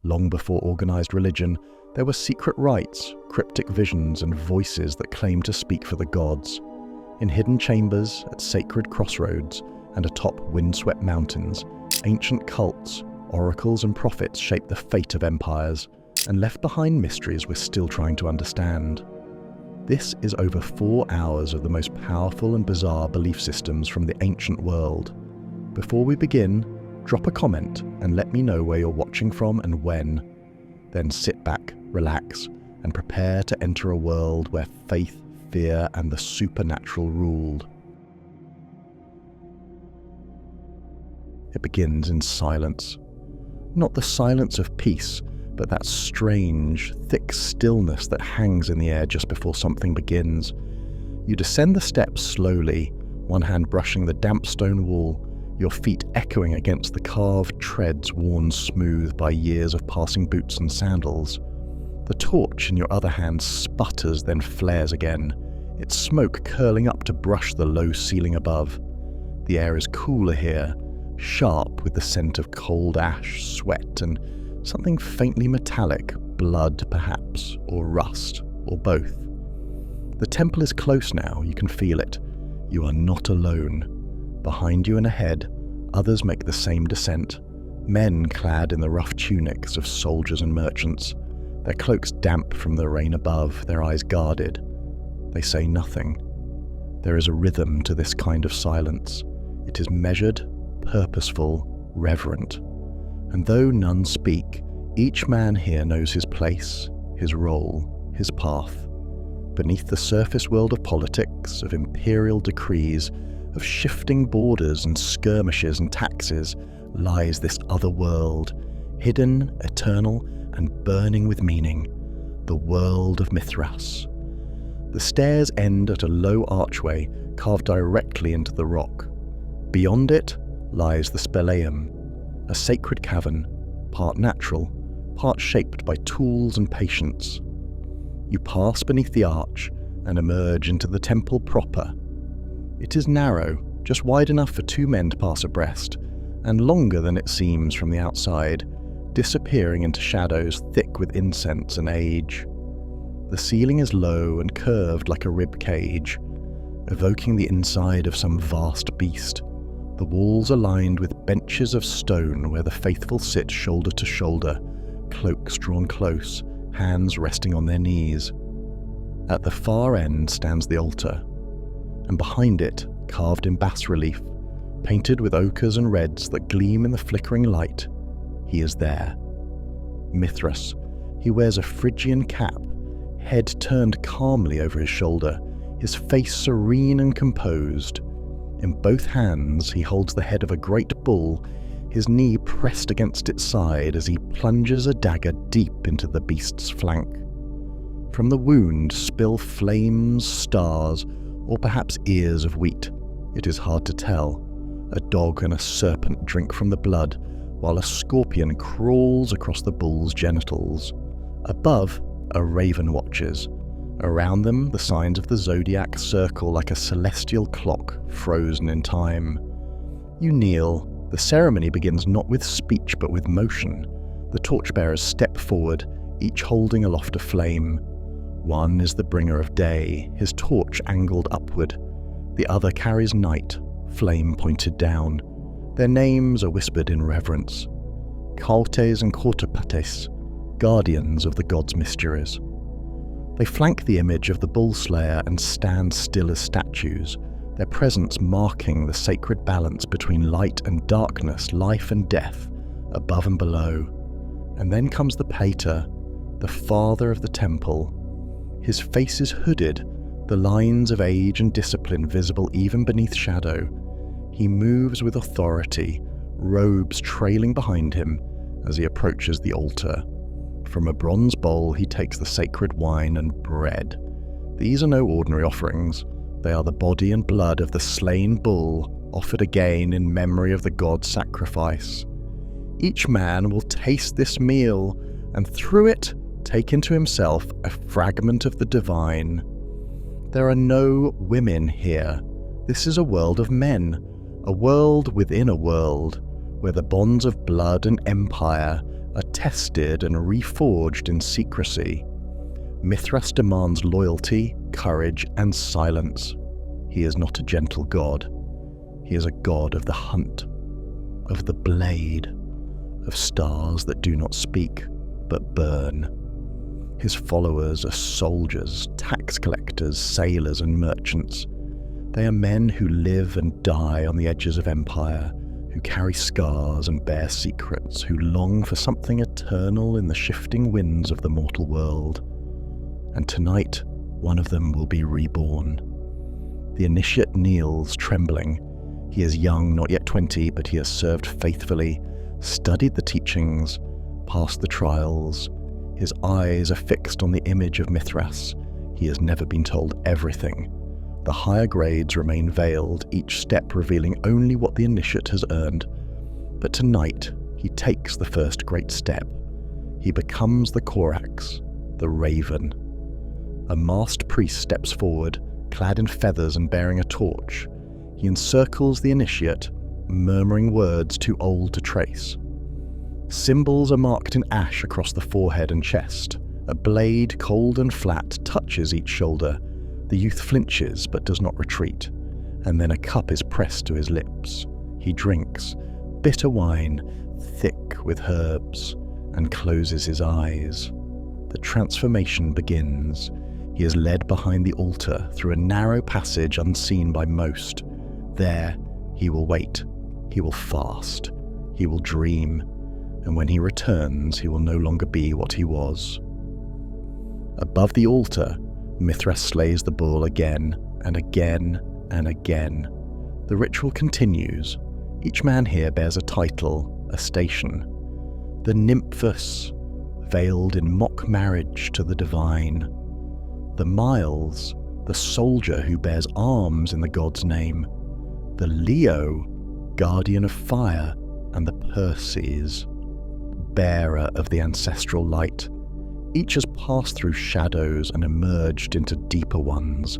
Long before organized religion, there were secret rites, cryptic visions, and voices that claimed to speak for the gods. In hidden chambers, at sacred crossroads, and atop windswept mountains, ancient cults, oracles, and prophets shaped the fate of empires, and left behind mysteries we're still trying to understand. This is over 4 hours of the most powerful and bizarre belief systems from the ancient world. Before we begin, drop a comment and let me know where you're watching from and when. Then sit back, relax, and prepare to enter a world where faith, fear, and the supernatural ruled. It begins in silence. Not the silence of peace, but that strange, thick stillness that hangs in the air just before something begins. You descend the steps slowly, one hand brushing the damp stone wall, your feet echoing against the carved treads worn smooth by years of passing boots and sandals. The torch in your other hand sputters, then flares again, its smoke curling up to brush the low ceiling above. The air is cooler here, sharp with the scent of cold ash, sweat, and something faintly metallic, blood perhaps, or rust, or both. The temple is close now, you can feel it. You are not alone. Behind you and ahead, others make the same descent, men clad in the rough tunics of soldiers and merchants, their cloaks damp from the rain above, their eyes guarded. They say nothing. There is a rhythm to this kind of silence. It is measured, purposeful, reverent. And though none speak, each man here knows his place, his role, his path. Beneath the surface world of politics, of imperial decrees, of shifting borders and skirmishes and taxes, lies this other world, hidden, eternal, and burning with meaning, the world of Mithras. The stairs end at a low archway carved directly into the rock. Beyond it lies the Speleum, a sacred cavern, part natural, part shaped by tools and patience. You pass beneath the arch and emerge into the temple proper. It is narrow, just wide enough for 2 men to pass abreast, and longer than it seems from the outside, disappearing into shadows thick with incense and age. The ceiling is low and curved like a rib cage, evoking the inside of some vast beast. The walls are lined with benches of stone where the faithful sit shoulder to shoulder, cloaks drawn close, hands resting on their knees. At the far end stands the altar, and behind it, carved in bas-relief, painted with ochres and reds that gleam in the flickering light, he is there. Mithras. He wears a Phrygian cap, head turned calmly over his shoulder, his face serene and composed. In both hands he holds the head of a great bull, his knee pressed against its side as he plunges a dagger deep into the beast's flank. From the wound spill flames, stars, or perhaps ears of wheat. It is hard to tell. A dog and a serpent drink from the blood, while a scorpion crawls across the bull's genitals. Above, a raven watches. Around them, the signs of the zodiac circle like a celestial clock frozen in time. You kneel. The ceremony begins not with speech but with motion. The torchbearers step forward, each holding aloft a flame. One is the bringer of day, his torch angled upward. The other carries night, flame pointed down. Their names are whispered in reverence. Caltes and Cortopates, guardians of the god's mysteries. They flank the image of the bull slayer and stand still as statues, their presence marking the sacred balance between light and darkness, life and death, above and below. And then comes the pater, the father of the temple. His face is hooded, the lines of age and discipline visible even beneath shadow. He moves with authority, robes trailing behind him as he approaches the altar. From a bronze bowl he takes the sacred wine and bread. These are no ordinary offerings. They are the body and blood of the slain bull, offered again in memory of the god's sacrifice. Each man will taste this meal, and through it take into himself a fragment of the divine. There are no women here. This is a world of men, a world within a world, where the bonds of blood and empire are tested and reforged in secrecy. Mithras demands loyalty, courage, and silence. He is not a gentle god. He is a god of the hunt, of the blade, of stars that do not speak, but burn. His followers are soldiers, tax collectors, sailors, and merchants. They are men who live and die on the edges of empire, who carry scars and bear secrets, who long for something eternal in the shifting winds of the mortal world. And tonight, one of them will be reborn. The initiate kneels, trembling. He is young, not yet 20, but he has served faithfully, studied the teachings, passed the trials. His eyes are fixed on the image of Mithras. He has never been told everything. The higher grades remain veiled, each step revealing only what the initiate has earned. But tonight, he takes the first great step. He becomes the Corax, the Raven. A masked priest steps forward, clad in feathers and bearing a torch. He encircles the initiate, murmuring words too old to trace. Symbols are marked in ash across the forehead and chest. A blade, cold and flat, touches each shoulder. The youth flinches but does not retreat, and then a cup is pressed to his lips. He drinks, bitter wine, thick with herbs, and closes his eyes. The transformation begins. He is led behind the altar through a narrow passage unseen by most. There, he will wait. He will fast. He will dream. And when he returns, he will no longer be what he was. Above the altar, Mithras slays the bull again and again and again. The ritual continues. Each man here bears a title, a station. The nymphus, veiled in mock marriage to the divine. The Miles, the soldier who bears arms in the god's name. The Leo, guardian of fire, and the Perses, bearer of the ancestral light. Each has passed through shadows and emerged into deeper ones.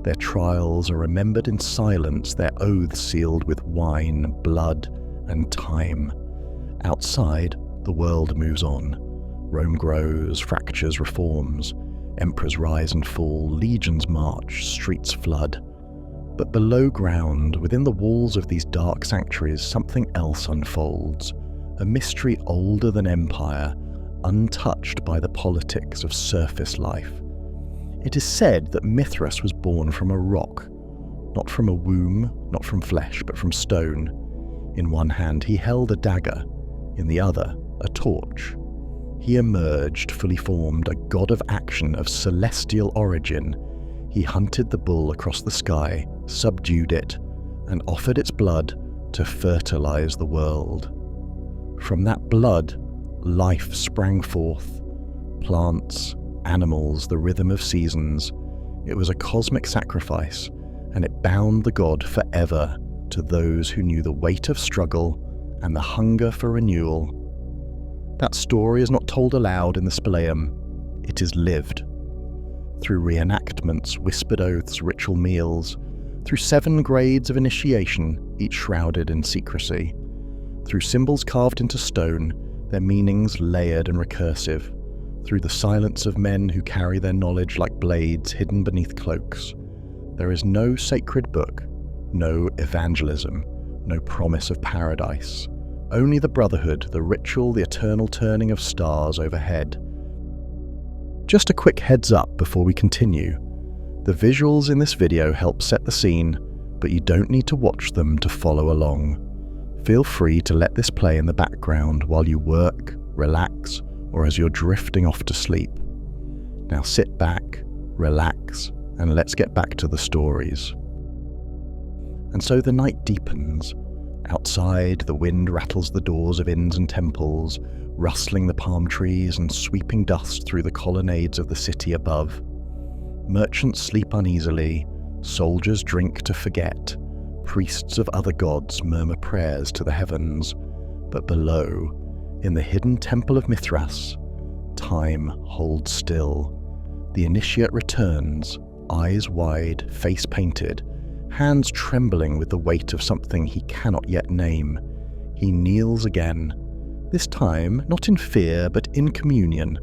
Their trials are remembered in silence, their oaths sealed with wine, blood, and time. Outside, the world moves on. Rome grows, fractures, reforms. Emperors rise and fall, legions march, streets flood. But below ground, within the walls of these dark sanctuaries, something else unfolds. A mystery older than empire, untouched by the politics of surface life. It is said that Mithras was born from a rock, not from a womb, not from flesh, but from stone. In one hand he held a dagger, in the other a torch. He emerged, fully formed, a god of action of celestial origin. He hunted the bull across the sky, subdued it, and offered its blood to fertilize the world. From that blood, life sprang forth. Plants, animals, the rhythm of seasons. It was a cosmic sacrifice, and it bound the god forever to those who knew the weight of struggle and the hunger for renewal. That story is not told aloud in the Speleum. It is lived. Through reenactments, whispered oaths, ritual meals, through 7 grades of initiation, each shrouded in secrecy. Through symbols carved into stone, their meanings layered and recursive, through the silence of men who carry their knowledge like blades hidden beneath cloaks. There is no sacred book, no evangelism, no promise of paradise, only the brotherhood, the ritual, the eternal turning of stars overhead. Just a quick heads up before we continue. The visuals in this video help set the scene, but you don't need to watch them to follow along. Feel free to let this play in the background while you work, relax, or as you're drifting off to sleep. Now sit back, relax, and let's get back to the stories. And so the night deepens. Outside, the wind rattles the doors of inns and temples, rustling the palm trees and sweeping dust through the colonnades of the city above. Merchants sleep uneasily, soldiers drink to forget, priests of other gods murmur prayers to the heavens, but below, in the hidden temple of Mithras, time holds still. The initiate returns, eyes wide, face painted, hands trembling with the weight of something he cannot yet name. He kneels again, This time, not in fear, but in communion.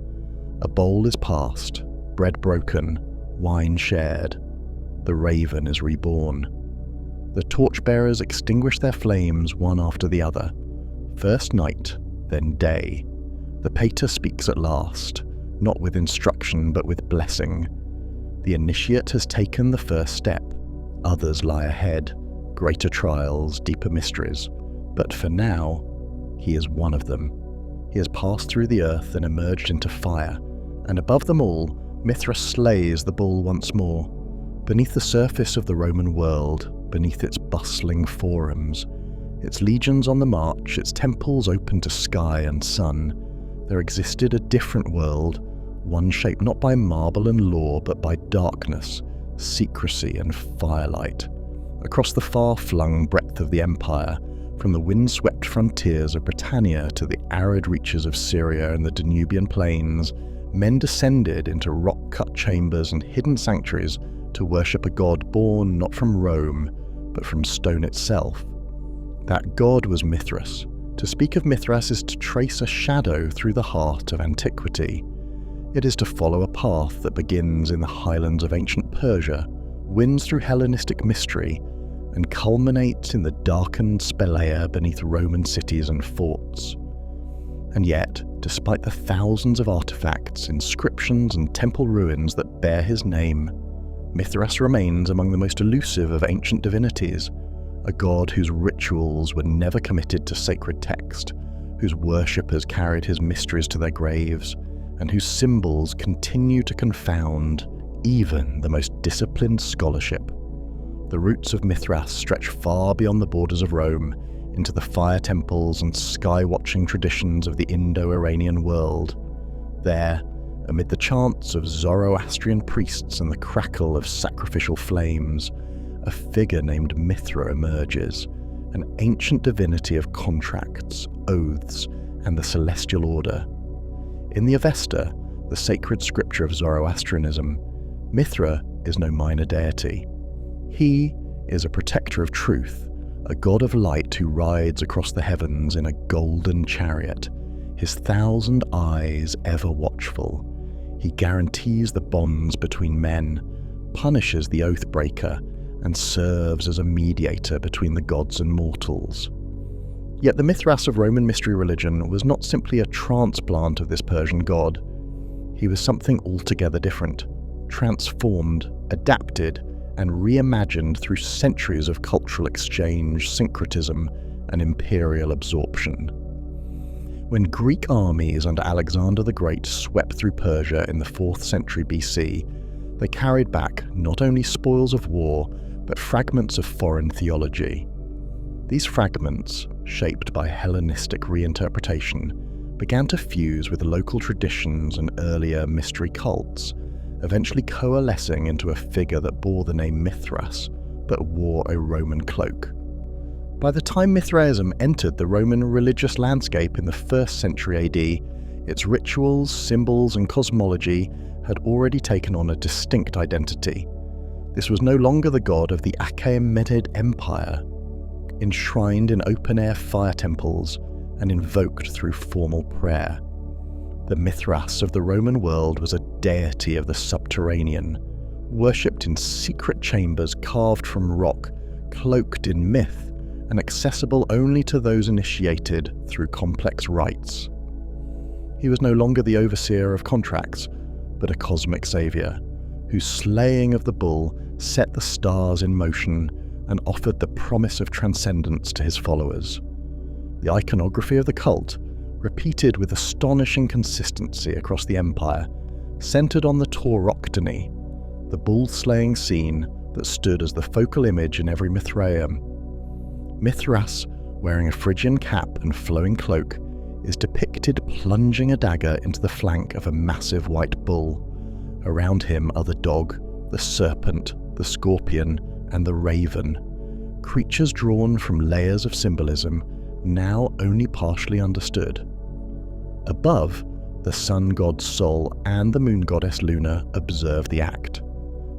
A bowl is passed, bread broken, wine shared. The raven is reborn. The torchbearers extinguish their flames one after the other. First night, then day. The pater speaks at last, not with instruction but with blessing. The initiate has taken the first step. Others lie ahead, greater trials, deeper mysteries. But for now, he is one of them. He has passed through the earth and emerged into fire, and above them all, Mithras slays the bull once more. Beneath the surface of the Roman world, beneath its bustling forums, its legions on the march, its temples open to sky and sun, there existed a different world, one shaped not by marble and law, but by darkness, secrecy and firelight. Across the far-flung breadth of the empire, from the windswept frontiers of Britannia to the arid reaches of Syria and the Danubian plains, men descended into rock-cut chambers and hidden sanctuaries to worship a god born not from Rome, but from stone itself. That god was Mithras. To speak of Mithras is to trace a shadow through the heart of antiquity. It is to follow a path that begins in the highlands of ancient Persia, winds through Hellenistic mystery, and culminates in the darkened Spelea beneath Roman cities and forts. And yet, despite the thousands of artifacts, inscriptions and temple ruins that bear his name, Mithras remains among the most elusive of ancient divinities, a god whose rituals were never committed to sacred text, whose worshippers carried his mysteries to their graves, and whose symbols continue to confound even the most disciplined scholarship. The roots of Mithras stretch far beyond the borders of Rome, into the fire temples and sky-watching traditions of the Indo-Iranian world. There, amid the chants of Zoroastrian priests and the crackle of sacrificial flames, a figure named Mithra emerges, an ancient divinity of contracts, oaths, and the celestial order. In the Avesta, the sacred scripture of Zoroastrianism, Mithra is no minor deity. He is a protector of truth, a god of light who rides across the heavens in a golden chariot, his 1,000 eyes ever watchful. He guarantees the bonds between men, punishes the oath breaker, and serves as a mediator between the gods and mortals. Yet the Mithras of Roman mystery religion was not simply a transplant of this Persian god. He was something altogether different, transformed, adapted, and reimagined through centuries of cultural exchange, syncretism, and imperial absorption. When Greek armies under Alexander the Great swept through Persia in the 4th century BC, they carried back not only spoils of war, but fragments of foreign theology. These fragments, shaped by Hellenistic reinterpretation, began to fuse with local traditions and earlier mystery cults, eventually coalescing into a figure that bore the name Mithras, but wore a Roman cloak. By the time Mithraism entered the Roman religious landscape in the 1st century AD, its rituals, symbols, and cosmology had already taken on a distinct identity. This was no longer the god of the Achaemenid Empire, enshrined in open-air fire temples and invoked through formal prayer. The Mithras of the Roman world was a deity of the subterranean, worshipped in secret chambers carved from rock, cloaked in myth, and accessible only to those initiated through complex rites. He was no longer the overseer of contracts, but a cosmic savior, whose slaying of the bull set the stars in motion and offered the promise of transcendence to his followers. The iconography of the cult, repeated with astonishing consistency across the empire, centered on the tauroctony, the bull-slaying scene that stood as the focal image in every Mithraeum. Mithras, wearing a Phrygian cap and flowing cloak, is depicted plunging a dagger into the flank of a massive white bull. Around him are the dog, the serpent, the scorpion, and the raven, creatures drawn from layers of symbolism now only partially understood. Above, the sun god Sol and the moon goddess Luna observe the act.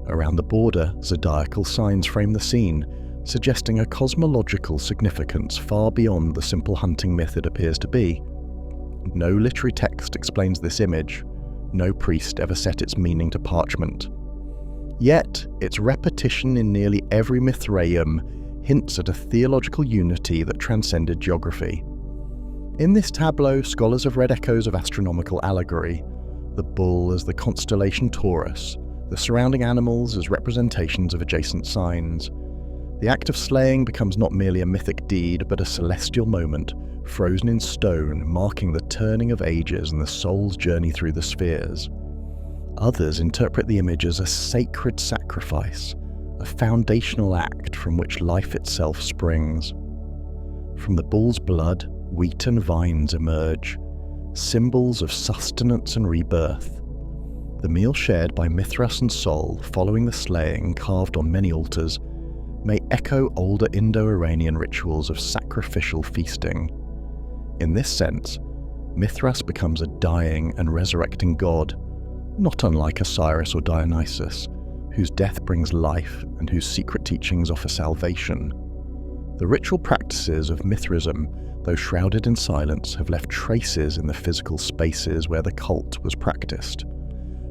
Around the border, zodiacal signs frame the scene, suggesting a cosmological significance far beyond the simple hunting myth it appears to be. No literary text explains this image. No priest ever set its meaning to parchment. Yet, its repetition in nearly every Mithraeum hints at a theological unity that transcended geography. In this tableau, scholars have read echoes of astronomical allegory, the bull as the constellation Taurus, the surrounding animals as representations of adjacent signs. The act of slaying becomes not merely a mythic deed, but a celestial moment, frozen in stone, marking the turning of ages and the soul's journey through the spheres. Others interpret the image as a sacred sacrifice, a foundational act from which life itself springs. From the bull's blood, wheat and vines emerge, symbols of sustenance and rebirth. The meal shared by Mithras and Sol following the slaying, carved on many altars, may echo older Indo-Iranian rituals of sacrificial feasting. In this sense, Mithras becomes a dying and resurrecting god, not unlike Osiris or Dionysus, whose death brings life and whose secret teachings offer salvation. The ritual practices of Mithraism, though shrouded in silence, have left traces in the physical spaces where the cult was practiced.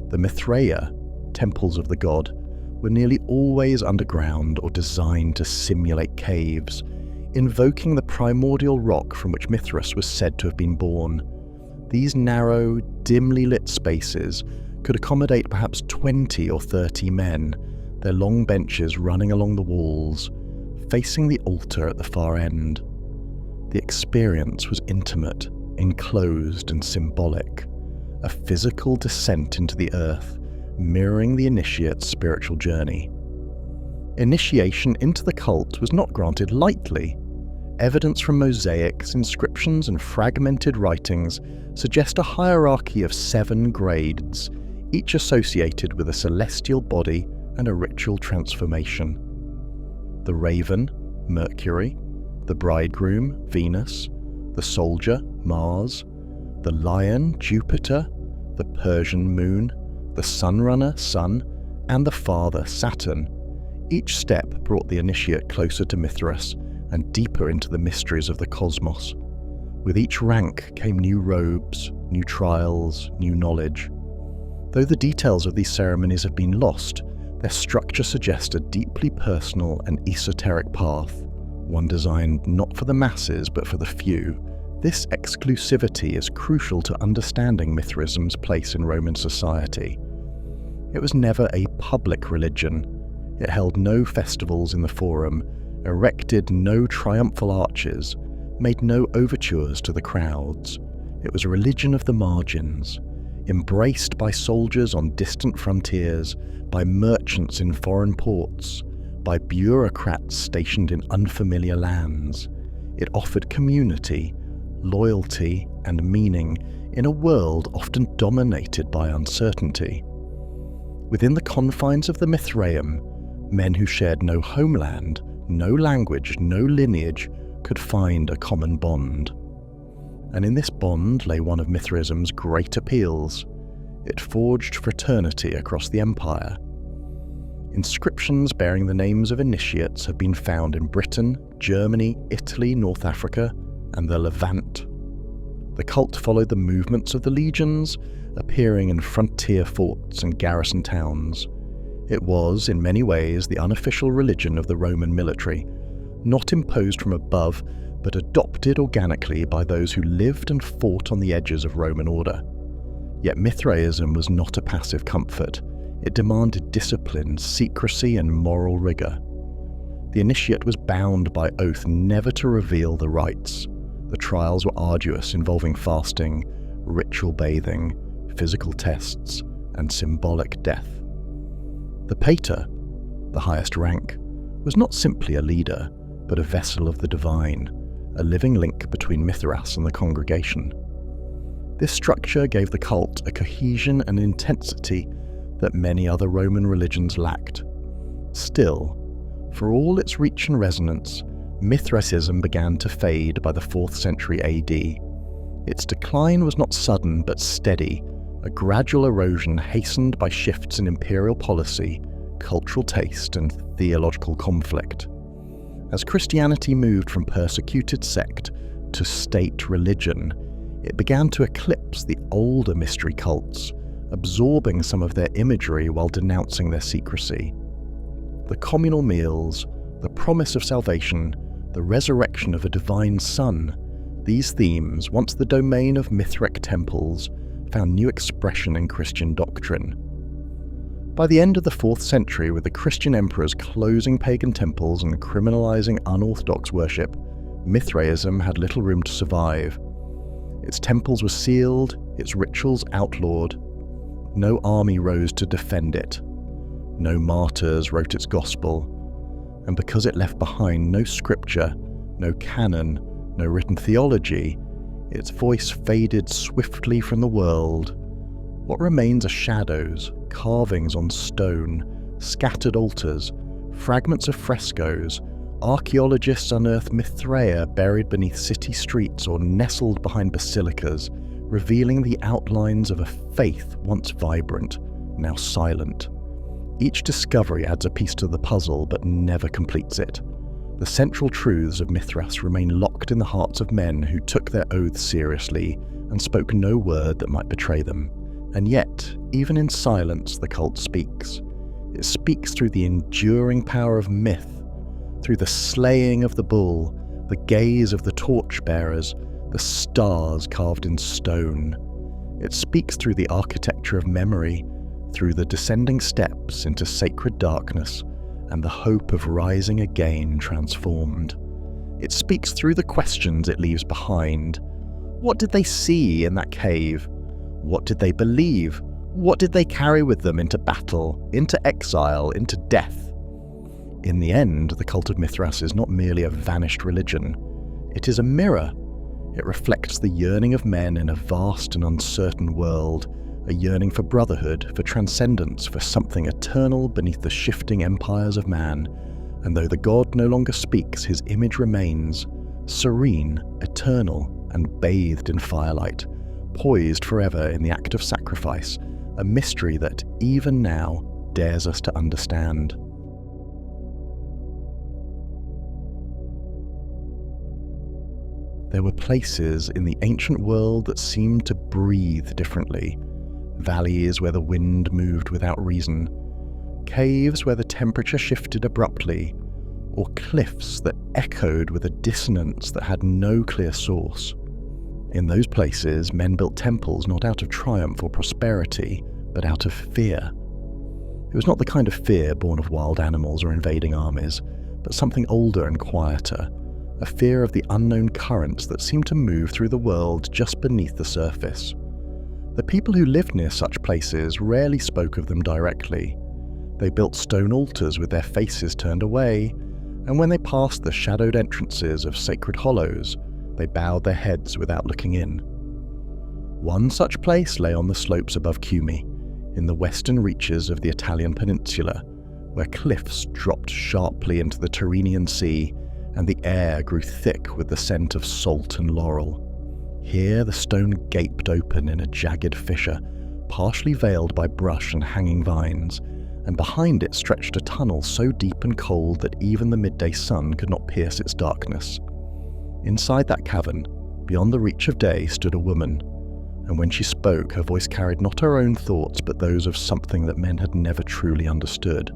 The Mithraea, temples of the god, were nearly always underground or designed to simulate caves, invoking the primordial rock from which Mithras was said to have been born. These narrow, dimly lit spaces could accommodate perhaps 20 or 30 men, their long benches running along the walls, facing the altar at the far end. The experience was intimate, enclosed and symbolic, a physical descent into the earth, mirroring the initiate's spiritual journey. Initiation into the cult was not granted lightly. Evidence from mosaics, inscriptions and fragmented writings suggest a hierarchy of 7 grades, each associated with a celestial body and a ritual transformation. The raven, Mercury; the bridegroom, Venus; the soldier, Mars; the lion, Jupiter; the Persian moon; the sunrunner, Sun; and the father, Saturn. Each step brought the initiate closer to Mithras and deeper into the mysteries of the cosmos. With each rank came new robes, new trials, new knowledge. Though the details of these ceremonies have been lost, their structure suggests a deeply personal and esoteric path, one designed not for the masses but for the few. This exclusivity is crucial to understanding Mithraism's place in Roman society. It was never a public religion. It held no festivals in the forum, erected no triumphal arches, made no overtures to the crowds. It was a religion of the margins, embraced by soldiers on distant frontiers, by merchants in foreign ports, by bureaucrats stationed in unfamiliar lands. It offered community, loyalty, and meaning in a world often dominated by uncertainty. Within the confines of the Mithraeum, men who shared no homeland, no language, no lineage, could find a common bond. And in this bond lay one of Mithraism's great appeals. It forged fraternity across the empire. Inscriptions bearing the names of initiates have been found in Britain, Germany, Italy, North Africa, and the Levant. The cult followed the movements of the legions, appearing in frontier forts and garrison towns. It was, in many ways, the unofficial religion of the Roman military, not imposed from above, but adopted organically by those who lived and fought on the edges of Roman order. Yet Mithraism was not a passive comfort. It demanded discipline, secrecy, and moral rigor. The initiate was bound by oath never to reveal the rites. The trials were arduous, involving fasting, ritual bathing, physical tests, and symbolic death. The pater, the highest rank, was not simply a leader, but a vessel of the divine, a living link between Mithras and the congregation. This structure gave the cult a cohesion and intensity that many other Roman religions lacked. Still, for all its reach and resonance, Mithraism began to fade by the 4th century AD. Its decline was not sudden but steady, a gradual erosion hastened by shifts in imperial policy, cultural taste, and theological conflict. As Christianity moved from persecuted sect to state religion, It began to eclipse the older mystery cults, absorbing some of their imagery while denouncing their secrecy. The communal meals, the promise of salvation, the resurrection of a divine son, these themes, once the domain of Mithraic temples, found new expression in Christian doctrine. By the end of the 4th century, with the Christian emperors closing pagan temples and criminalizing unorthodox worship, Mithraism had little room to survive. Its temples were sealed, its rituals outlawed. No army rose to defend it. No martyrs wrote its gospel. And because it left behind no scripture, no canon, no written theology, its voice faded swiftly from the world. What remains are shadows, carvings on stone, scattered altars, fragments of frescoes. Archaeologists unearth Mithraea buried beneath city streets or nestled behind basilicas, revealing the outlines of a faith once vibrant, now silent. Each discovery adds a piece to the puzzle but never completes it. The central truths of Mithras remain locked in the hearts of men who took their oaths seriously and spoke no word that might betray them. And yet, even in silence, the cult speaks. It speaks through the enduring power of myth, through the slaying of the bull, the gaze of the torchbearers, the stars carved in stone. It speaks through the architecture of memory, through the descending steps into sacred darkness, and the hope of rising again transformed. It speaks through the questions it leaves behind. What did they see in that cave? What did they believe? What did they carry with them into battle, into exile, into death? In the end, the Cult of Mithras is not merely a vanished religion. It is a mirror. It reflects the yearning of men in a vast and uncertain world, a yearning for brotherhood, for transcendence, for something eternal beneath the shifting empires of man. And though the god no longer speaks, his image remains, serene, eternal, and bathed in firelight, poised forever in the act of sacrifice, a mystery that, even now, dares us to understand. There were places in the ancient world that seemed to breathe differently. Valleys where the wind moved without reason, caves where the temperature shifted abruptly, or cliffs that echoed with a dissonance that had no clear source. In those places, men built temples not out of triumph or prosperity, but out of fear. It was not the kind of fear born of wild animals or invading armies, but something older and quieter, a fear of the unknown currents that seemed to move through the world just beneath the surface. The people who lived near such places rarely spoke of them directly. They built stone altars with their faces turned away, and when they passed the shadowed entrances of sacred hollows, they bowed their heads without looking in. One such place lay on the slopes above Cumae, in the western reaches of the Italian peninsula, where cliffs dropped sharply into the Tyrrhenian Sea, and the air grew thick with the scent of salt and laurel. Here the stone gaped open in a jagged fissure, partially veiled by brush and hanging vines, and behind it stretched a tunnel so deep and cold that even the midday sun could not pierce its darkness. Inside that cavern, beyond the reach of day, stood a woman, and when she spoke, her voice carried not her own thoughts but those of something that men had never truly understood.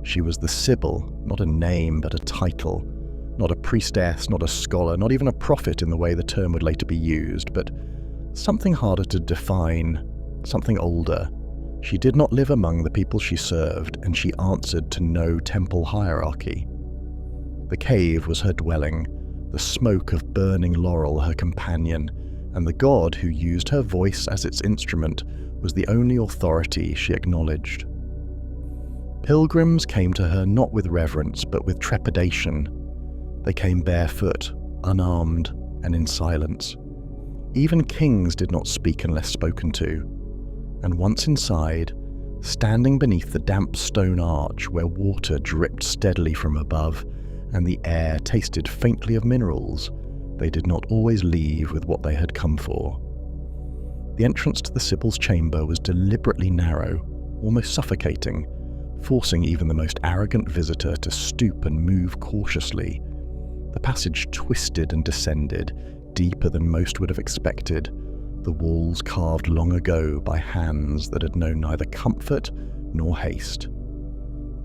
She was the Sibyl, not a name but a title, not a priestess, not a scholar, not even a prophet in the way the term would later be used, but something harder to define, something older. She did not live among the people she served, and she answered to no temple hierarchy. The cave was her dwelling, the smoke of burning laurel her companion, and the god who used her voice as its instrument was the only authority she acknowledged. Pilgrims came to her not with reverence but with trepidation. They came barefoot, unarmed, and in silence. Even kings did not speak unless spoken to. And once inside, standing beneath the damp stone arch where water dripped steadily from above and the air tasted faintly of minerals, they did not always leave with what they had come for. The entrance to the Sibyl's chamber was deliberately narrow, almost suffocating, forcing even the most arrogant visitor to stoop and move cautiously. The passage twisted and descended, deeper than most would have expected, the walls carved long ago by hands that had known neither comfort nor haste.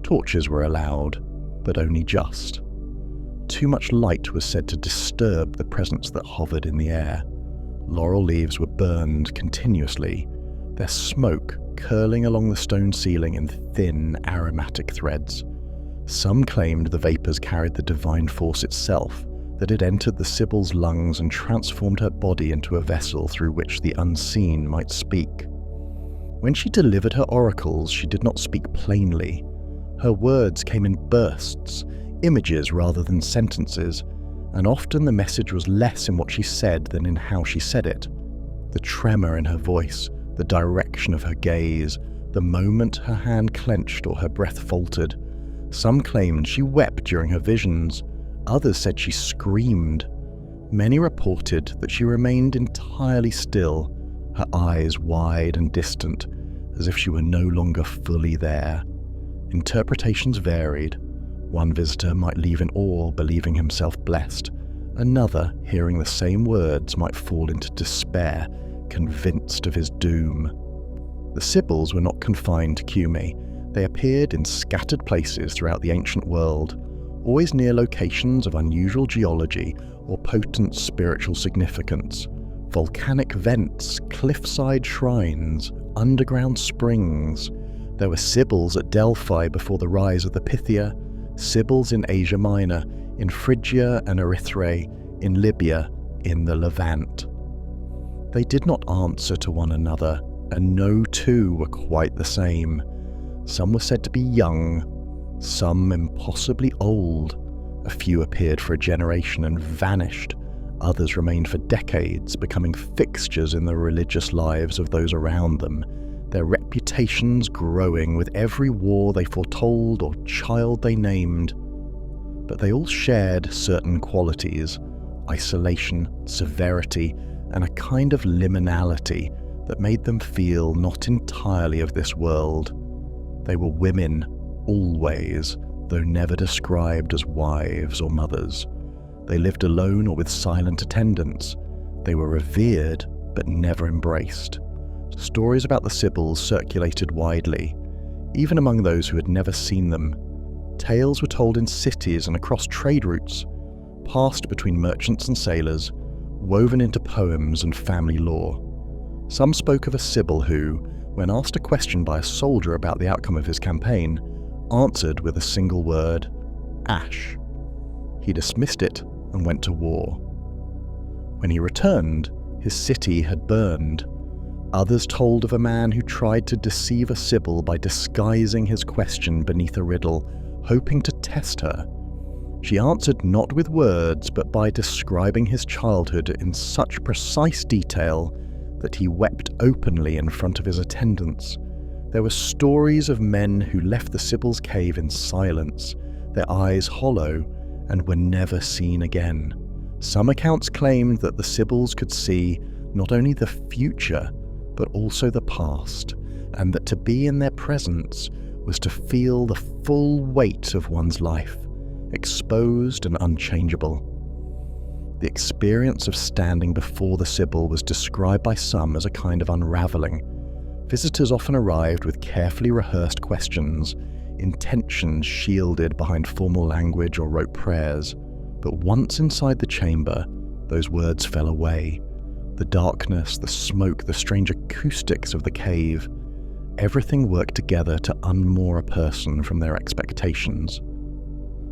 Torches were allowed, but only just. Too much light was said to disturb the presence that hovered in the air. Laurel leaves were burned continuously, their smoke curling along the stone ceiling in thin, aromatic threads. Some claimed the vapours carried the divine force itself, that had entered the Sibyl's lungs and transformed her body into a vessel through which the unseen might speak. When she delivered her oracles, she did not speak plainly. Her words came in bursts, images rather than sentences, and often the message was less in what she said than in how she said it. The tremor in her voice, the direction of her gaze, the moment her hand clenched or her breath faltered. Some claimed she wept during her visions. Others said she screamed. Many reported that she remained entirely still, her eyes wide and distant, as if she were no longer fully there. Interpretations varied. One visitor might leave in awe, believing himself blessed. Another, hearing the same words, might fall into despair, convinced of his doom. The Sibyls were not confined to Cumae. They appeared in scattered places throughout the ancient world, always near locations of unusual geology or potent spiritual significance. Volcanic vents, cliffside shrines, underground springs. There were Sibyls at Delphi before the rise of the Pythia, Sibyls in Asia Minor, in Phrygia and Erythrae, in Libya, in the Levant. They did not answer to one another, and no two were quite the same. Some were said to be young, some impossibly old. A few appeared for a generation and vanished. Others remained for decades, becoming fixtures in the religious lives of those around them, their reputations growing with every war they foretold or child they named. But they all shared certain qualities: isolation, severity, and a kind of liminality that made them feel not entirely of this world. They were women, always, though never described as wives or mothers. They lived alone or with silent attendants. They were revered, but never embraced. Stories about the Sibyls circulated widely, even among those who had never seen them. Tales were told in cities and across trade routes, passed between merchants and sailors, woven into poems and family lore. Some spoke of a Sibyl who, when asked a question by a soldier about the outcome of his campaign, answered with a single word: ash. He dismissed it and went to war. When he returned, his city had burned. Others told of a man who tried to deceive a Sibyl by disguising his question beneath a riddle, hoping to test her. She answered not with words, but by describing his childhood in such precise detail that he wept openly in front of his attendants. There were stories of men who left the Sibyl's cave in silence, their eyes hollow, and were never seen again. Some accounts claimed that the Sibyls could see not only the future, but also the past, and that to be in their presence was to feel the full weight of one's life, exposed and unchangeable. The experience of standing before the Sibyl was described by some as a kind of unravelling. Visitors often arrived with carefully rehearsed questions, intentions shielded behind formal language or rote prayers, but once inside the chamber, those words fell away. The darkness, the smoke, the strange acoustics of the cave, everything worked together to unmoor a person from their expectations.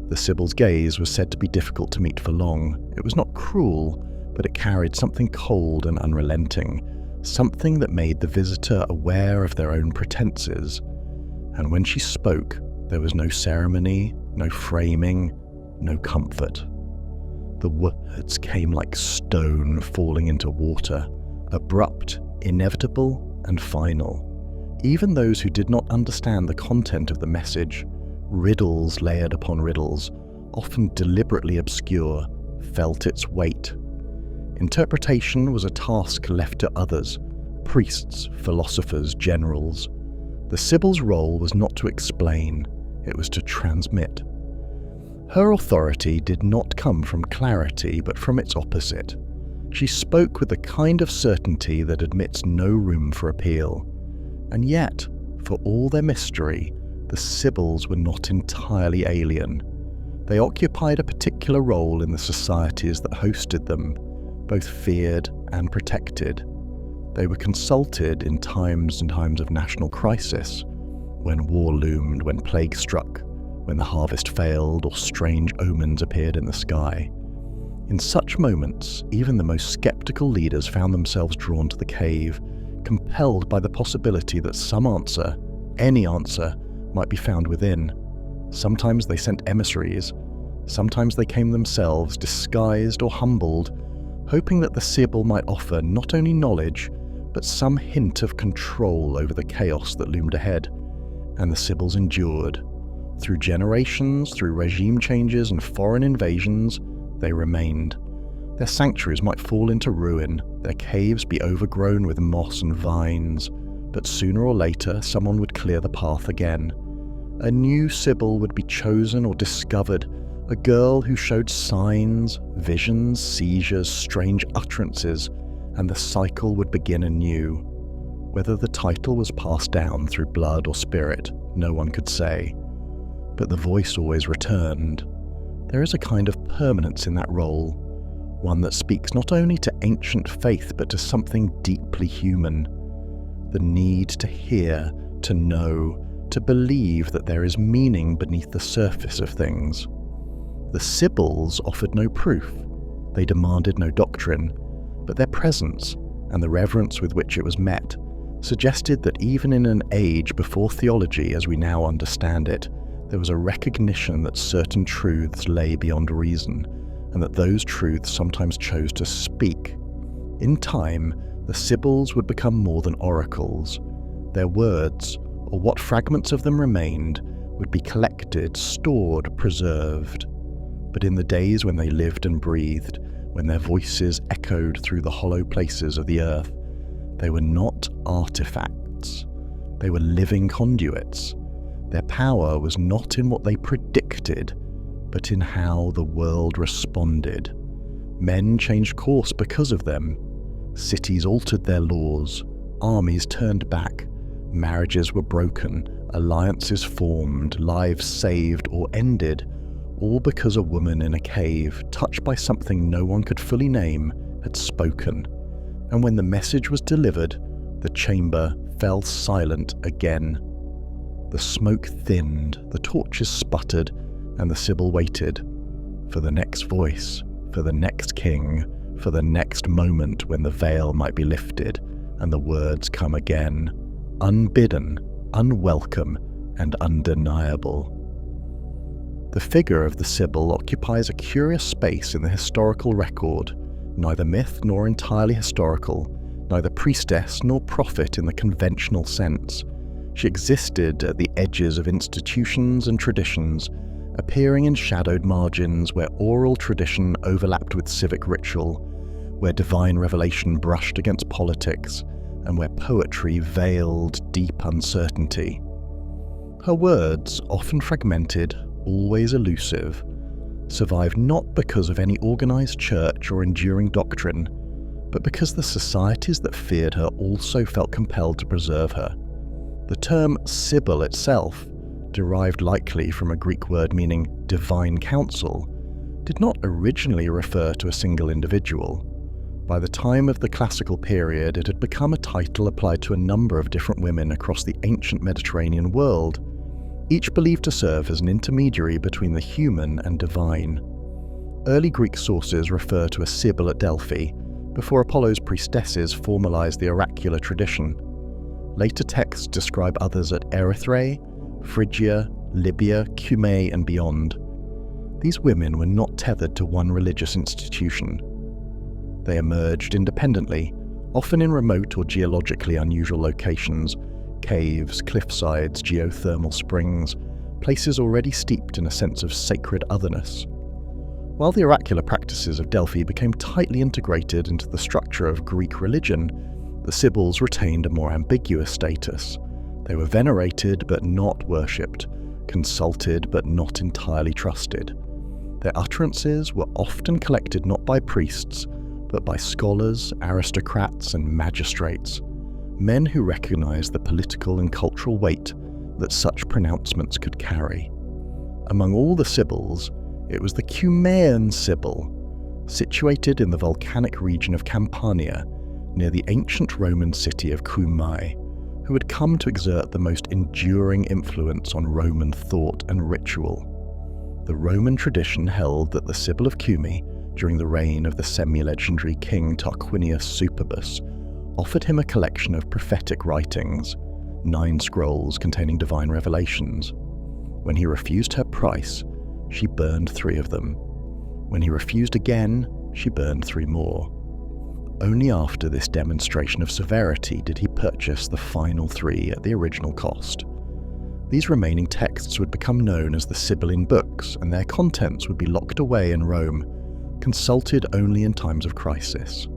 The Sibyl's gaze was said to be difficult to meet for long. It was not cruel, but it carried something cold and unrelenting, something that made the visitor aware of their own pretenses. And when she spoke, there was no ceremony, no framing, no comfort. The words came like stone falling into water, abrupt, inevitable, and final. Even those who did not understand the content of the message, riddles layered upon riddles, often deliberately obscure, felt its weight. Interpretation was a task left to others: priests, philosophers, generals. The Sibyl's role was not to explain, it was to transmit. Her authority did not come from clarity, but from its opposite. She spoke with the kind of certainty that admits no room for appeal. And yet, for all their mystery, the Sibyls were not entirely alien. They occupied a particular role in the societies that hosted them, both feared and protected. They were consulted in times and times of national crisis, when war loomed, when plague struck, when the harvest failed or strange omens appeared in the sky. In such moments, even the most skeptical leaders found themselves drawn to the cave, compelled by the possibility that some answer, any answer, might be found within. Sometimes they sent emissaries, sometimes they came themselves, disguised or humbled, hoping that the Sibyl might offer not only knowledge, but some hint of control over the chaos that loomed ahead. And the Sibyls endured. Through generations, through regime changes and foreign invasions, they remained. Their sanctuaries might fall into ruin, their caves be overgrown with moss and vines, but sooner or later someone would clear the path again. A new Sibyl would be chosen or discovered, a girl who showed signs, visions, seizures, strange utterances, and the cycle would begin anew. Whether the title was passed down through blood or spirit, no one could say. But the voice always returned. There is a kind of permanence in that role, one that speaks not only to ancient faith but to something deeply human. The need to hear, to know, to believe that there is meaning beneath the surface of things. The Sibyls offered no proof, they demanded no doctrine, but their presence, and the reverence with which it was met, suggested that even in an age before theology as we now understand it, there was a recognition that certain truths lay beyond reason, and that those truths sometimes chose to speak. In time, the Sibyls would become more than oracles. Their words, or what fragments of them remained, would be collected, stored, preserved. But in the days when they lived and breathed, when their voices echoed through the hollow places of the earth, they were not artifacts. They were living conduits. Their power was not in what they predicted, but in how the world responded. Men changed course because of them. Cities altered their laws. Armies turned back. Marriages were broken. Alliances formed. Lives saved or ended. All because a woman in a cave, touched by something no one could fully name, had spoken. And when the message was delivered, the chamber fell silent again. The smoke thinned, the torches sputtered, and the Sibyl waited for the next voice, for the next king, for the next moment when the veil might be lifted and the words come again, unbidden, unwelcome, and undeniable. The figure of the Sibyl occupies a curious space in the historical record, neither myth nor entirely historical, neither priestess nor prophet in the conventional sense. She existed at the edges of institutions and traditions, appearing in shadowed margins where oral tradition overlapped with civic ritual, where divine revelation brushed against politics, and where poetry veiled deep uncertainty. Her words, often fragmented, always elusive, survived not because of any organized church or enduring doctrine, but because the societies that feared her also felt compelled to preserve her. The term Sibyl itself, derived likely from a Greek word meaning divine counsel, did not originally refer to a single individual. By the time of the classical period, it had become a title applied to a number of different women across the ancient Mediterranean world, each believed to serve as an intermediary between the human and divine. Early Greek sources refer to a Sibyl at Delphi, before Apollo's priestesses formalized the oracular tradition. Later texts describe others at Erythrae, Phrygia, Libya, Cumae, and beyond. These women were not tethered to one religious institution. They emerged independently, often in remote or geologically unusual locations, caves, cliffsides, geothermal springs, places already steeped in a sense of sacred otherness. While the oracular practices of Delphi became tightly integrated into the structure of Greek religion, the Sibyls retained a more ambiguous status. They were venerated but not worshipped, consulted but not entirely trusted. Their utterances were often collected not by priests, but by scholars, aristocrats, and magistrates, men who recognized the political and cultural weight that such pronouncements could carry. Among all the Sibyls, it was the Cumaean Sibyl, situated in the volcanic region of Campania, near the ancient Roman city of Cumae, who had come to exert the most enduring influence on Roman thought and ritual. The Roman tradition held that the Sibyl of Cumae, during the reign of the semi-legendary king Tarquinius Superbus, offered him a collection of prophetic writings, 9 scrolls containing divine revelations. When he refused her price, she burned 3 of them. When he refused again, she burned 3 more. Only after this demonstration of severity did he purchase the final 3 at the original cost. These remaining texts would become known as the Sibylline books, and their contents would be locked away in Rome, consulted only in times of crisis.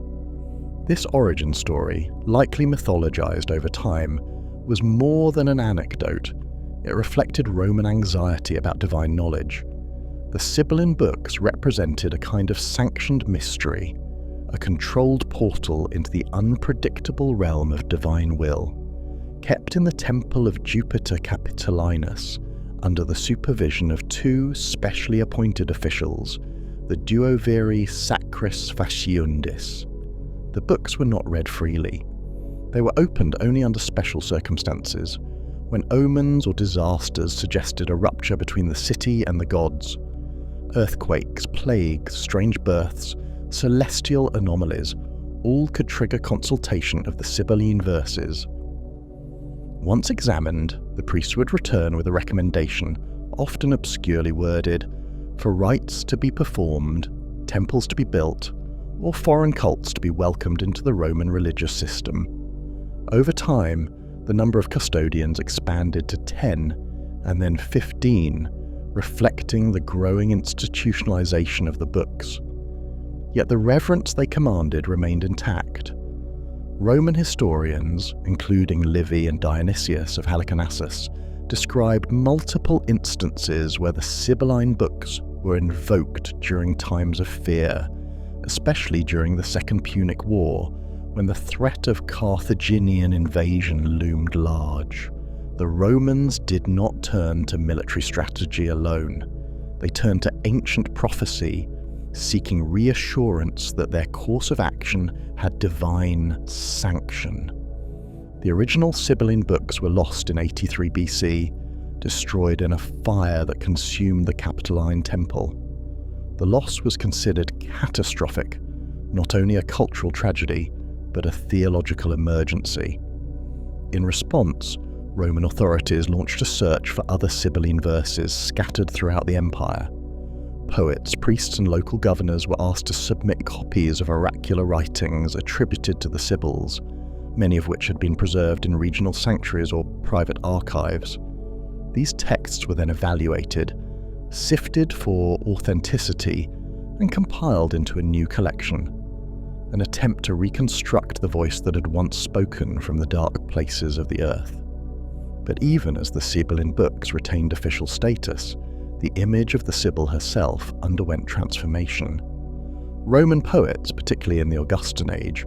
This origin story, likely mythologized over time, was more than an anecdote. It reflected Roman anxiety about divine knowledge. The Sibylline books represented a kind of sanctioned mystery, a controlled portal into the unpredictable realm of divine will, kept in the temple of Jupiter Capitolinus under the supervision of 2 specially appointed officials, the Duoviri Sacris Faciundis. The books were not read freely. They were opened only under special circumstances, when omens or disasters suggested a rupture between the city and the gods. Earthquakes, plagues, strange births, celestial anomalies, all could trigger consultation of the Sibylline verses. Once examined, the priest would return with a recommendation, often obscurely worded, for rites to be performed, temples to be built, or foreign cults to be welcomed into the Roman religious system. Over time, the number of custodians expanded to 10, and then 15, reflecting the growing institutionalization of the books. Yet the reverence they commanded remained intact. Roman historians, including Livy and Dionysius of Halicarnassus, described multiple instances where the Sibylline books were invoked during times of fear, especially during the Second Punic War, when the threat of Carthaginian invasion loomed large. The Romans did not turn to military strategy alone. They turned to ancient prophecy, seeking reassurance that their course of action had divine sanction. The original Sibylline books were lost in 83 BC, destroyed in a fire that consumed the Capitoline temple. The loss was considered catastrophic, not only a cultural tragedy, but a theological emergency. In response, Roman authorities launched a search for other Sibylline verses scattered throughout the empire. Poets, priests, and local governors were asked to submit copies of oracular writings attributed to the Sibyls, many of which had been preserved in regional sanctuaries or private archives. These texts were then evaluated, sifted for authenticity, and compiled into a new collection, an attempt to reconstruct the voice that had once spoken from the dark places of the earth. But even as the Sibylline books retained official status, the image of the Sibyl herself underwent transformation. Roman poets, particularly in the Augustan age,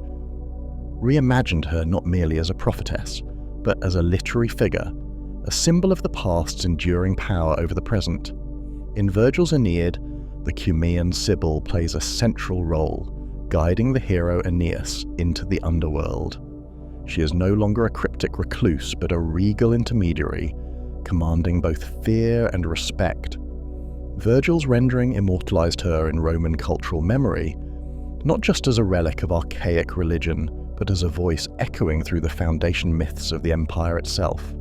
reimagined her not merely as a prophetess, but as a literary figure, a symbol of the past's enduring power over the present. In Virgil's Aeneid, the Cumaean Sibyl plays a central role, guiding the hero Aeneas into the underworld. She is no longer a cryptic recluse, but a regal intermediary, commanding both fear and respect. Virgil's rendering immortalized her in Roman cultural memory, not just as a relic of archaic religion, but as a voice echoing through the foundation myths of the empire itself.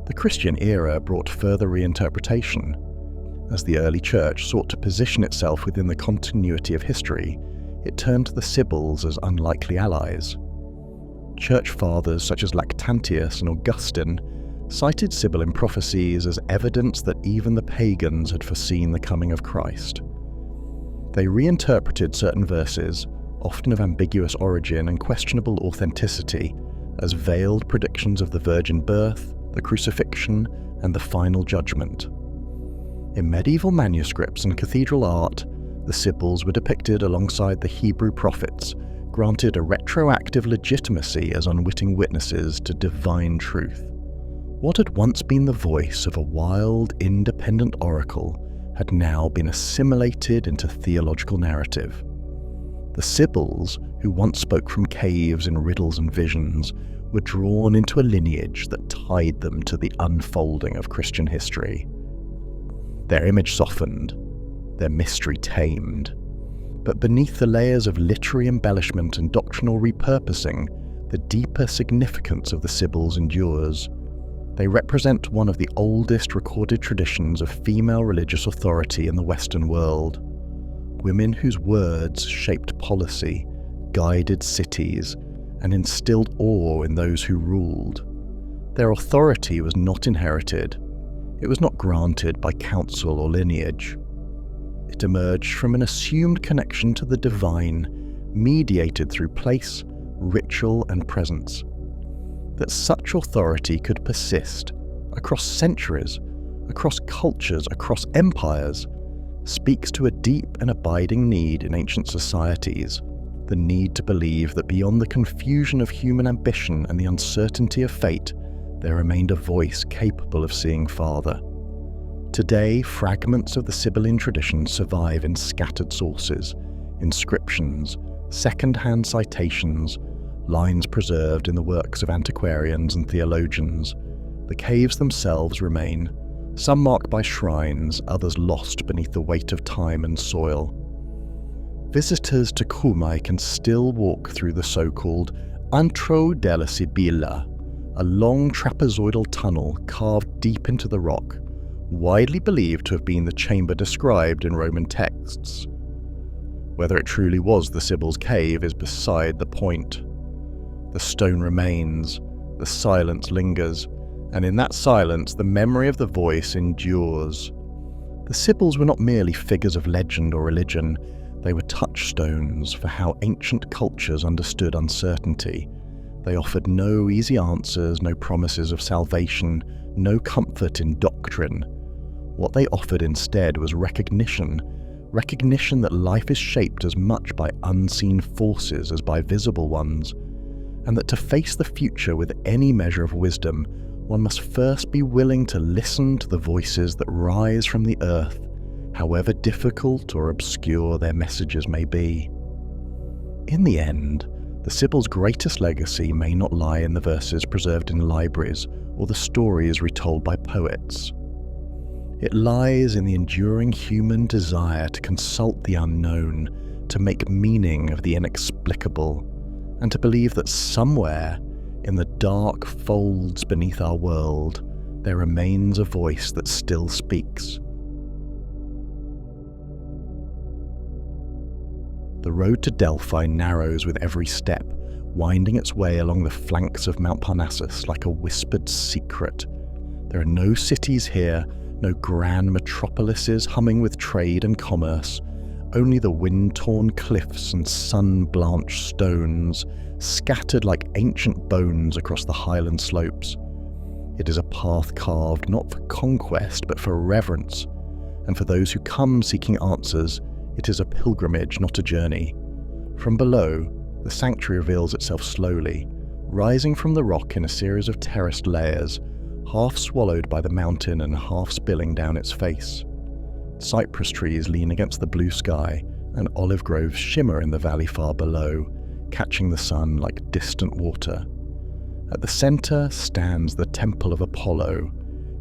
The Christian era brought further reinterpretation. As the early church sought to position itself within the continuity of history, it turned to the Sibyls as unlikely allies. Church fathers such as Lactantius and Augustine cited Sibylline prophecies as evidence that even the pagans had foreseen the coming of Christ. They reinterpreted certain verses, often of ambiguous origin and questionable authenticity, as veiled predictions of the virgin birth, the crucifixion, and the final judgment. In medieval manuscripts and cathedral art, The Sibyls were depicted alongside the Hebrew prophets, granted a retroactive legitimacy as unwitting witnesses to divine truth. What had once been the voice of a wild, independent oracle had now been assimilated into theological narrative. The Sibyls, who once spoke from caves in riddles and visions, were drawn into a lineage that tied them to the unfolding of Christian history. Their image softened, their mystery tamed. But beneath the layers of literary embellishment and doctrinal repurposing, the deeper significance of the Sibyls endures. They represent one of the oldest recorded traditions of female religious authority in the Western world. Women whose words shaped policy, guided cities, and instilled awe in those who ruled. Their authority was not inherited. It was not granted by council or lineage. It emerged from an assumed connection to the divine, mediated through place, ritual, and presence. That such authority could persist across centuries, across cultures, across empires, speaks to a deep and abiding need in ancient societies, the need to believe that beyond the confusion of human ambition and the uncertainty of fate, there remained a voice capable of seeing farther. Today, fragments of the Sibylline tradition survive in scattered sources, inscriptions, second-hand citations, lines preserved in the works of antiquarians and theologians. The caves themselves remain, some marked by shrines, others lost beneath the weight of time and soil. Visitors to Cumae can still walk through the so-called Antro della Sibylla, a long trapezoidal tunnel carved deep into the rock, widely believed to have been the chamber described in Roman texts. Whether it truly was the Sibyl's cave is beside the point. The stone remains, the silence lingers, and in that silence the memory of the voice endures. The Sibyls were not merely figures of legend or religion, they were touchstones for how ancient cultures understood uncertainty. They offered no easy answers, no promises of salvation, no comfort in doctrine. What they offered instead was recognition that life is shaped as much by unseen forces as by visible ones, and that to face the future with any measure of wisdom, one must first be willing to listen to the voices that rise from the earth, however difficult or obscure their messages may be. In the end, the Sibyl's greatest legacy may not lie in the verses preserved in libraries or the stories retold by poets. It lies in the enduring human desire to consult the unknown, to make meaning of the inexplicable, and to believe that somewhere, in the dark folds beneath our world, there remains a voice that still speaks. The road to Delphi narrows with every step, winding its way along the flanks of Mount Parnassus like a whispered secret. There are no cities here, no grand metropolises humming with trade and commerce, only the wind-torn cliffs and sun-blanched stones, scattered like ancient bones across the highland slopes. It is a path carved not for conquest but for reverence, and for those who come seeking answers, it is a pilgrimage, not a journey. From below, the sanctuary reveals itself slowly, rising from the rock in a series of terraced layers, half swallowed by the mountain and half spilling down its face. Cypress trees lean against the blue sky, and olive groves shimmer in the valley far below, catching the sun like distant water. At the center stands the Temple of Apollo,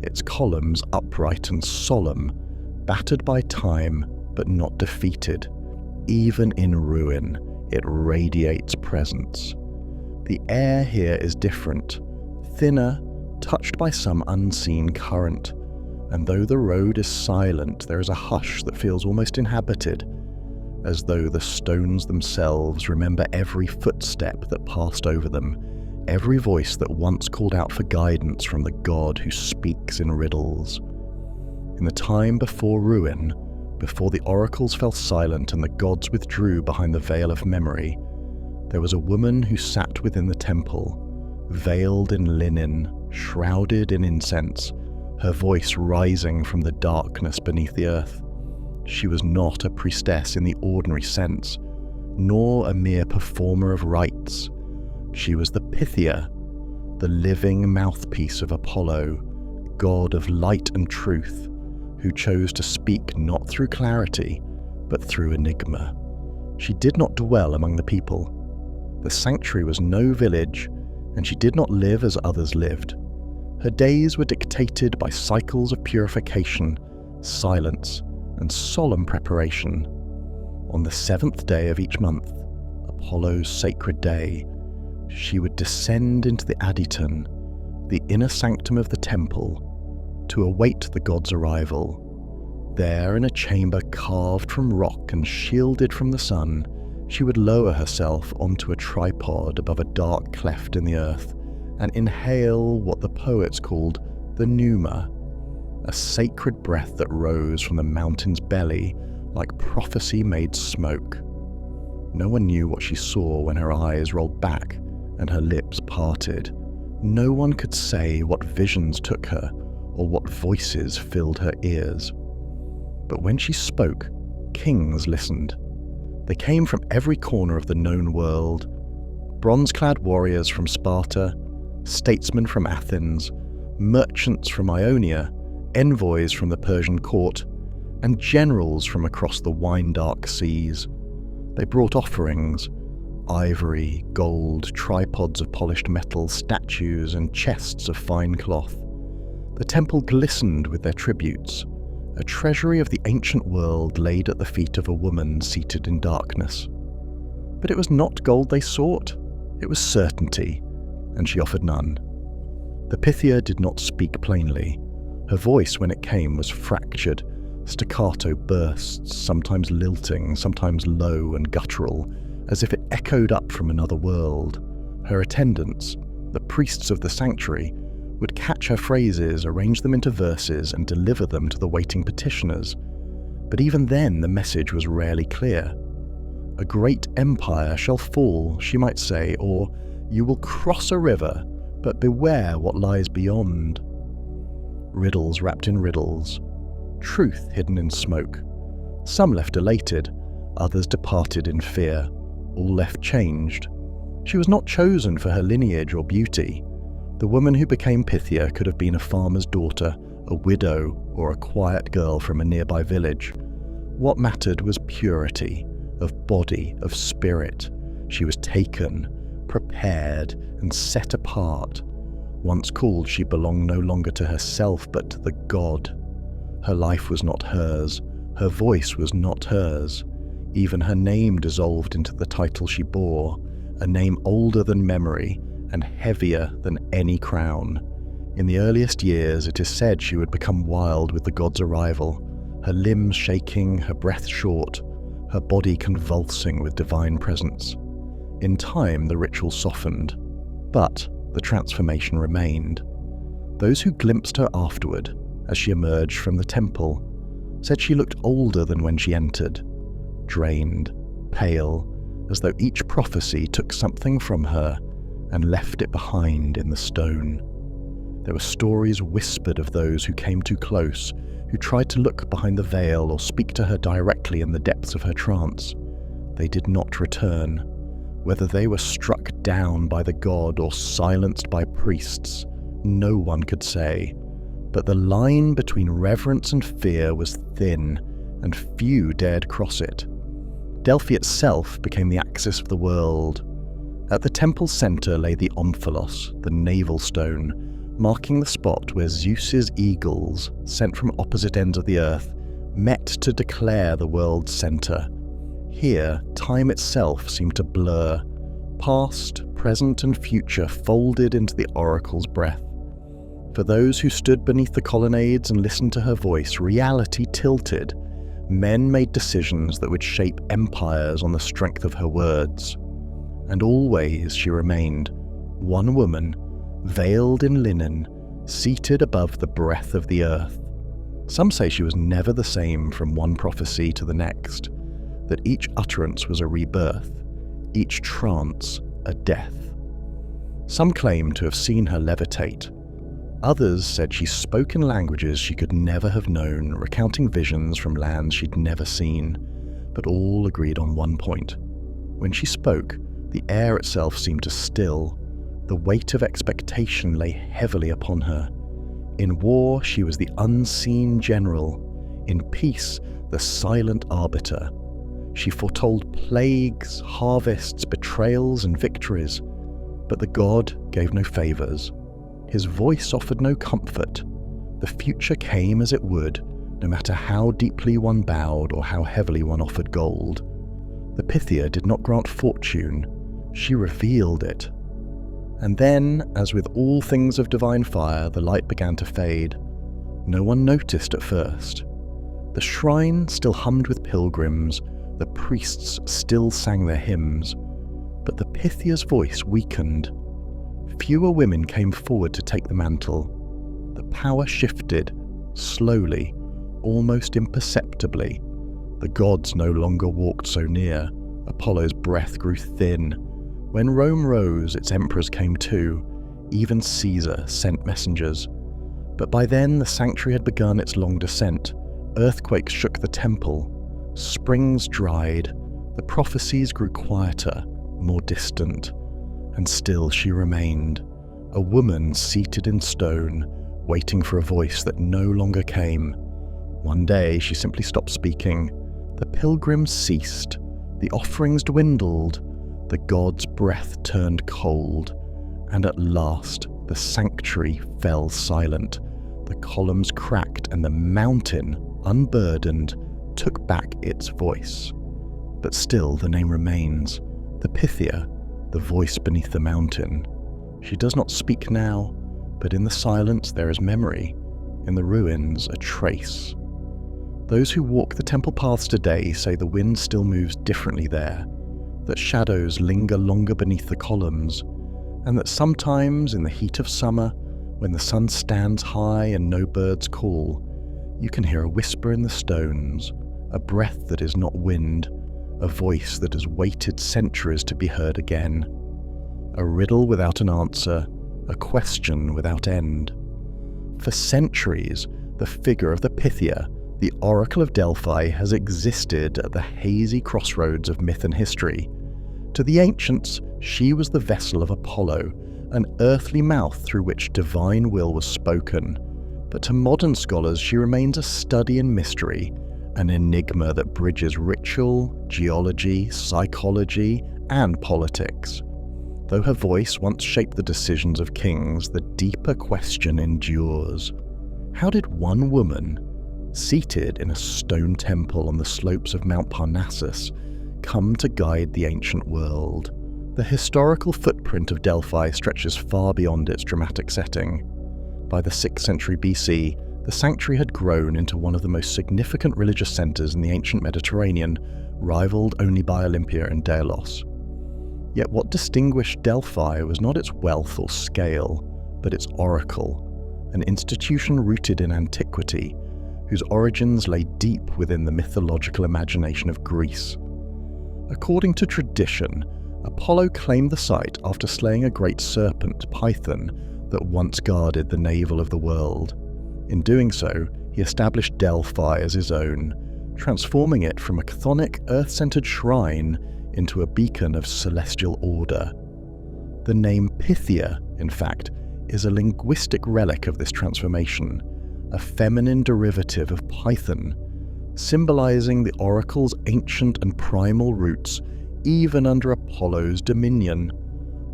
its columns upright and solemn, battered by time but not defeated. Even in ruin, it radiates presence. The air here is different, thinner, touched by some unseen current, and though the road is silent, there is a hush that feels almost inhabited, as though the stones themselves remember every footstep that passed over them, every voice that once called out for guidance from the god who speaks in riddles. In the time before ruin, before the oracles fell silent and the gods withdrew behind the veil of memory, there was a woman who sat within the temple, veiled in linen, shrouded in incense, her voice rising from the darkness beneath the earth. she was not a priestess in the ordinary sense, nor a mere performer of rites. She was the Pythia, the living mouthpiece of Apollo, god of light and truth, who chose to speak not through clarity, but through enigma. She did not dwell among the people. The sanctuary was no village, and she did not live as others lived. Her days were dictated by cycles of purification, silence, and solemn preparation. On the 7th day of each month, Apollo's sacred day, she would descend into the Adyton, the inner sanctum of the temple, to await the god's arrival. There, in a chamber carved from rock and shielded from the sun, she would lower herself onto a tripod above a dark cleft in the earth and inhale what the poets called the pneuma, a sacred breath that rose from the mountain's belly like prophecy made smoke. No one knew what she saw when her eyes rolled back and her lips parted. No one could say what visions took her or what voices filled her ears. But when she spoke, kings listened. They came from every corner of the known world. Bronze-clad warriors from Sparta, statesmen from Athens, merchants from Ionia, envoys from the Persian court, and generals from across the wine-dark seas. They brought offerings: ivory, gold, tripods of polished metal, statues, and chests of fine cloth. The temple glistened with their tributes, a treasury of the ancient world laid at the feet of a woman seated in darkness. But it was not gold they sought, it was certainty, and she offered none. The Pythia did not speak plainly. Her voice, when it came, was fractured, staccato bursts, sometimes lilting, sometimes low and guttural, as if it echoed up from another world. Her attendants, the priests of the sanctuary, would catch her phrases, arrange them into verses, and deliver them to the waiting petitioners. But even then the message was rarely clear. A great empire shall fall, she might say, or you will cross a river, but beware what lies beyond. Riddles wrapped in riddles, truth hidden in smoke. Some left elated, others departed in fear, all left changed. She was not chosen for her lineage or beauty. The woman who became Pythia could have been a farmer's daughter, a widow, or a quiet girl from a nearby village. What mattered was purity, of body, of spirit. She was taken, prepared, and set apart. Once called, she belonged no longer to herself, but to the god. Her life was not hers, her voice was not hers. Even her name dissolved into the title she bore, a name older than memory, and heavier than any crown. In the earliest years, it is said she would become wild with the god's arrival, her limbs shaking, her breath short, her body convulsing with divine presence. In time, the ritual softened, but the transformation remained. Those who glimpsed her afterward, as she emerged from the temple, said she looked older than when she entered, drained, pale, as though each prophecy took something from her and left it behind in the stone. There were stories whispered of those who came too close, who tried to look behind the veil or speak to her directly in the depths of her trance. They did not return. Whether they were struck down by the god or silenced by priests, no one could say. But the line between reverence and fear was thin, and few dared cross it. Delphi itself became the axis of the world. At the temple's center lay the omphalos, the navel stone, marking the spot where Zeus's eagles, sent from opposite ends of the earth, met to declare the world's center. Here, time itself seemed to blur. Past, present, and future folded into the oracle's breath. For those who stood beneath the colonnades and listened to her voice, reality tilted. Men made decisions that would shape empires on the strength of her words. And always she remained, one woman, veiled in linen, seated above the breath of the earth. Some say she was never the same from one prophecy to the next, that each utterance was a rebirth, each trance a death. Some claim to have seen her levitate. Others said she spoke in languages she could never have known, recounting visions from lands she'd never seen, but all agreed on one point. When she spoke, the air itself seemed to still. The weight of expectation lay heavily upon her. In war, she was the unseen general. In peace, the silent arbiter. She foretold plagues, harvests, betrayals, and victories. But the god gave no favours. His voice offered no comfort. The future came as it would, no matter how deeply one bowed or how heavily one offered gold. The Pythia did not grant fortune, she revealed it. And then, as with all things of divine fire, the light began to fade. No one noticed at first. The shrine still hummed with pilgrims, the priests still sang their hymns, but the Pythia's voice weakened. Fewer women came forward to take the mantle. The power shifted, slowly, almost imperceptibly. The gods no longer walked so near. Apollo's breath grew thin. When Rome rose, its emperors came too. Even Caesar sent messengers. But by then the sanctuary had begun its long descent. Earthquakes shook the temple. Springs dried. The prophecies grew quieter, more distant. And still she remained, a woman seated in stone, waiting for a voice that no longer came. One day she simply stopped speaking. The pilgrims ceased, the offerings dwindled, the god's breath turned cold, and at last the sanctuary fell silent. The columns cracked and the mountain, unburdened, took back its voice. But still the name remains, the Pythia, the voice beneath the mountain. She does not speak now, but in the silence there is memory, in the ruins a trace. Those who walk the temple paths today say the wind still moves differently there, that shadows linger longer beneath the columns, and that sometimes in the heat of summer, when the sun stands high and no birds call, you can hear a whisper in the stones, a breath that is not wind, a voice that has waited centuries to be heard again. A riddle without an answer, a question without end. For centuries, the figure of the Pythia, the Oracle of Delphi, has existed at the hazy crossroads of myth and history. To the ancients, she was the vessel of Apollo, an earthly mouth through which divine will was spoken. But to modern scholars, she remains a study in mystery, an enigma that bridges ritual, geology, psychology, and politics. Though her voice once shaped the decisions of kings, the deeper question endures. How did one woman, seated in a stone temple on the slopes of Mount Parnassus, come to guide the ancient world? The historical footprint of Delphi stretches far beyond its dramatic setting. By the 6th century BC, the sanctuary had grown into one of the most significant religious centres in the ancient Mediterranean, rivaled only by Olympia and Delos. Yet what distinguished Delphi was not its wealth or scale, but its oracle, an institution rooted in antiquity, whose origins lay deep within the mythological imagination of Greece. According to tradition, Apollo claimed the site after slaying a great serpent, Python, that once guarded the navel of the world. In doing so, he established Delphi as his own, transforming it from a chthonic, earth-centered shrine into a beacon of celestial order. The name Pythia, in fact, is a linguistic relic of this transformation, a feminine derivative of Python, symbolizing the oracle's ancient and primal roots even under Apollo's dominion.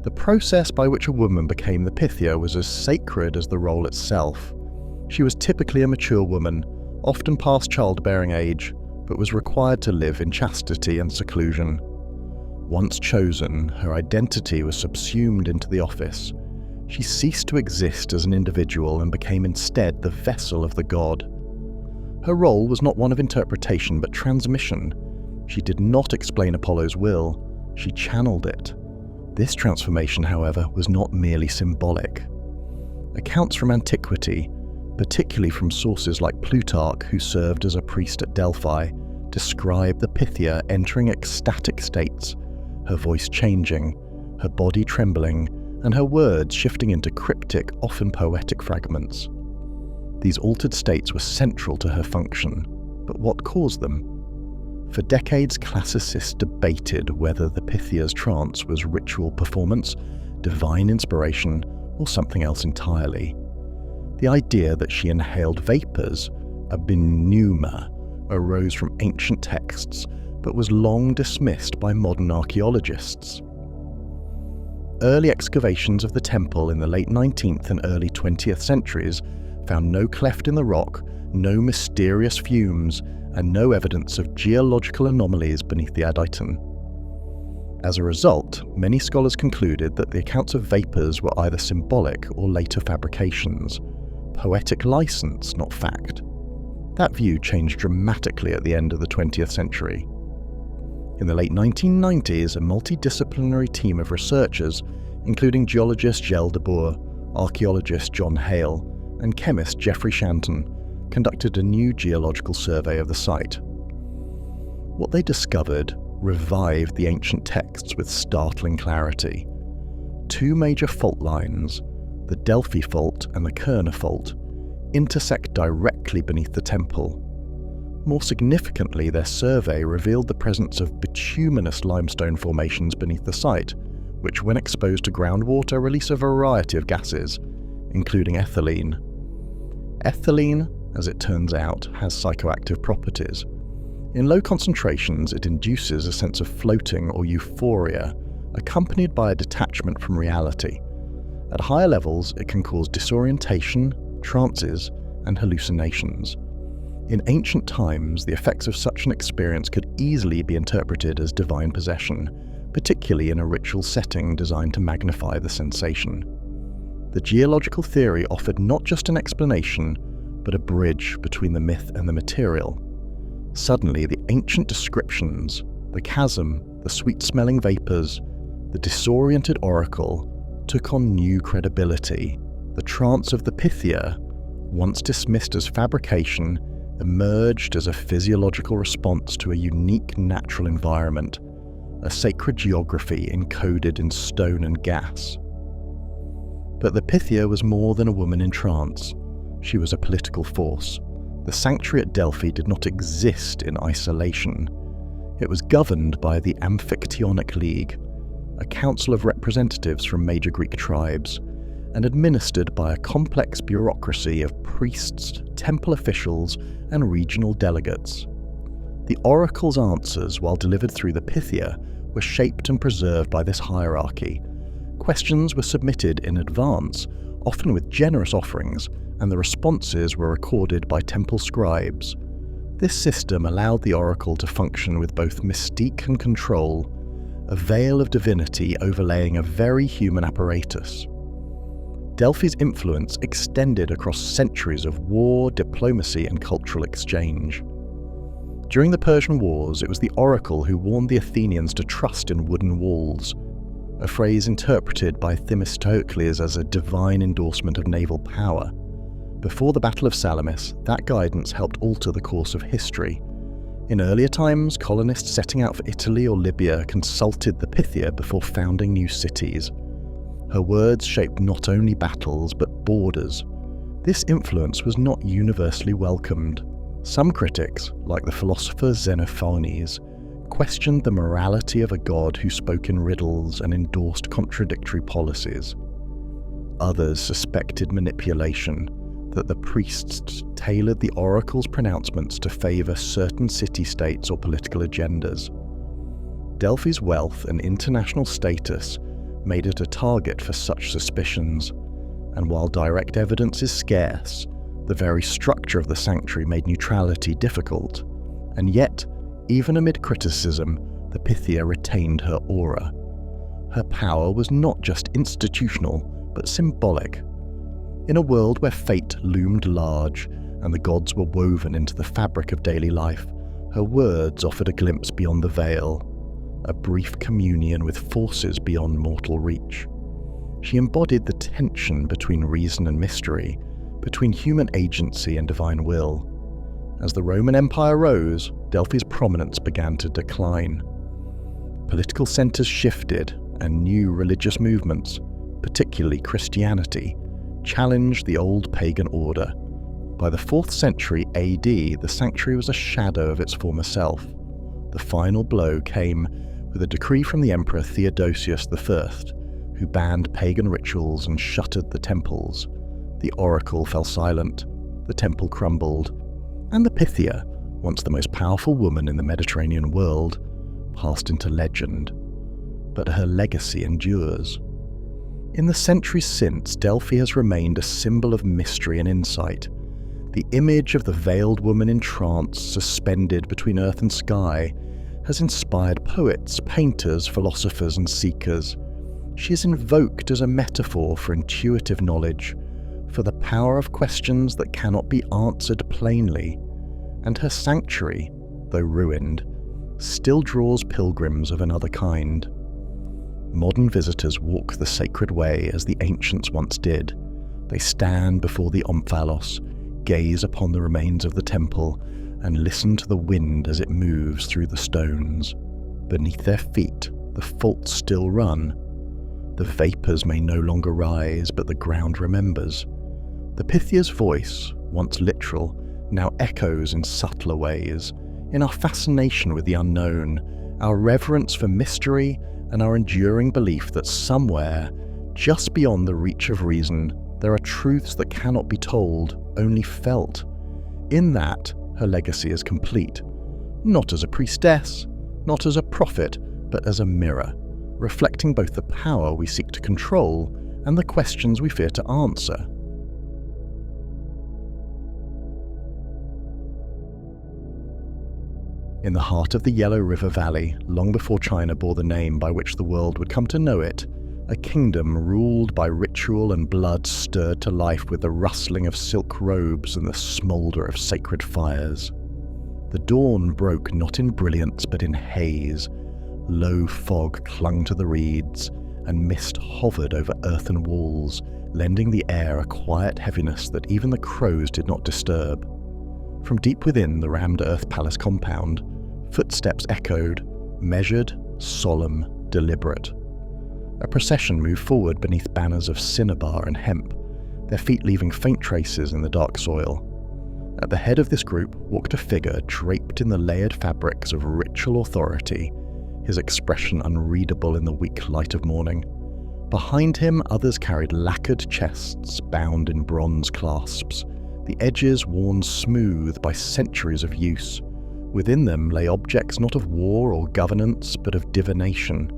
The process by which a woman became the Pythia was as sacred as the role itself. She was typically a mature woman, often past childbearing age, but was required to live in chastity and seclusion. Once chosen, her identity was subsumed into the office. She ceased to exist as an individual and became instead the vessel of the god. Her role was not one of interpretation but transmission. She did not explain Apollo's will, she channeled it. This transformation, however, was not merely symbolic. Accounts from antiquity, particularly from sources like Plutarch, who served as a priest at Delphi, describe the Pythia entering ecstatic states, her voice changing, her body trembling, and her words shifting into cryptic, often poetic fragments. These altered states were central to her function, but what caused them? For decades, classicists debated whether the Pythia's trance was ritual performance, divine inspiration, or something else entirely. The idea that she inhaled vapours, a pneuma, arose from ancient texts, but was long dismissed by modern archaeologists. Early excavations of the temple in the late 19th and early 20th centuries found no cleft in the rock, no mysterious fumes, and no evidence of geological anomalies beneath the adyton. As a result, many scholars concluded that the accounts of vapours were either symbolic or later fabrications, poetic license, not fact. That view changed dramatically at the end of the 20th century. In the late 1990s, a multidisciplinary team of researchers, including geologist Gilles de Boer, archaeologist John Hale, and chemist Geoffrey Shanton, conducted a new geological survey of the site. What they discovered revived the ancient texts with startling clarity. Two major fault lines, the Delphi Fault and the Kerner Fault, intersect directly beneath the temple. More significantly, their survey revealed the presence of bituminous limestone formations beneath the site, which when exposed to groundwater release a variety of gases, including ethylene. Ethylene, as it turns out, has psychoactive properties. In low concentrations, it induces a sense of floating or euphoria, accompanied by a detachment from reality. At higher levels, it can cause disorientation, trances, and hallucinations. In ancient times, the effects of such an experience could easily be interpreted as divine possession, particularly in a ritual setting designed to magnify the sensation. The geological theory offered not just an explanation, but a bridge between the myth and the material. Suddenly, the ancient descriptions, the chasm, the sweet-smelling vapours, the disoriented oracle, took on new credibility. The trance of the Pythia, once dismissed as fabrication, emerged as a physiological response to a unique natural environment, a sacred geography encoded in stone and gas. But the Pythia was more than a woman in trance. She was a political force. The sanctuary at Delphi did not exist in isolation. It was governed by the Amphictyonic League, a council of representatives from major Greek tribes, and administered by a complex bureaucracy of priests, temple officials, and regional delegates. The oracle's answers, while delivered through the Pythia, were shaped and preserved by this hierarchy. Questions were submitted in advance, often with generous offerings, and the responses were recorded by temple scribes. This system allowed the oracle to function with both mystique and control, a veil of divinity overlaying a very human apparatus. Delphi's influence extended across centuries of war, diplomacy, and cultural exchange. During the Persian Wars, it was the oracle who warned the Athenians to trust in wooden walls, a phrase interpreted by Themistocles as a divine endorsement of naval power. Before the Battle of Salamis, that guidance helped alter the course of history. In earlier times, colonists setting out for Italy or Libya consulted the Pythia before founding new cities. Her words shaped not only battles but borders. This influence was not universally welcomed. Some critics, like the philosopher Xenophanes, questioned the morality of a god who spoke in riddles and endorsed contradictory policies. Others suspected manipulation, that the priests tailored the oracle's pronouncements to favour certain city-states or political agendas. Delphi's wealth and international status made it a target for such suspicions, and while direct evidence is scarce, the very structure of the sanctuary made neutrality difficult. And yet, even amid criticism, the Pythia retained her aura. Her power was not just institutional, but symbolic. In a world where fate loomed large and the gods were woven into the fabric of daily life, her words offered a glimpse beyond the veil, a brief communion with forces beyond mortal reach. She embodied the tension between reason and mystery, between human agency and divine will. As the Roman Empire rose, Delphi's prominence began to decline. Political centres shifted, and new religious movements, particularly Christianity, challenged the old pagan order. By the 4th century AD, the sanctuary was a shadow of its former self. The final blow came with a decree from the Emperor Theodosius I, who banned pagan rituals and shuttered the temples. The oracle fell silent, the temple crumbled, and the Pythia, once the most powerful woman in the Mediterranean world, passed into legend. But her legacy endures. In the centuries since, Delphi has remained a symbol of mystery and insight. The image of the veiled woman in trance, suspended between earth and sky, has inspired poets, painters, philosophers, and seekers. She is invoked as a metaphor for intuitive knowledge, for the power of questions that cannot be answered plainly, and her sanctuary, though ruined, still draws pilgrims of another kind. Modern visitors walk the sacred way as the ancients once did. They stand before the omphalos, gaze upon the remains of the temple, and listen to the wind as it moves through the stones. Beneath their feet, the faults still run. The vapours may no longer rise, but the ground remembers. The Pythia's voice, once literal, now echoes in subtler ways. In our fascination with the unknown, our reverence for mystery, and our enduring belief that somewhere, just beyond the reach of reason, there are truths that cannot be told, only felt. In that, her legacy is complete. Not as a priestess, not as a prophet, but as a mirror, reflecting both the power we seek to control and the questions we fear to answer. In the heart of the Yellow River Valley, long before China bore the name by which the world would come to know it, a kingdom ruled by ritual and blood stirred to life with the rustling of silk robes and the smoulder of sacred fires. The dawn broke not in brilliance but in haze. Low fog clung to the reeds, and mist hovered over earthen walls, lending the air a quiet heaviness that even the crows did not disturb. From deep within the rammed earth palace compound, footsteps echoed, measured, solemn, deliberate. A procession moved forward beneath banners of cinnabar and hemp, their feet leaving faint traces in the dark soil. At the head of this group walked a figure draped in the layered fabrics of ritual authority, his expression unreadable in the weak light of morning. Behind him, others carried lacquered chests bound in bronze clasps, the edges worn smooth by centuries of use. Within them lay objects not of war or governance, but of divination.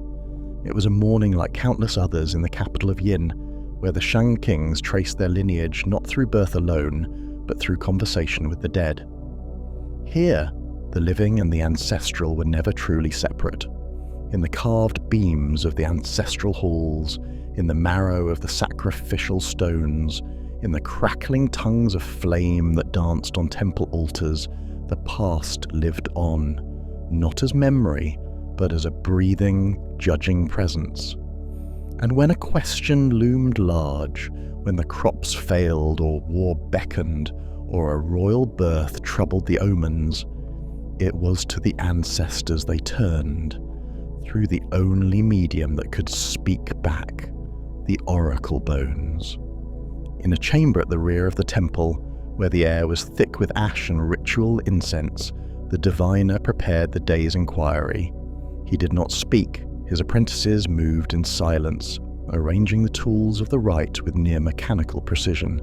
It was a morning like countless others in the capital of Yin, where the Shang kings traced their lineage not through birth alone, but through conversation with the dead. Here, the living and the ancestral were never truly separate. In the carved beams of the ancestral halls, in the marrow of the sacrificial stones, in the crackling tongues of flame that danced on temple altars, the past lived on, not as memory, but as a breathing, judging presence. And when a question loomed large, when the crops failed or war beckoned, or a royal birth troubled the omens, it was to the ancestors they turned, through the only medium that could speak back, the oracle bones. In a chamber at the rear of the temple, where the air was thick with ash and ritual incense, the diviner prepared the day's inquiry. He did not speak. His apprentices moved in silence, arranging the tools of the rite with near mechanical precision.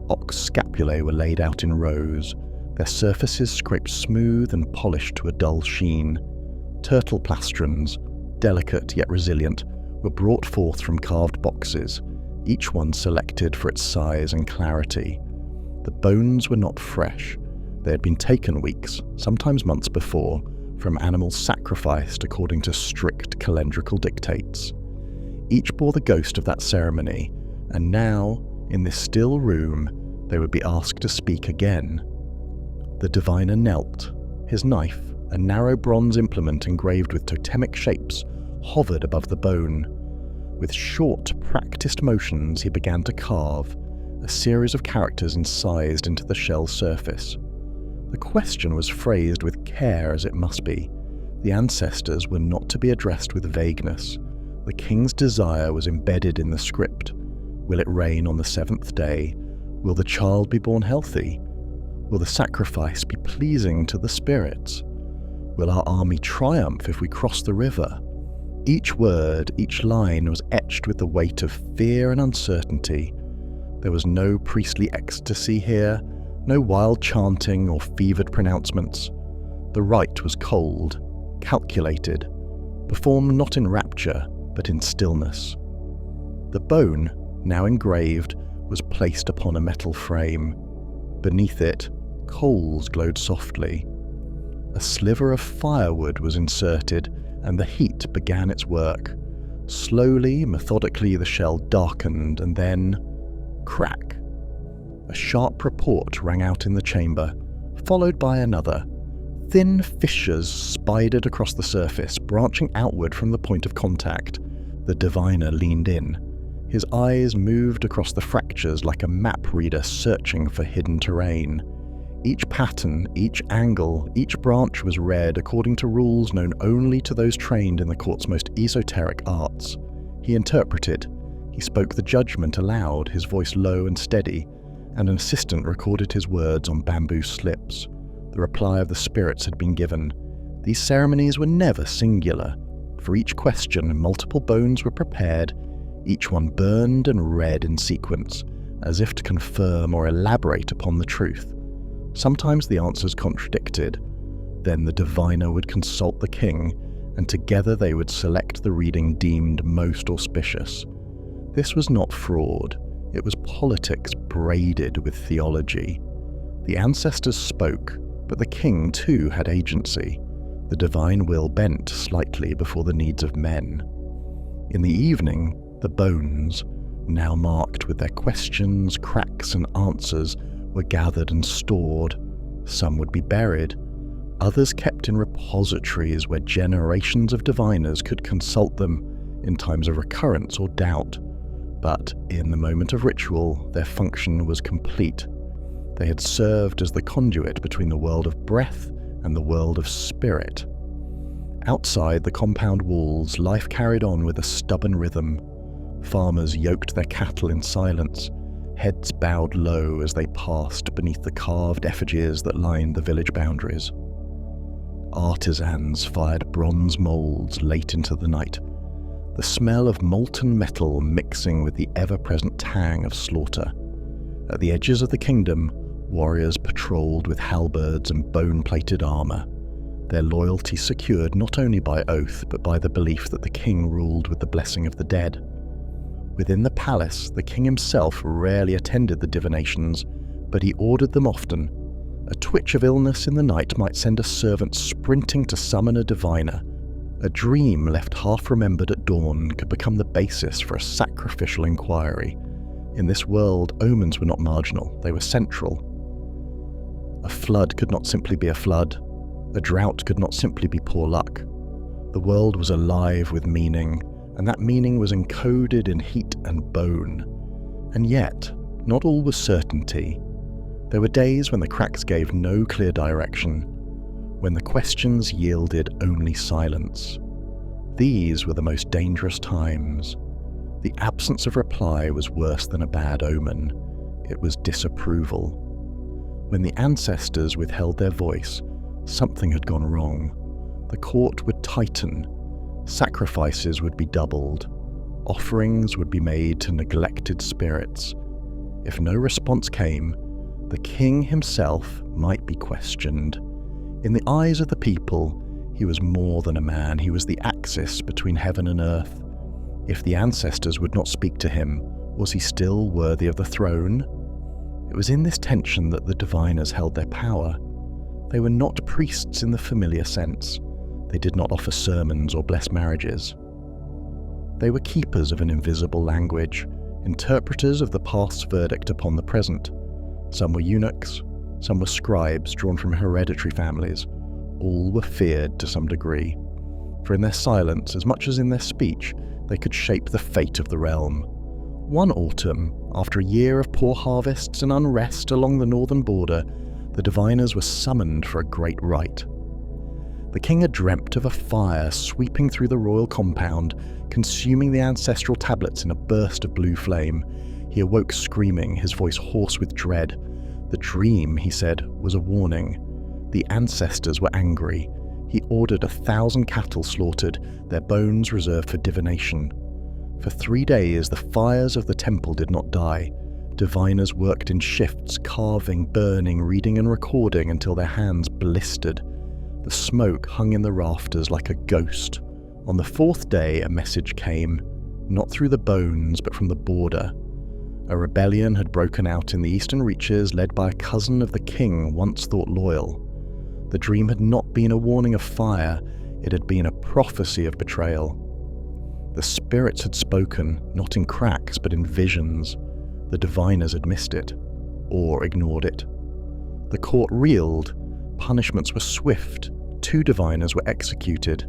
Ox scapulae were laid out in rows, their surfaces scraped smooth and polished to a dull sheen. Turtle plastrons, delicate yet resilient, were brought forth from carved boxes, each one selected for its size and clarity. The bones were not fresh. They had been taken weeks, sometimes months before, from animals sacrificed according to strict calendrical dictates. Each bore the ghost of that ceremony, and now, in this still room, they would be asked to speak again. The diviner knelt. His knife, a narrow bronze implement engraved with totemic shapes, hovered above the bone. With short, practiced motions, he began to carve, a series of characters incised into the shell surface. The question was phrased with care, as it must be. The ancestors were not to be addressed with vagueness. The king's desire was embedded in the script. Will it rain on the 7th day? Will the child be born healthy? Will the sacrifice be pleasing to the spirits? Will our army triumph if we cross the river? Each word, each line was etched with the weight of fear and uncertainty. There was no priestly ecstasy here, no wild chanting or fevered pronouncements. The rite was cold, calculated, performed not in rapture, but in stillness. The bone, now engraved, was placed upon a metal frame. Beneath it, coals glowed softly. A sliver of firewood was inserted, and the heat began its work. Slowly, methodically, the shell darkened, and then, crack. A sharp report rang out in the chamber, followed by another. Thin fissures spidered across the surface, branching outward from the point of contact. The diviner leaned in. His eyes moved across the fractures like a map reader searching for hidden terrain. Each pattern, each angle, each branch was read according to rules known only to those trained in the court's most esoteric arts. He interpreted. He spoke the judgment aloud, his voice low and steady, and an assistant recorded his words on bamboo slips. The reply of the spirits had been given. These ceremonies were never singular. For each question, multiple bones were prepared, each one burned and read in sequence, as if to confirm or elaborate upon the truth. Sometimes the answers contradicted. Then the diviner would consult the king, and together they would select the reading deemed most auspicious. This was not fraud. It was politics braided with theology. The ancestors spoke, but the king too had agency. The divine will bent slightly before the needs of men. In the evening, the bones, now marked with their questions, cracks, and answers, were gathered and stored. Some would be buried, others kept in repositories where generations of diviners could consult them in times of recurrence or doubt. But in the moment of ritual, their function was complete. They had served as the conduit between the world of breath and the world of spirit. Outside the compound walls, life carried on with a stubborn rhythm. Farmers yoked their cattle in silence, heads bowed low as they passed beneath the carved effigies that lined the village boundaries. Artisans fired bronze molds late into the night, the smell of molten metal mixing with the ever-present tang of slaughter. At the edges of the kingdom, warriors patrolled with halberds and bone-plated armor, their loyalty secured not only by oath but by the belief that the king ruled with the blessing of the dead. Within the palace, the king himself rarely attended the divinations, but he ordered them often. A twitch of illness in the night might send a servant sprinting to summon a diviner. A dream left half-remembered at dawn could become the basis for a sacrificial inquiry. In this world, omens were not marginal, they were central. A flood could not simply be a flood. A drought could not simply be poor luck. The world was alive with meaning, and that meaning was encoded in heat and bone. And yet, not all was certainty. There were days when the cracks gave no clear direction, when the questions yielded only silence. These were the most dangerous times. The absence of reply was worse than a bad omen. It was disapproval. When the ancestors withheld their voice, something had gone wrong. The court would tighten. Sacrifices would be doubled. Offerings would be made to neglected spirits. If no response came, the king himself might be questioned. In the eyes of the people, he was more than a man. He was the axis between heaven and earth. If the ancestors would not speak to him, was he still worthy of the throne? It was in this tension that the diviners held their power. They were not priests in the familiar sense. They did not offer sermons or bless marriages. They were keepers of an invisible language, interpreters of the past's verdict upon the present. Some were eunuchs, some were scribes drawn from hereditary families. All were feared to some degree, for in their silence, as much as in their speech, they could shape the fate of the realm. One autumn, after a year of poor harvests and unrest along the northern border, the diviners were summoned for a great rite. The king had dreamt of a fire sweeping through the royal compound, consuming the ancestral tablets in a burst of blue flame. He awoke screaming, his voice hoarse with dread. The dream, he said, was a warning. The ancestors were angry. He ordered 1,000 cattle slaughtered, their bones reserved for divination. For 3 days, the fires of the temple did not die. Diviners worked in shifts, carving, burning, reading and recording until their hands blistered. The smoke hung in the rafters like a ghost. On the 4th day, a message came, not through the bones, but from the border. A rebellion had broken out in the eastern reaches, led by a cousin of the king once thought loyal. The dream had not been a warning of fire, it had been a prophecy of betrayal. The spirits had spoken, not in cracks, but in visions. The diviners had missed it, or ignored it. The court reeled. Punishments were swift. 2 diviners were executed.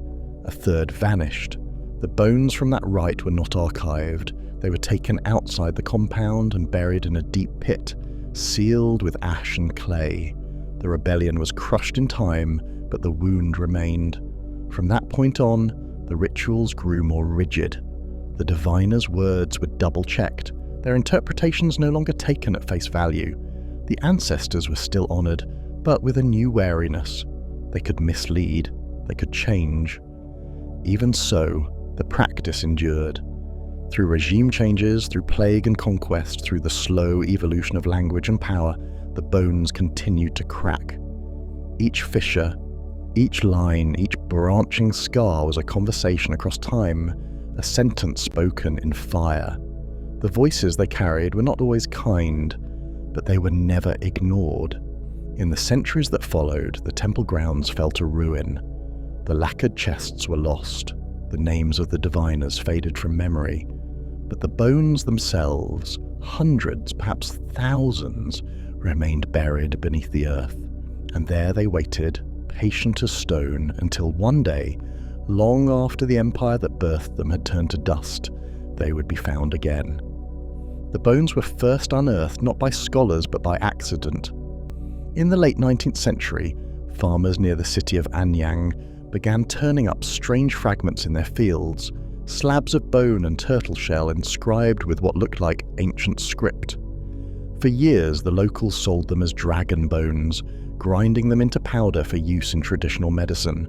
A 3rd vanished. The bones from that rite were not archived. They were taken outside the compound and buried in a deep pit, sealed with ash and clay. The rebellion was crushed in time, but the wound remained. From that point on, the rituals grew more rigid. The diviners' words were double-checked, their interpretations no longer taken at face value. The ancestors were still honoured, but with a new wariness. They could mislead, they could change. Even so, the practice endured. Through regime changes, through plague and conquest, through the slow evolution of language and power, the bones continued to crack. Each fissure, each line, each branching scar was a conversation across time, a sentence spoken in fire. The voices they carried were not always kind, but they were never ignored. In the centuries that followed, the temple grounds fell to ruin. The lacquered chests were lost, the names of the diviners faded from memory, but the bones themselves, hundreds, perhaps thousands, remained buried beneath the earth, and there they waited, patient as stone, until one day, long after the empire that birthed them had turned to dust, they would be found again. The bones were first unearthed not by scholars but by accident. In the late 19th century, farmers near the city of Anyang began turning up strange fragments in their fields, slabs of bone and turtle shell inscribed with what looked like ancient script. For years, the locals sold them as dragon bones, grinding them into powder for use in traditional medicine.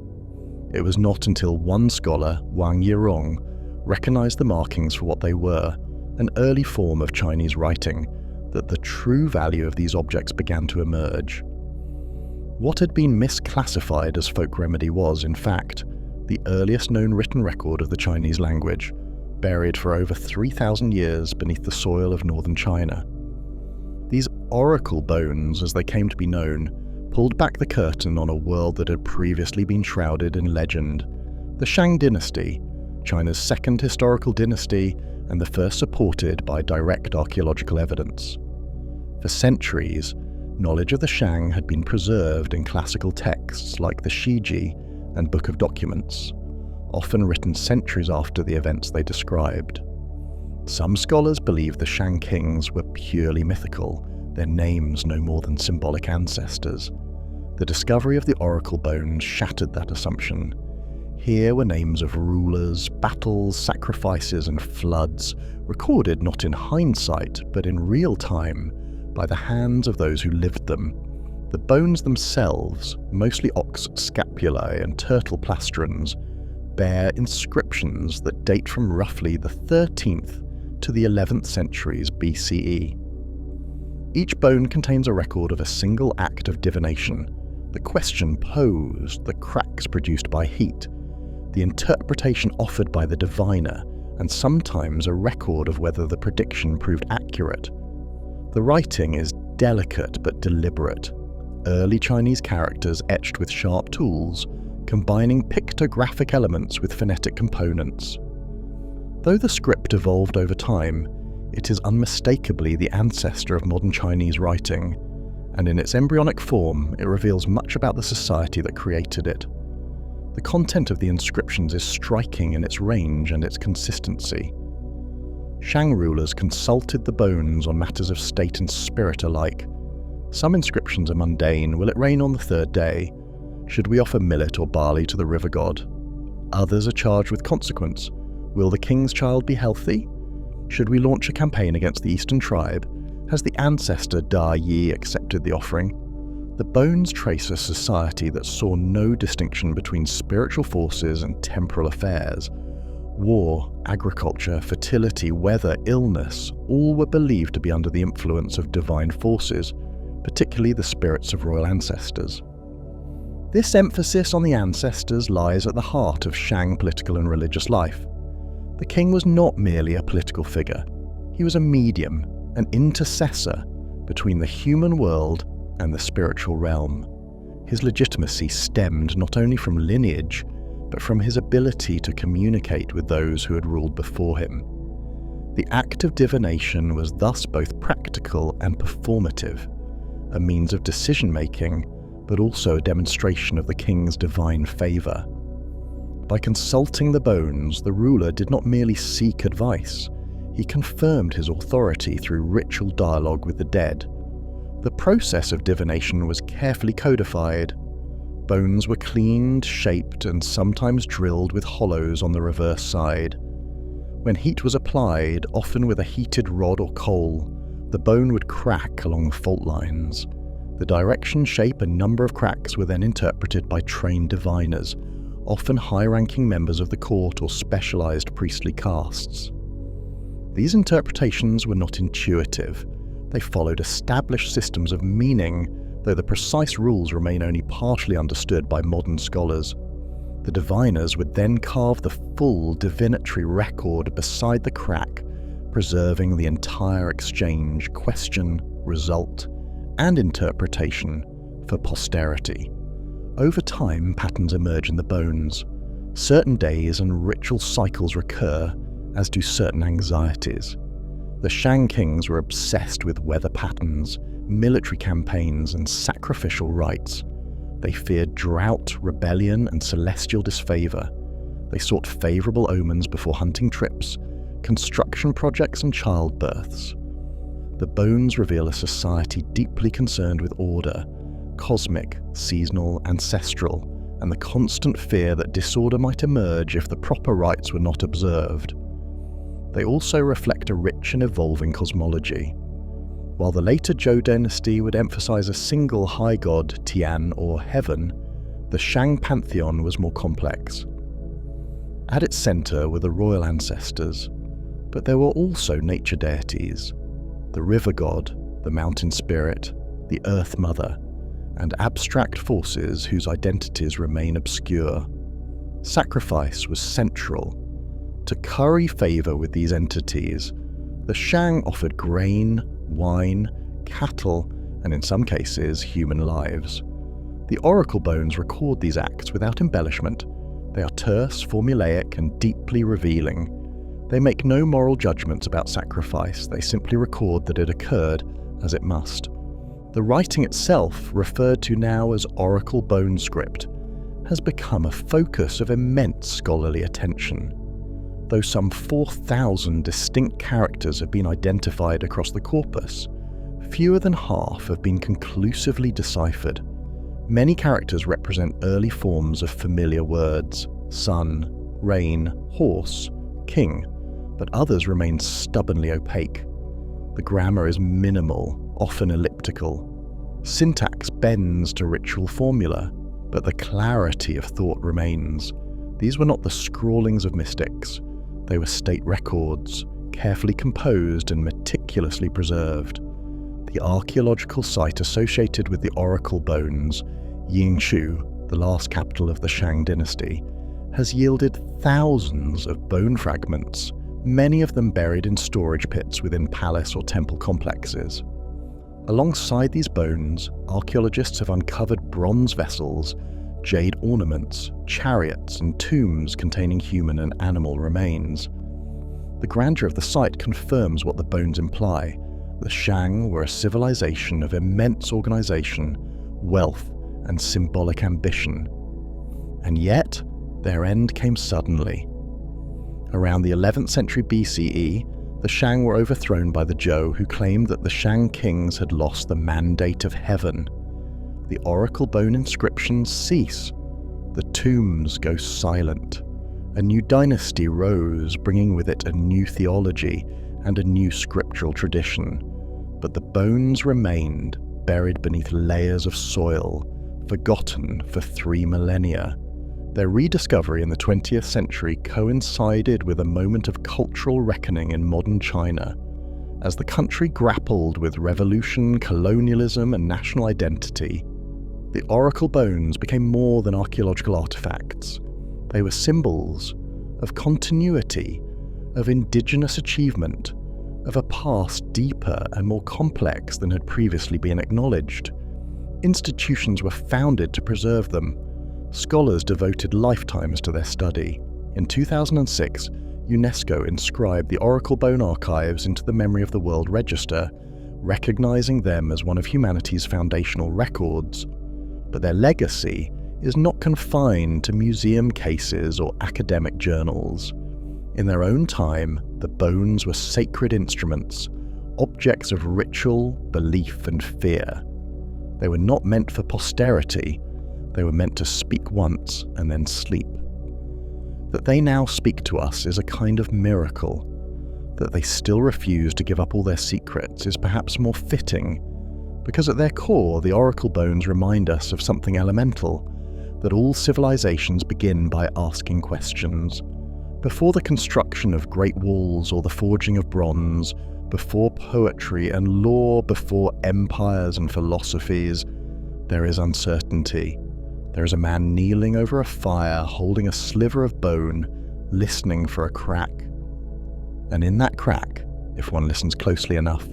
It was not until one scholar, Wang Yirong, recognized the markings for what they were, an early form of Chinese writing, that the true value of these objects began to emerge. What had been misclassified as folk remedy was, in fact, the earliest known written record of the Chinese language, buried for over 3,000 years beneath the soil of northern China. These oracle bones, as they came to be known, pulled back the curtain on a world that had previously been shrouded in legend. The Shang dynasty, China's second historical dynasty and the first supported by direct archaeological evidence. For centuries, knowledge of the Shang had been preserved in classical texts like the Shiji and Book of Documents, often written centuries after the events they described. Some scholars believe the Shang kings were purely mythical, their names no more than symbolic ancestors. The discovery of the oracle bones shattered that assumption. Here were names of rulers, battles, sacrifices, and floods, recorded not in hindsight, but in real time, by the hands of those who lived them. The bones themselves, mostly ox scapulae and turtle plastrons, bear inscriptions that date from roughly the 13th to the 11th centuries BCE. Each bone contains a record of a single act of divination, the question posed, the cracks produced by heat, the interpretation offered by the diviner, and sometimes a record of whether the prediction proved accurate. The writing is delicate but deliberate. Early Chinese characters etched with sharp tools, combining pictographic elements with phonetic components. Though the script evolved over time, it is unmistakably the ancestor of modern Chinese writing, and in its embryonic form, it reveals much about the society that created it. The content of the inscriptions is striking in its range and its consistency. Shang rulers consulted the bones on matters of state and spirit alike. Some inscriptions are mundane, will it rain on the 3rd day? Should we offer millet or barley to the river god? Others are charged with consequence. Will the king's child be healthy? Should we launch a campaign against the eastern tribe? Has the ancestor Da Yi accepted the offering? The bones trace a society that saw no distinction between spiritual forces and temporal affairs. War, agriculture, fertility, weather, illness, all were believed to be under the influence of divine forces, particularly the spirits of royal ancestors. This emphasis on the ancestors lies at the heart of Shang political and religious life. The king was not merely a political figure. He was a medium, an intercessor between the human world and the spiritual realm. His legitimacy stemmed not only from lineage, but from his ability to communicate with those who had ruled before him. The act of divination was thus both practical and performative, a means of decision-making, but also a demonstration of the king's divine favour. By consulting the bones, the ruler did not merely seek advice, he confirmed his authority through ritual dialogue with the dead. The process of divination was carefully codified. Bones were cleaned, shaped, and sometimes drilled with hollows on the reverse side. When heat was applied, often with a heated rod or coal, the bone would crack along fault lines. The direction, shape, and number of cracks were then interpreted by trained diviners, often high-ranking members of the court or specialized priestly castes. These interpretations were not intuitive. They followed established systems of meaning, though the precise rules remain only partially understood by modern scholars. The diviners would then carve the full divinatory record beside the crack, preserving the entire exchange, question, result, and interpretation for posterity. Over time, patterns emerge in the bones. Certain days and ritual cycles recur, as do certain anxieties. The Shang kings were obsessed with weather patterns, military campaigns, and sacrificial rites. They feared drought, rebellion, and celestial disfavor. They sought favorable omens before hunting trips, construction projects, and childbirths. The bones reveal a society deeply concerned with order, cosmic, seasonal, ancestral, and the constant fear that disorder might emerge if the proper rites were not observed. They also reflect a rich and evolving cosmology. While the later Zhou dynasty would emphasize a single high god, Tian or heaven, the Shang pantheon was more complex. At its center were the royal ancestors, but there were also nature deities, the river god, the mountain spirit, the earth mother, and abstract forces whose identities remain obscure. Sacrifice was central. To curry favor with these entities, the Shang offered grain, wine, cattle, and in some cases, human lives. The oracle bones record these acts without embellishment. They are terse, formulaic, and deeply revealing. They make no moral judgments about sacrifice, they simply record that it occurred as it must. The writing itself, referred to now as oracle bone script, has become a focus of immense scholarly attention. Though some 4,000 distinct characters have been identified across the corpus, fewer than half have been conclusively deciphered. Many characters represent early forms of familiar words: sun, rain, horse, king, but others remain stubbornly opaque. The grammar is minimal, often elliptical. Syntax bends to ritual formula, but the clarity of thought remains. These were not the scrawlings of mystics. They were state records, carefully composed and meticulously preserved. The archaeological site associated with the oracle bones, Yingshu, the last capital of the Shang dynasty, has yielded thousands of bone fragments, many of them buried in storage pits within palace or temple complexes. Alongside these bones, archaeologists have uncovered bronze vessels, jade ornaments, chariots, and tombs containing human and animal remains. The grandeur of the site confirms what the bones imply. The Shang were a civilization of immense organization, wealth, and symbolic ambition. And yet, their end came suddenly. Around the 11th century BCE, the Shang were overthrown by the Zhou, who claimed that the Shang kings had lost the mandate of heaven. the oracle bone inscriptions cease. The tombs go silent. A new dynasty rose, bringing with it a new theology and a new scriptural tradition. But the bones remained, buried beneath layers of soil, forgotten for 3 millennia. Their rediscovery in the 20th century coincided with a moment of cultural reckoning in modern China. As the country grappled with revolution, colonialism, and national identity, the oracle bones became more than archaeological artifacts. They were symbols of continuity, of indigenous achievement, of a past deeper and more complex than had previously been acknowledged. Institutions were founded to preserve them. Scholars devoted lifetimes to their study. In 2006, UNESCO inscribed the Oracle Bone Archives into the Memory of the World Register, recognizing them as one of humanity's foundational records. But their legacy is not confined to museum cases or academic journals. In their own time, the bones were sacred instruments, objects of ritual, belief, and fear. They were not meant for posterity. They were meant to speak once and then sleep. That they now speak to us is a kind of miracle. That they still refuse to give up all their secrets is perhaps more fitting, because at their core, the oracle bones remind us of something elemental, that all civilizations begin by asking questions. Before the construction of great walls or the forging of bronze, before poetry and law, before empires and philosophies, there is uncertainty. There is a man kneeling over a fire, holding a sliver of bone, listening for a crack. And in that crack, if one listens closely enough,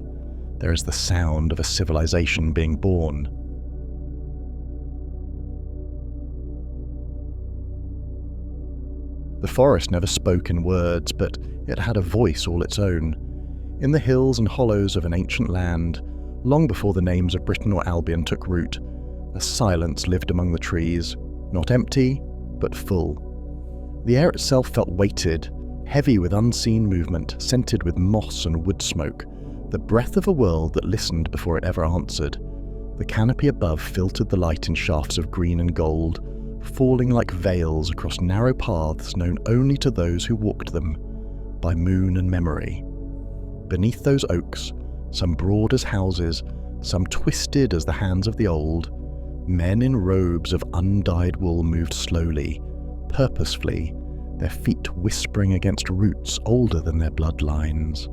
there is the sound of a civilization being born. The forest never spoke in words, but it had a voice all its own. In the hills and hollows of an ancient land, long before the names of Britain or Albion took root, a silence lived among the trees, not empty, but full. The air itself felt weighted, heavy with unseen movement, scented with moss and wood smoke, the breath of a world that listened before it ever answered. The canopy above filtered the light in shafts of green and gold, falling like veils across narrow paths known only to those who walked them, by moon and memory. Beneath those oaks, some broad as houses, some twisted as the hands of the old, men in robes of undyed wool moved slowly, purposefully, their feet whispering against roots older than their bloodlines.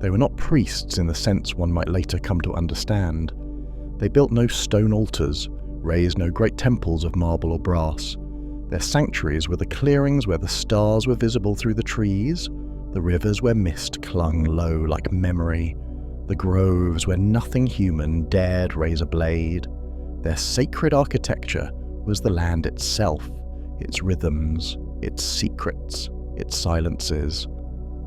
They were not priests in the sense one might later come to understand. They built no stone altars, raised no great temples of marble or brass. Their sanctuaries were the clearings where the stars were visible through the trees, the rivers where mist clung low like memory, the groves where nothing human dared raise a blade. Their sacred architecture was the land itself, its rhythms, its secrets, its silences.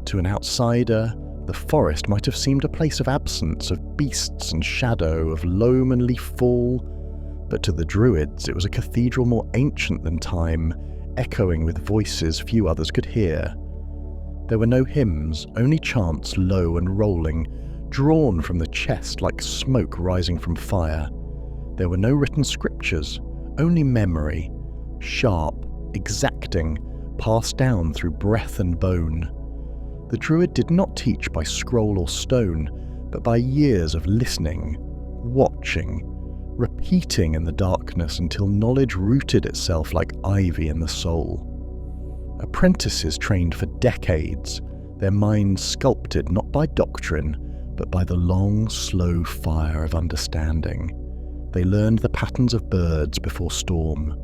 To an outsider, the forest might have seemed a place of absence, of beasts and shadow, of loam and leaf fall, but to the Druids it was a cathedral more ancient than time, echoing with voices few others could hear. There were no hymns, only chants low and rolling, drawn from the chest like smoke rising from fire. There were no written scriptures, only memory, sharp, exacting, passed down through breath and bone. The Druid did not teach by scroll or stone, but by years of listening, watching, repeating in the darkness until knowledge rooted itself like ivy in the soul. Apprentices trained for decades, their minds sculpted not by doctrine, but by the long, slow fire of understanding. They learned the patterns of birds before storm,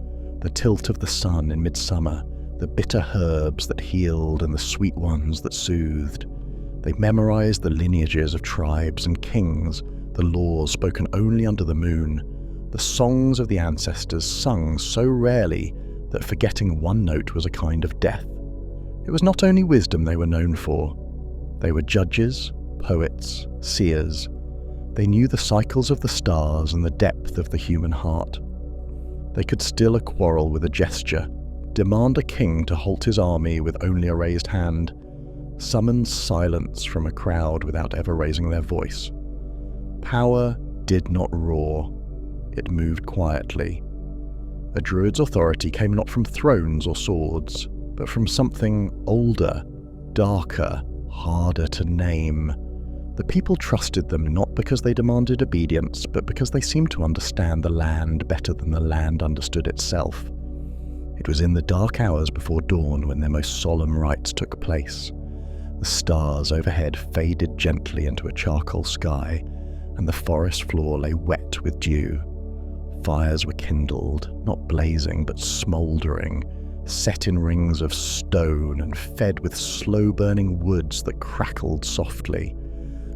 the tilt of the sun in midsummer, the bitter herbs that healed and the sweet ones that soothed. They memorized the lineages of tribes and kings, the laws spoken only under the moon, the songs of the ancestors sung so rarely that forgetting one note was a kind of death. It was not only wisdom they were known for. They were judges, poets, seers. They knew the cycles of the stars and the depth of the human heart. They could still a quarrel with a gesture, demand a king to halt his army with only a raised hand, summon silence from a crowd without ever raising their voice. Power did not roar. it moved quietly. A Druid's authority came not from thrones or swords, but from something older, darker, harder to name. The people trusted them not because they demanded obedience, but because they seemed to understand the land better than the land understood itself. It was in the dark hours before dawn when their most solemn rites took place. The stars overhead faded gently into a charcoal sky, and the forest floor lay wet with dew. Fires were kindled, not blazing but smouldering, set in rings of stone and fed with slow-burning woods that crackled softly.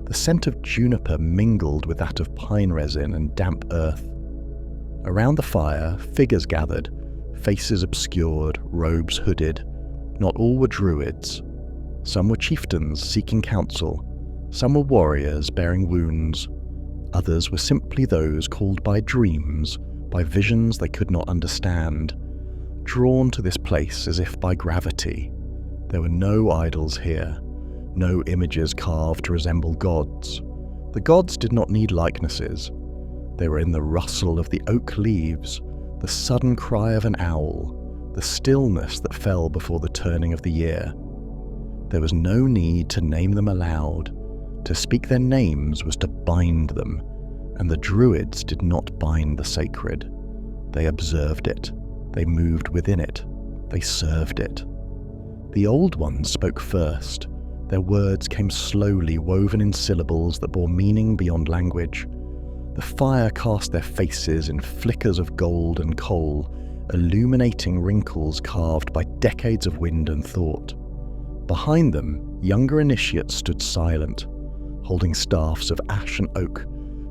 The scent of juniper mingled with that of pine resin and damp earth. Around the fire, figures gathered, faces obscured, robes hooded. Not all were Druids. Some were chieftains seeking counsel. Some were warriors bearing wounds. Others were simply those called by dreams, by visions they could not understand, drawn to this place as if by gravity. There were no idols here, no images carved to resemble gods. The gods did not need likenesses. They were in the rustle of the oak leaves, the sudden cry of an owl, the stillness that fell before the turning of the year. There was no need to name them aloud. To speak their names was to bind them, and the Druids did not bind the sacred. They observed it. They moved within it. They served it. The Old Ones spoke first. Their words came slowly, woven in syllables that bore meaning beyond language. The fire cast their faces in flickers of gold and coal, illuminating wrinkles carved by decades of wind and thought. Behind them, younger initiates stood silent, holding staffs of ash and oak,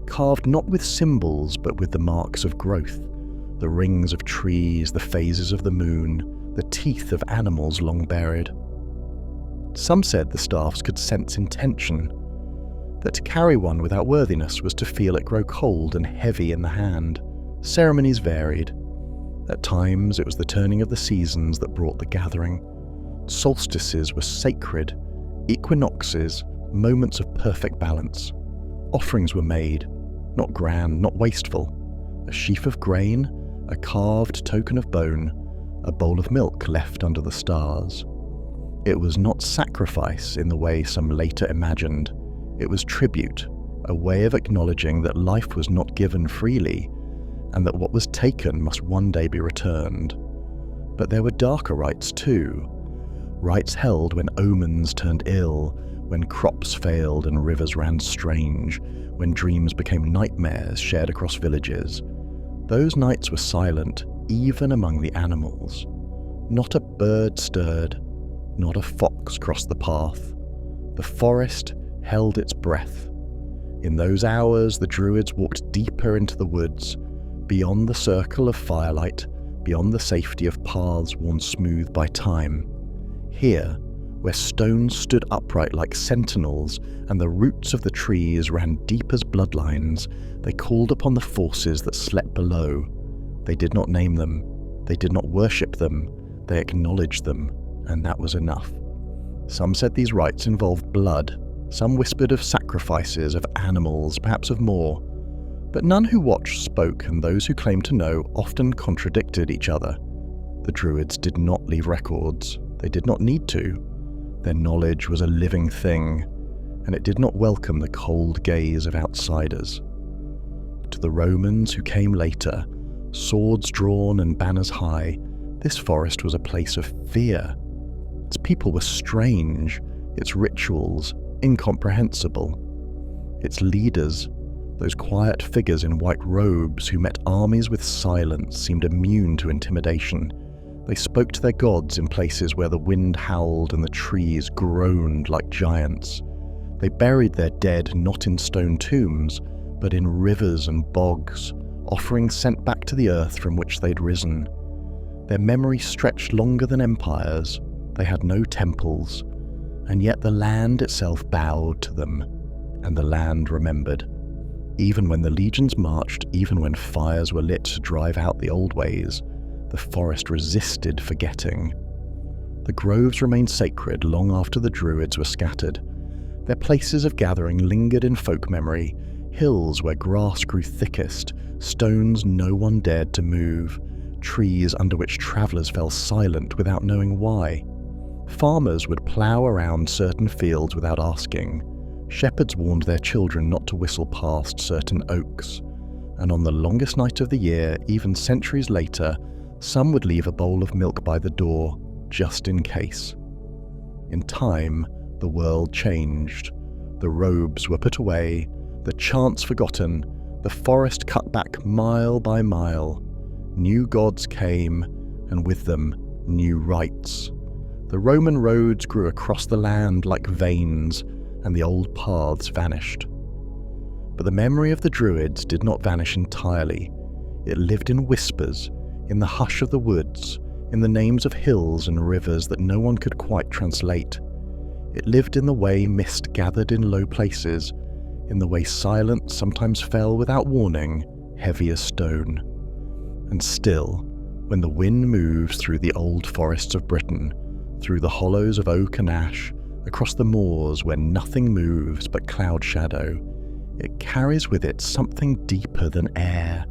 carved not with symbols but with the marks of growth, the rings of trees, the phases of the moon, the teeth of animals long buried. Some said the staffs could sense intention, that to carry one without worthiness was to feel it grow cold and heavy in the hand. Ceremonies varied. At times it was the turning of the seasons that brought the gathering. Solstices were sacred, equinoxes, moments of perfect balance. Offerings were made, not grand, not wasteful. A sheaf of grain, a carved token of bone, a bowl of milk left under the stars. It was not sacrifice in the way some later imagined. It was tribute, a way of acknowledging that life was not given freely, and that what was taken must one day be returned. But there were darker rites too. Rites held when omens turned ill, when crops failed and rivers ran strange, when dreams became nightmares shared across villages. Those nights were silent, even among the animals. Not a bird stirred, not a fox crossed the path. The forest held its breath. In those hours, the Druids walked deeper into the woods, beyond the circle of firelight, beyond the safety of paths worn smooth by time. Here, where stones stood upright like sentinels and the roots of the trees ran deep as bloodlines, they called upon the forces that slept below. They did not name them. They did not worship them. They acknowledged them, and that was enough. Some said these rites involved blood. Some whispered of sacrifices, of animals, perhaps of more. But none who watched spoke, and those who claimed to know often contradicted each other. The Druids did not leave records. They did not need to. Their knowledge was a living thing, and it did not welcome the cold gaze of outsiders. To the Romans who came later, swords drawn and banners high, this forest was a place of fear. Its people were strange, its rituals incomprehensible. Its leaders, those quiet figures in white robes who met armies with silence, seemed immune to intimidation. They spoke to their gods in places where the wind howled and the trees groaned like giants. They buried their dead not in stone tombs, but in rivers and bogs, offerings sent back to the earth from which they'd risen. Their memory stretched longer than empires. They had no temples, and yet the land itself bowed to them, and the land remembered. Even when the legions marched, even when fires were lit to drive out the old ways, the forest resisted forgetting. The groves remained sacred long after the Druids were scattered. Their places of gathering lingered in folk memory, hills where grass grew thickest, stones no one dared to move, trees under which travellers fell silent without knowing why. Farmers would plough around certain fields without asking. Shepherds warned their children not to whistle past certain oaks. And on the longest night of the year, even centuries later, some would leave a bowl of milk by the door, just in case. In time, the world changed. The robes were put away, the chants forgotten, the forest cut back mile by mile. New gods came, and with them, new rites. The Roman roads grew across the land like veins, and the old paths vanished. But the memory of the Druids did not vanish entirely. It lived in whispers, in the hush of the woods, in the names of hills and rivers that no one could quite translate. It lived in the way mist gathered in low places, in the way silence sometimes fell without warning, heavy as stone. And still, when the wind moves through the old forests of Britain, through the hollows of oak and ash, across the moors where nothing moves but cloud shadow, it carries with it something deeper than air,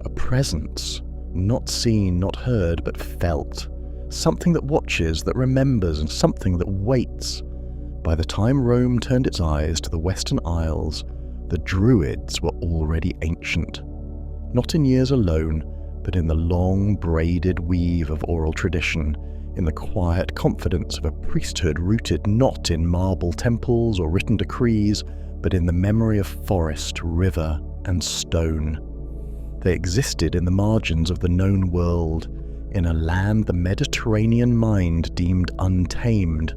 a presence, not seen, not heard, but felt, something that watches, that remembers, and something that waits. By the time Rome turned its eyes to the Western Isles, the Druids were already ancient, not in years alone, but in the long braided weave of oral tradition, in the quiet confidence of a priesthood rooted not in marble temples or written decrees, but in the memory of forest, river, and stone. They existed in the margins of the known world, in a land the Mediterranean mind deemed untamed,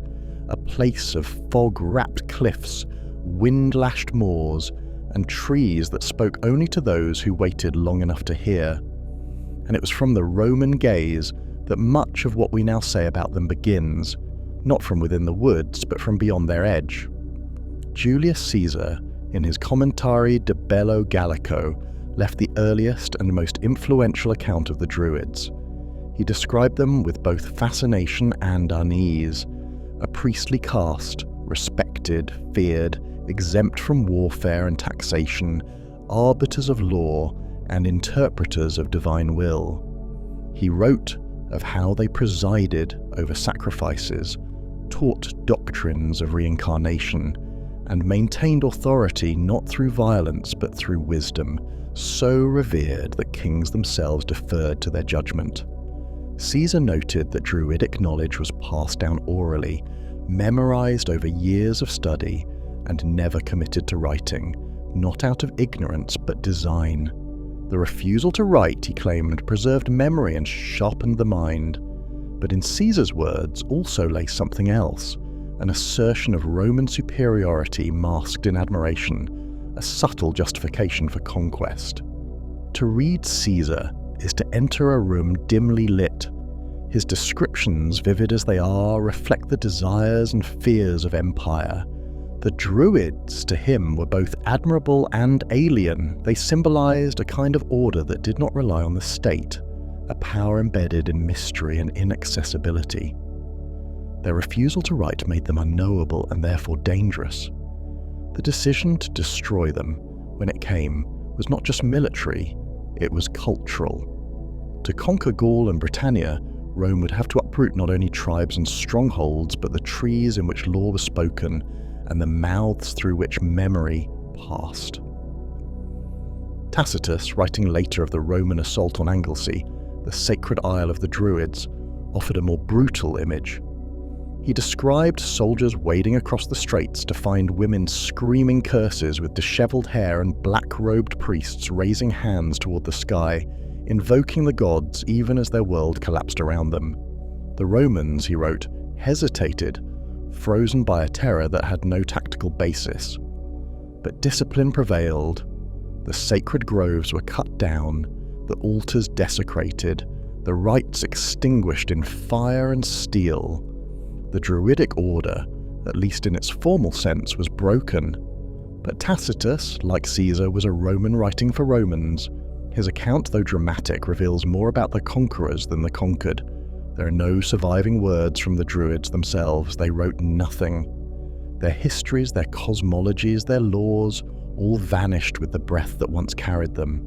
a place of fog-wrapped cliffs, wind-lashed moors, and trees that spoke only to those who waited long enough to hear. And it was from the Roman gaze that much of what we now say about them begins, not from within the woods, but from beyond their edge. Julius Caesar, in his Commentari de Bello Gallico, left the earliest and most influential account of the Druids. He described them with both fascination and unease, a priestly caste, respected, feared, exempt from warfare and taxation, arbiters of law, and interpreters of divine will. He wrote of how they presided over sacrifices, taught doctrines of reincarnation, and maintained authority not through violence but through wisdom, so revered that kings themselves deferred to their judgment. Caesar noted that Druidic knowledge was passed down orally, memorized over years of study, and never committed to writing, not out of ignorance but design. The refusal to write, he claimed, preserved memory and sharpened the mind. But in Caesar's words also lay something else, an assertion of Roman superiority masked in admiration, a subtle justification for conquest. To read Caesar is to enter a room dimly lit. His descriptions, vivid as they are, reflect the desires and fears of empire. The Druids, to him, were both admirable and alien. They symbolized a kind of order that did not rely on the state, a power embedded in mystery and inaccessibility. Their refusal to write made them unknowable and therefore dangerous. The decision to destroy them, when it came, was not just military, it was cultural. To conquer Gaul and Britannia, Rome would have to uproot not only tribes and strongholds, but the trees in which law was spoken, and the mouths through which memory passed. Tacitus, writing later of the Roman assault on Anglesey, the sacred isle of the Druids, offered a more brutal image. He described soldiers wading across the straits to find women screaming curses with dishevelled hair and black-robed priests raising hands toward the sky, invoking the gods even as their world collapsed around them. The Romans, he wrote, hesitated, frozen by a terror that had no tactical basis. But discipline prevailed. The sacred groves were cut down, the altars desecrated, the rites extinguished in fire and steel. The Druidic order, at least in its formal sense, was broken. But Tacitus, like Caesar, was a Roman writing for Romans. His account, though dramatic, reveals more about the conquerors than the conquered. There are no surviving words from the Druids themselves. They wrote nothing. Their histories, their cosmologies, their laws, all vanished with the breath that once carried them.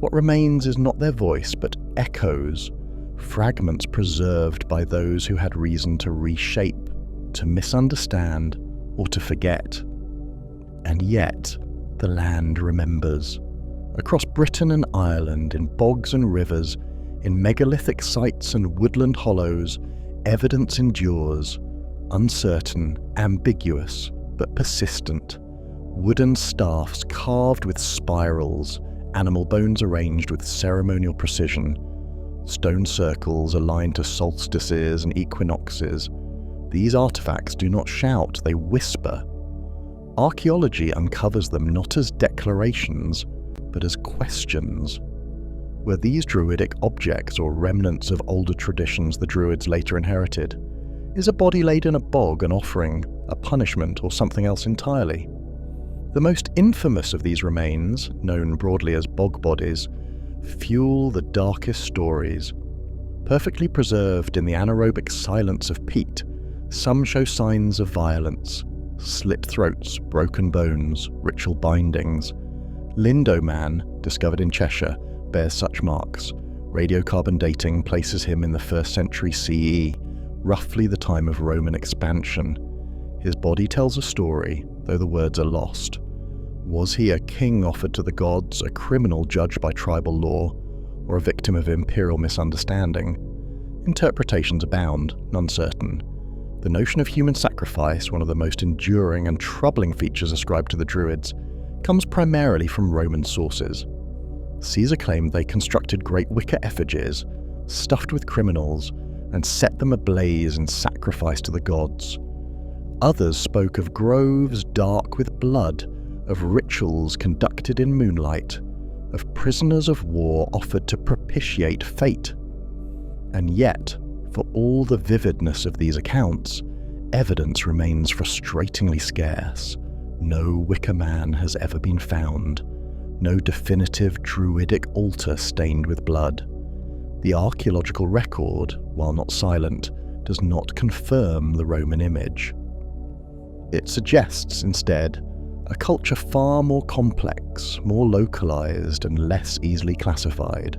What remains is not their voice, but echoes, fragments preserved by those who had reason to reshape, to misunderstand, or to forget. And yet, the land remembers. Across Britain and Ireland, in bogs and rivers, in megalithic sites and woodland hollows, evidence endures, uncertain, ambiguous, but persistent. Wooden staffs carved with spirals, animal bones arranged with ceremonial precision, stone circles aligned to solstices and equinoxes. These artifacts do not shout, they whisper. Archaeology uncovers them not as declarations, but as questions. Were these druidic objects or remnants of older traditions the Druids later inherited? Is a body laid in a bog an offering, a punishment, or something else entirely? The most infamous of these remains, known broadly as bog bodies, fuel the darkest stories. Perfectly preserved in the anaerobic silence of peat, some show signs of violence: slit throats, broken bones, ritual bindings. Lindoman, discovered in Cheshire, bears such marks. Radiocarbon dating places him in the 1st century CE, roughly the time of Roman expansion. His body tells a story, though the words are lost. Was he a king offered to the gods, a criminal judged by tribal law, or a victim of imperial misunderstanding? Interpretations abound, none certain. The notion of human sacrifice, one of the most enduring and troubling features ascribed to the Druids, comes primarily from Roman sources. Caesar claimed they constructed great wicker effigies, stuffed with criminals, and set them ablaze in sacrifice to the gods. Others spoke of groves dark with blood, of rituals conducted in moonlight, of prisoners of war offered to propitiate fate. And yet, for all the vividness of these accounts, evidence remains frustratingly scarce. No wicker man has ever been found, no definitive druidic altar stained with blood. The archaeological record, while not silent, does not confirm the Roman image. It suggests, instead, a culture far more complex, more localized, and less easily classified.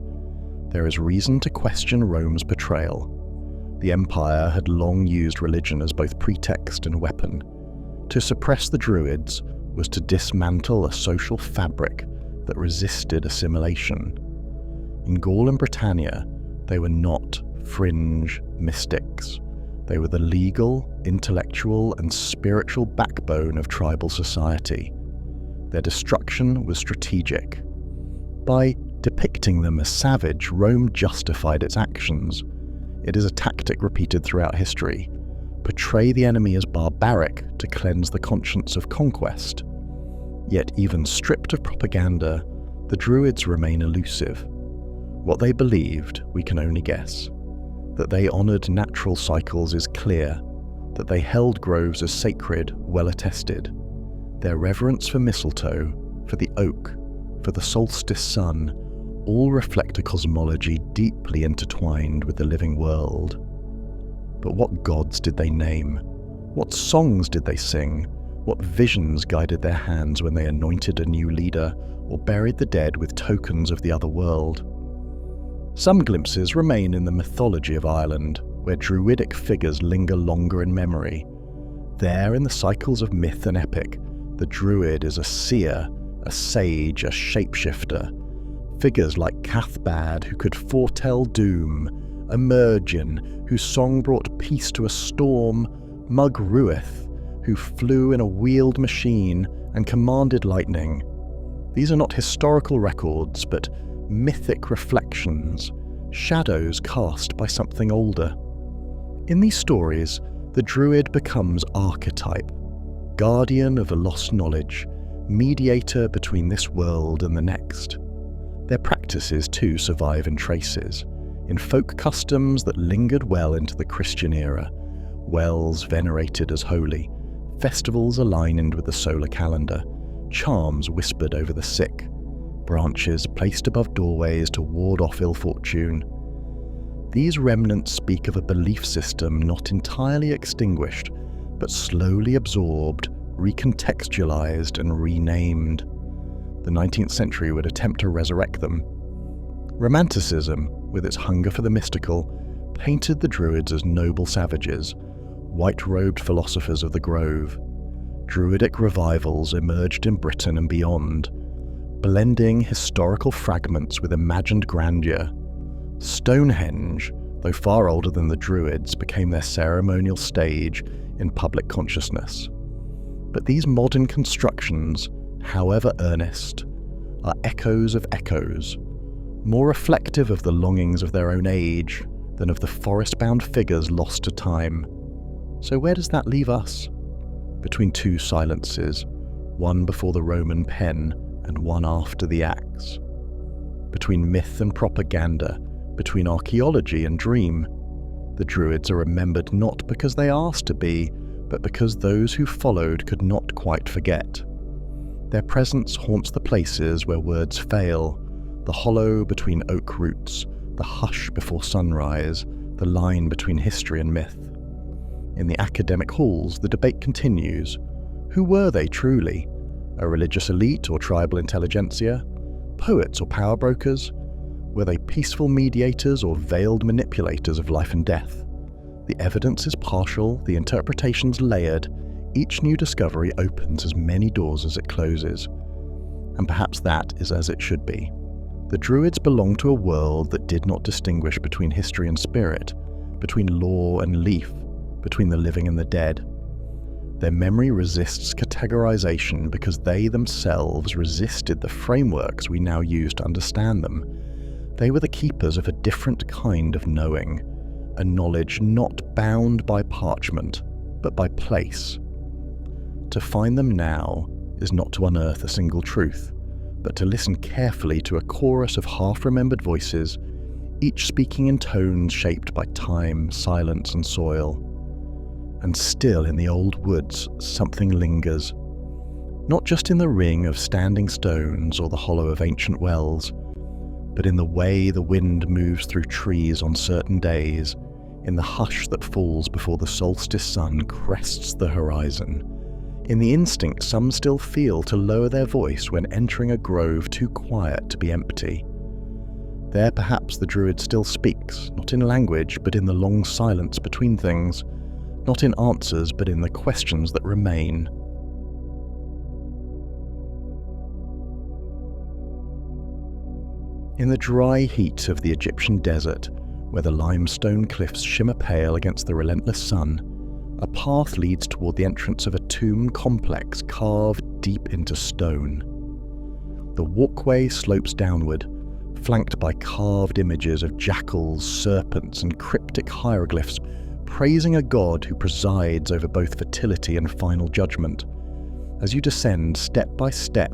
There is reason to question Rome's portrayal. The empire had long used religion as both pretext and weapon. To suppress the Druids was to dismantle a social fabric that resisted assimilation. In Gaul and Britannia, they were not fringe mystics. They were the legal, intellectual, and spiritual backbone of tribal society. Their destruction was strategic. By depicting them as savage, Rome justified its actions. It is a tactic repeated throughout history. Portray the enemy as barbaric to cleanse the conscience of conquest. Yet even stripped of propaganda, the Druids remain elusive. What they believed, we can only guess. That they honoured natural cycles is clear. That they held groves as sacred, well attested. Their reverence for mistletoe, for the oak, for the solstice sun, all reflect a cosmology deeply intertwined with the living world. But what gods did they name? What songs did they sing? What visions guided their hands when they anointed a new leader or buried the dead with tokens of the other world? Some glimpses remain in the mythology of Ireland, where druidic figures linger longer in memory. There, in the cycles of myth and epic, the druid is a seer, a sage, a shapeshifter. Figures like Cathbad, who could foretell doom, Emergin, whose song brought peace to a storm, Mug Ruith, who flew in a wheeled machine and commanded lightning. These are not historical records, but mythic reflections, shadows cast by something older. In these stories, the druid becomes archetype, guardian of a lost knowledge, mediator between this world and the next. Their practices too survive in traces, in folk customs that lingered well into the Christian era, wells venerated as holy, festivals aligned with the solar calendar, charms whispered over the sick, branches placed above doorways to ward off ill fortune. These remnants speak of a belief system not entirely extinguished, but slowly absorbed, recontextualized, and renamed. The 19th century would attempt to resurrect them. Romanticism, with its hunger for the mystical, painted the Druids as noble savages, white-robed philosophers of the grove. Druidic revivals emerged in Britain and beyond, blending historical fragments with imagined grandeur. Stonehenge, though far older than the Druids, became their ceremonial stage in public consciousness. But these modern constructions, however earnest, are echoes of echoes, more reflective of the longings of their own age than of the forest-bound figures lost to time. So where does that leave us? Between two silences, one before the Roman pen and one after the axe. Between myth and propaganda, between archaeology and dream. The Druids are remembered not because they asked to be, but because those who followed could not quite forget. Their presence haunts the places where words fail, the hollow between oak roots, the hush before sunrise, the line between history and myth. In the academic halls, the debate continues. Who were they truly? A religious elite or tribal intelligentsia? Poets or power brokers? Were they peaceful mediators or veiled manipulators of life and death? The evidence is partial, the interpretations layered. Each new discovery opens as many doors as it closes. And perhaps that is as it should be. The Druids belonged to a world that did not distinguish between history and spirit, between law and leaf, between the living and the dead. Their memory resists categorization because they themselves resisted the frameworks we now use to understand them. They were the keepers of a different kind of knowing, a knowledge not bound by parchment, but by place. To find them now is not to unearth a single truth, but to listen carefully to a chorus of half-remembered voices, each speaking in tones shaped by time, silence, and soil. And still in the old woods something lingers, not just in the ring of standing stones or the hollow of ancient wells, but in the way the wind moves through trees on certain days, in the hush that falls before the solstice sun crests the horizon, in the instinct some still feel to lower their voice when entering a grove too quiet to be empty. There perhaps the Druid still speaks, not in language, but in the long silence between things, not in answers, but in the questions that remain. In the dry heat of the Egyptian desert, where the limestone cliffs shimmer pale against the relentless sun, a path leads toward the entrance of a tomb complex carved deep into stone. The walkway slopes downward, flanked by carved images of jackals, serpents, and cryptic hieroglyphs praising a god who presides over both fertility and final judgment. As you descend step by step,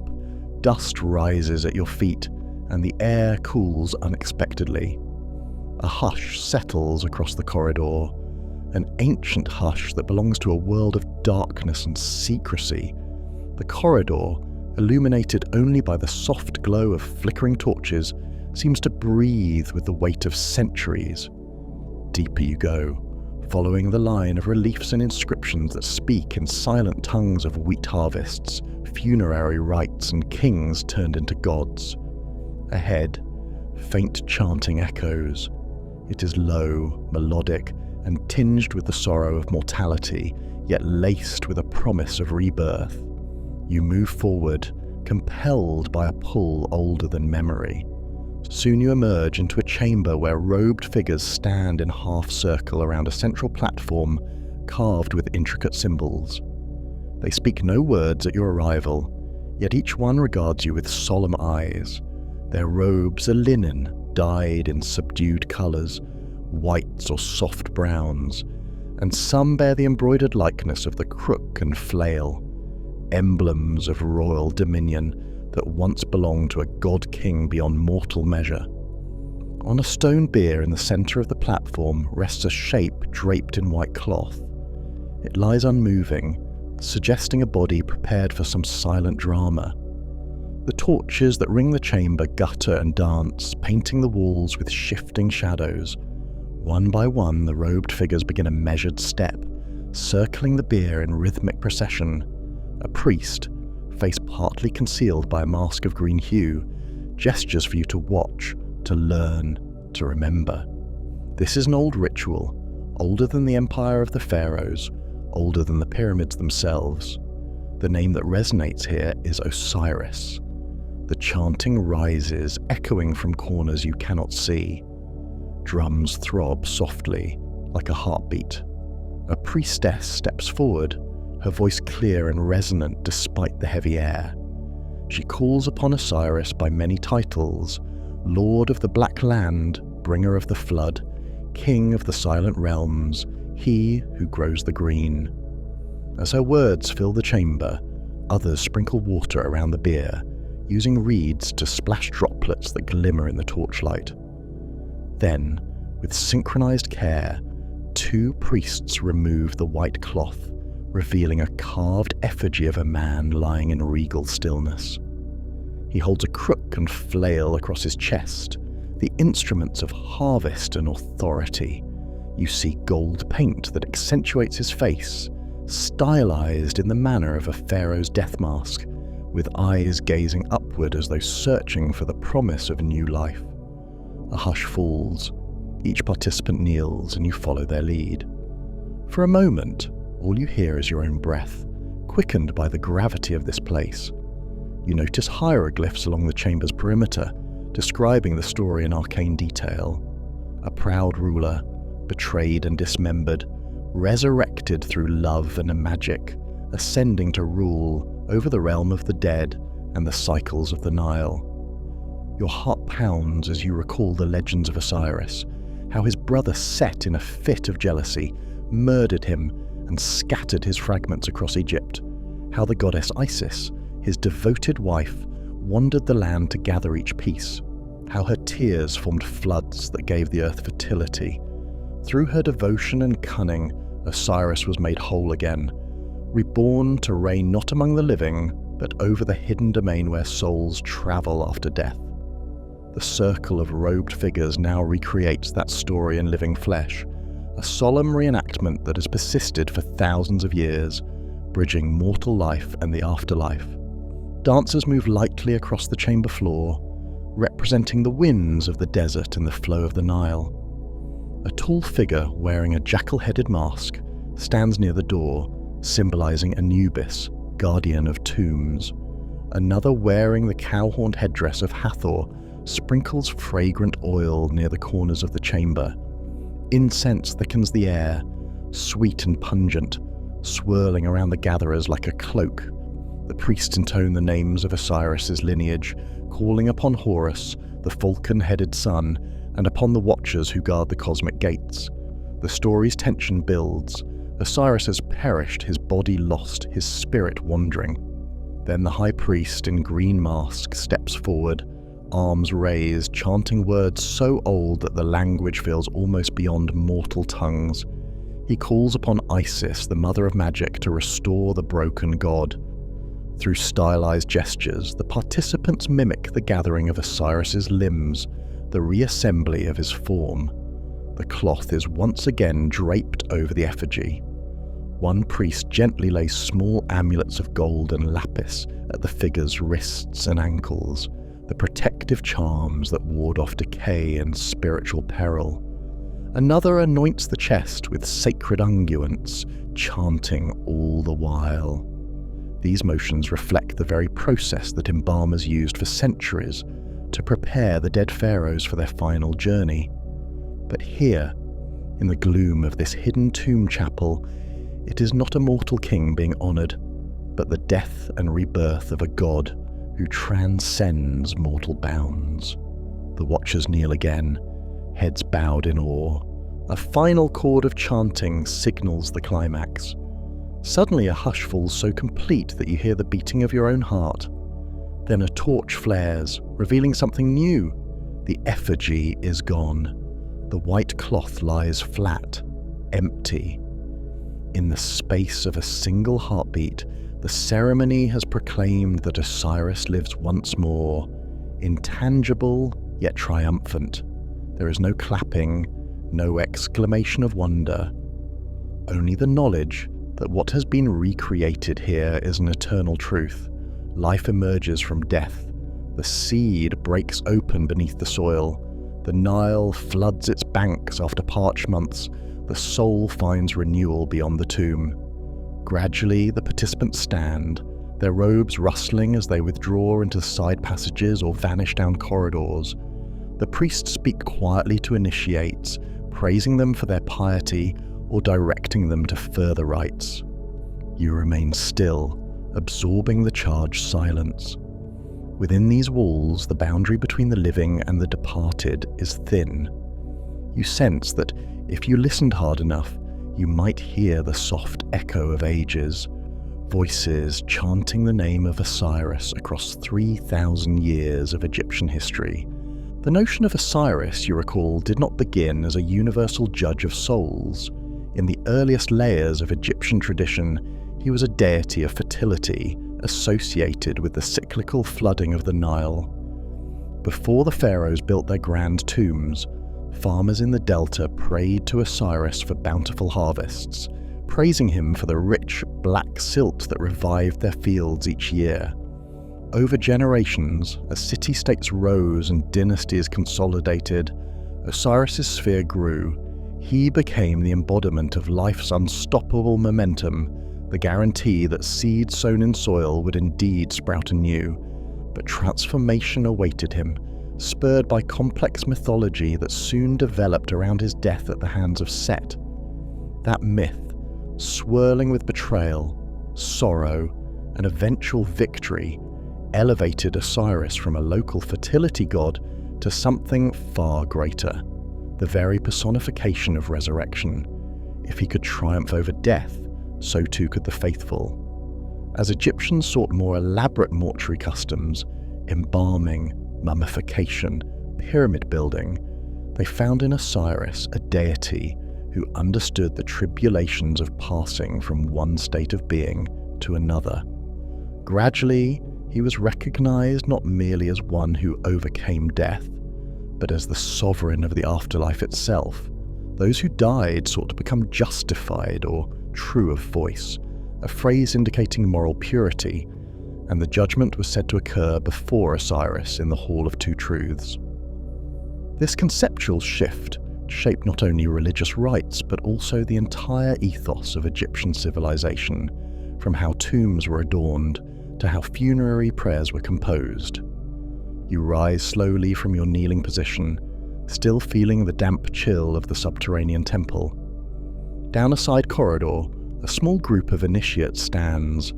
dust rises at your feet, and the air cools unexpectedly. A hush settles across the corridor, an ancient hush that belongs to a world of darkness and secrecy. The corridor, illuminated only by the soft glow of flickering torches, seems to breathe with the weight of centuries. Deeper you go, following the line of reliefs and inscriptions that speak in silent tongues of wheat harvests, funerary rites, and kings turned into gods. Ahead, faint chanting echoes. It is low, melodic, and tinged with the sorrow of mortality, yet laced with a promise of rebirth. You move forward, compelled by a pull older than memory. Soon you emerge into a chamber where robed figures stand in half-circle around a central platform carved with intricate symbols. They speak no words at your arrival, yet each one regards you with solemn eyes. Their robes are linen, dyed in subdued colours, whites or soft browns, and some bear the embroidered likeness of the crook and flail, emblems of royal dominion that once belonged to a god-king beyond mortal measure. On a stone bier in the centre of the platform rests a shape draped in white cloth. It lies unmoving, suggesting a body prepared for some silent drama. The torches that ring the chamber gutter and dance, painting the walls with shifting shadows. One by one, the robed figures begin a measured step, circling the bier in rhythmic procession. A priest, face partly concealed by a mask of green hue, gestures for you to watch, to learn, to remember. This is an old ritual, older than the empire of the pharaohs, older than the pyramids themselves. The name that resonates here is Osiris. The chanting rises, echoing from corners you cannot see. Drums throb softly, like a heartbeat. A priestess steps forward, her voice clear and resonant despite the heavy air. She calls upon Osiris by many titles: Lord of the Black Land, Bringer of the Flood, King of the Silent Realms, He who grows the green. As her words fill the chamber, others sprinkle water around the bier, using reeds to splash droplets that glimmer in the torchlight. Then, with synchronized care, 2 priests remove the white cloth, revealing a carved effigy of a man lying in regal stillness. He holds a crook and flail across his chest, the instruments of harvest and authority. You see gold paint that accentuates his face, stylized in the manner of a pharaoh's death mask, with eyes gazing upward as though searching for the promise of new life. A hush falls. Each participant kneels and you follow their lead. For a moment, all you hear is your own breath, quickened by the gravity of this place. You notice hieroglyphs along the chamber's perimeter, describing the story in arcane detail. A proud ruler, betrayed and dismembered, resurrected through love and magic, ascending to rule over the realm of the dead and the cycles of the Nile. Your heart pounds as you recall the legends of Osiris, how his brother Set, in a fit of jealousy, murdered him and scattered his fragments across Egypt, how the goddess Isis, his devoted wife, wandered the land to gather each piece, how her tears formed floods that gave the earth fertility. Through her devotion and cunning, Osiris was made whole again, reborn to reign not among the living, but over the hidden domain where souls travel after death. The circle of robed figures now recreates that story in living flesh, a solemn reenactment that has persisted for thousands of years, bridging mortal life and the afterlife. Dancers move lightly across the chamber floor, representing the winds of the desert and the flow of the Nile. A tall figure wearing a jackal-headed mask stands near the door, symbolizing Anubis, guardian of tombs. Another, wearing the cow-horned headdress of Hathor, sprinkles fragrant oil near the corners of the chamber. Incense thickens the air, sweet and pungent, swirling around the gatherers like a cloak. The priests intone the names of Osiris's lineage, calling upon Horus, the falcon-headed sun, and upon the watchers who guard the cosmic gates. The story's tension builds. Osiris has perished, his body lost, his spirit wandering. Then the high priest in green mask steps forward, arms raised, chanting words so old that the language feels almost beyond mortal tongues. He calls upon Isis, the mother of magic, to restore the broken god. Through stylized gestures, the participants mimic the gathering of Osiris's limbs, the reassembly of his form. The cloth is once again draped over the effigy. One priest gently lays small amulets of gold and lapis at the figure's wrists and ankles, the protective charms that ward off decay and spiritual peril. Another anoints the chest with sacred unguents, chanting all the while. These motions reflect the very process that embalmers used for centuries to prepare the dead pharaohs for their final journey. But here, in the gloom of this hidden tomb chapel, it is not a mortal king being honoured, but the death and rebirth of a god who transcends mortal bounds. The watchers kneel again, heads bowed in awe. A final chord of chanting signals the climax. Suddenly a hush falls so complete that you hear the beating of your own heart. Then a torch flares, revealing something new. The effigy is gone. The white cloth lies flat, empty. In the space of a single heartbeat, the ceremony has proclaimed that Osiris lives once more, intangible yet triumphant. There is no clapping, no exclamation of wonder, only the knowledge that what has been recreated here is an eternal truth, life emerges from death. The seed breaks open beneath the soil. The Nile floods its banks after parched months. The soul finds renewal beyond the tomb. Gradually, the participants stand, their robes rustling as they withdraw into side passages or vanish down corridors. The priests speak quietly to initiates, praising them for their piety or directing them to further rites. You remain still, absorbing the charged silence. Within these walls, the boundary between the living and the departed is thin. You sense that if you listened hard enough, you might hear the soft echo of ages, voices chanting the name of Osiris across 3,000 years of Egyptian history. The notion of Osiris, you recall, did not begin as a universal judge of souls. In the earliest layers of Egyptian tradition, he was a deity of fertility, associated with the cyclical flooding of the Nile. Before the pharaohs built their grand tombs, farmers in the delta prayed to Osiris for bountiful harvests, praising him for the rich black silt that revived their fields each year. Over generations, as city-states rose and dynasties consolidated, Osiris's sphere grew. He became the embodiment of life's unstoppable momentum, the guarantee that seeds sown in soil would indeed sprout anew. But transformation awaited him, spurred by complex mythology that soon developed around his death at the hands of Set. That myth, swirling with betrayal, sorrow, and eventual victory, elevated Osiris from a local fertility god to something far greater, the very personification of resurrection. If he could triumph over death, so too could the faithful. As Egyptians sought more elaborate mortuary customs, embalming, mummification, pyramid building, they found in Osiris a deity who understood the tribulations of passing from one state of being to another. Gradually, he was recognized not merely as one who overcame death, but as the sovereign of the afterlife itself. Those who died sought to become justified or true of voice, a phrase indicating moral purity, and the judgment was said to occur before Osiris in the Hall of Two Truths. This conceptual shift shaped not only religious rites but also the entire ethos of Egyptian civilization, from how tombs were adorned to how funerary prayers were composed. You rise slowly from your kneeling position, still feeling the damp chill of the subterranean temple. Down a side corridor, a small group of initiates stands,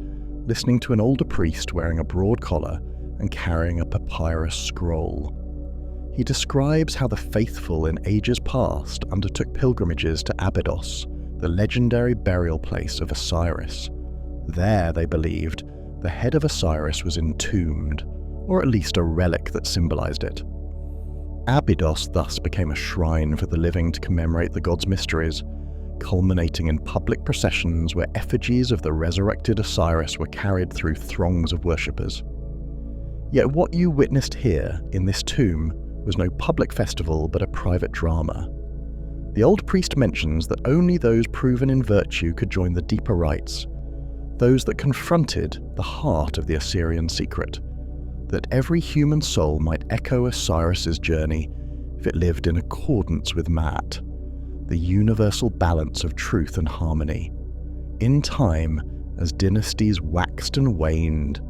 listening to an older priest wearing a broad collar and carrying a papyrus scroll. He describes how the faithful in ages past undertook pilgrimages to Abydos, the legendary burial place of Osiris. There, they believed, the head of Osiris was entombed, or at least a relic that symbolized it. Abydos thus became a shrine for the living to commemorate the god's mysteries, culminating in public processions where effigies of the resurrected Osiris were carried through throngs of worshippers. Yet what you witnessed here, in this tomb, was no public festival but a private drama. The old priest mentions that only those proven in virtue could join the deeper rites, those that confronted the heart of the Osirian secret, that every human soul might echo Osiris's journey if it lived in accordance with Ma'at, the universal balance of truth and harmony. In time, as dynasties waxed and waned,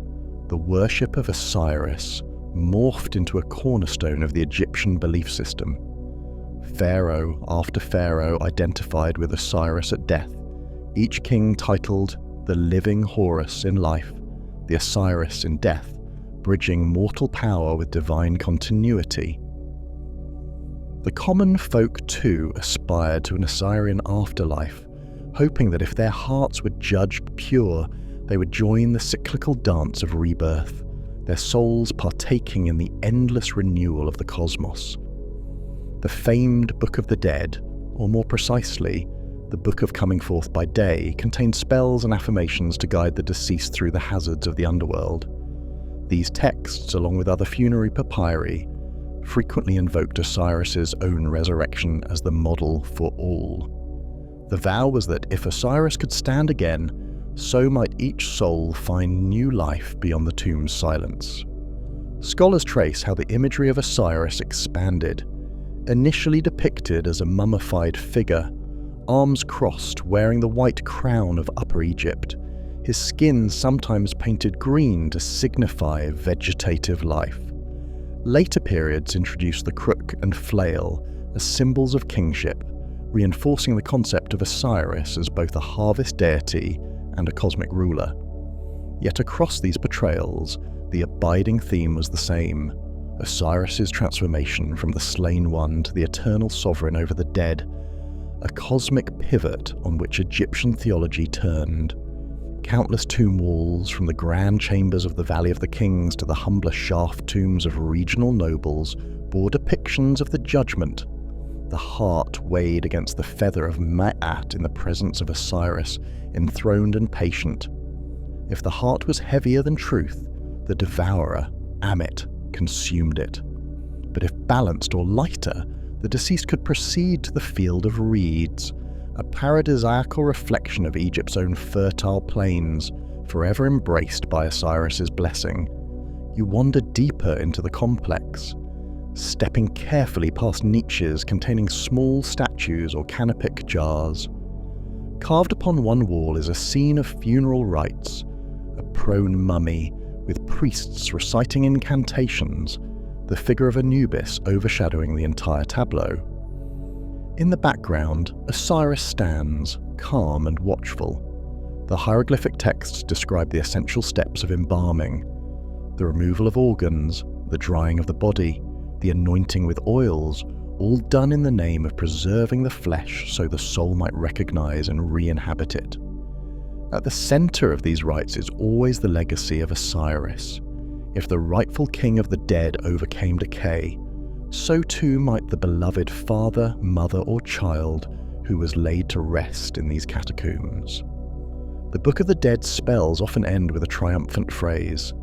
the worship of Osiris morphed into a cornerstone of the Egyptian belief system. Pharaoh after pharaoh identified with Osiris at death, each king titled the living Horus in life, the Osiris in death, bridging mortal power with divine continuity. The common folk too aspired to an Osirian afterlife, hoping that if their hearts were judged pure, they would join the cyclical dance of rebirth, their souls partaking in the endless renewal of the cosmos. The famed Book of the Dead, or more precisely, the Book of Coming Forth by Day, contained spells and affirmations to guide the deceased through the hazards of the underworld. These texts, along with other funerary papyri, frequently invoked Osiris's own resurrection as the model for all. The vow was that if Osiris could stand again, so might each soul find new life beyond the tomb's silence. Scholars trace how the imagery of Osiris expanded, initially depicted as a mummified figure, arms crossed, wearing the white crown of Upper Egypt, his skin sometimes painted green to signify vegetative life. Later periods introduced the crook and flail as symbols of kingship, reinforcing the concept of Osiris as both a harvest deity and a cosmic ruler. Yet across these portrayals, the abiding theme was the same: Osiris's transformation from the slain one to the eternal sovereign over the dead, a cosmic pivot on which Egyptian theology turned. Countless tomb walls, from the grand chambers of the Valley of the Kings to the humbler shaft tombs of regional nobles, bore depictions of the judgment. The heart weighed against the feather of Ma'at in the presence of Osiris, enthroned and patient. If the heart was heavier than truth, the devourer, Ammit, consumed it. But if balanced or lighter, the deceased could proceed to the field of reeds, a paradisiacal reflection of Egypt's own fertile plains, forever embraced by Osiris's blessing. You wander deeper into the complex, stepping carefully past niches containing small statues or canopic jars. Carved upon one wall is a scene of funeral rites, a prone mummy with priests reciting incantations, the figure of Anubis overshadowing the entire tableau. In the background, Osiris stands, calm and watchful. The hieroglyphic texts describe the essential steps of embalming: the removal of organs, the drying of the body, the anointing with oils, all done in the name of preserving the flesh so the soul might recognize and re-inhabit it. At the center of these rites is always the legacy of Osiris. If the rightful king of the dead overcame decay, so too might the beloved father, mother, or child who was laid to rest in these catacombs. The Book of the Dead spells often end with a triumphant phrase: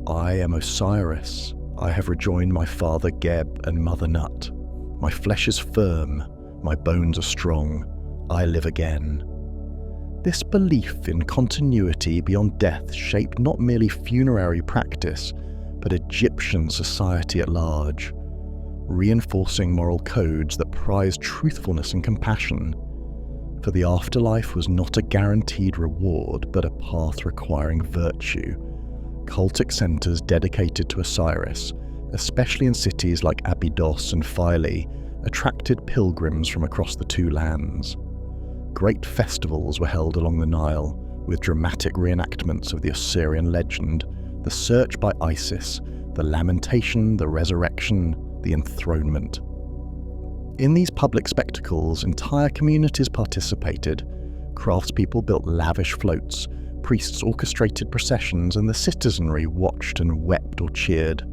"I am Osiris. I have rejoined my father Geb and mother Nut. My flesh is firm, my bones are strong. I live again." This belief in continuity beyond death shaped not merely funerary practice, but Egyptian society at large, reinforcing moral codes that prized truthfulness and compassion. For the afterlife was not a guaranteed reward, but a path requiring virtue. Cultic centers dedicated to Osiris, especially in cities like Abydos and Philae, attracted pilgrims from across the two lands. Great festivals were held along the Nile, with dramatic reenactments of the Osirian legend, the search by Isis, the lamentation, the resurrection, the enthronement. In these public spectacles, entire communities participated. Craftspeople built lavish floats, priests orchestrated processions, and the citizenry watched and wept or cheered.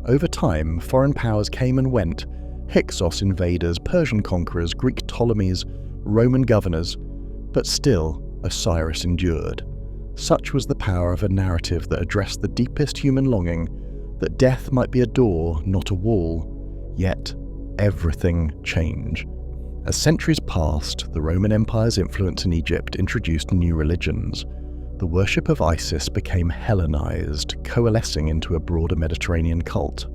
Over time, foreign powers came and went: Hyksos invaders, Persian conquerors, Greek Ptolemies, Roman governors, but still Osiris endured. Such was the power of a narrative that addressed the deepest human longing, that death might be a door, not a wall. Yet, everything changed. As centuries passed, the Roman Empire's influence in Egypt introduced new religions. The worship of Isis became Hellenized, coalescing into a broader Mediterranean cult.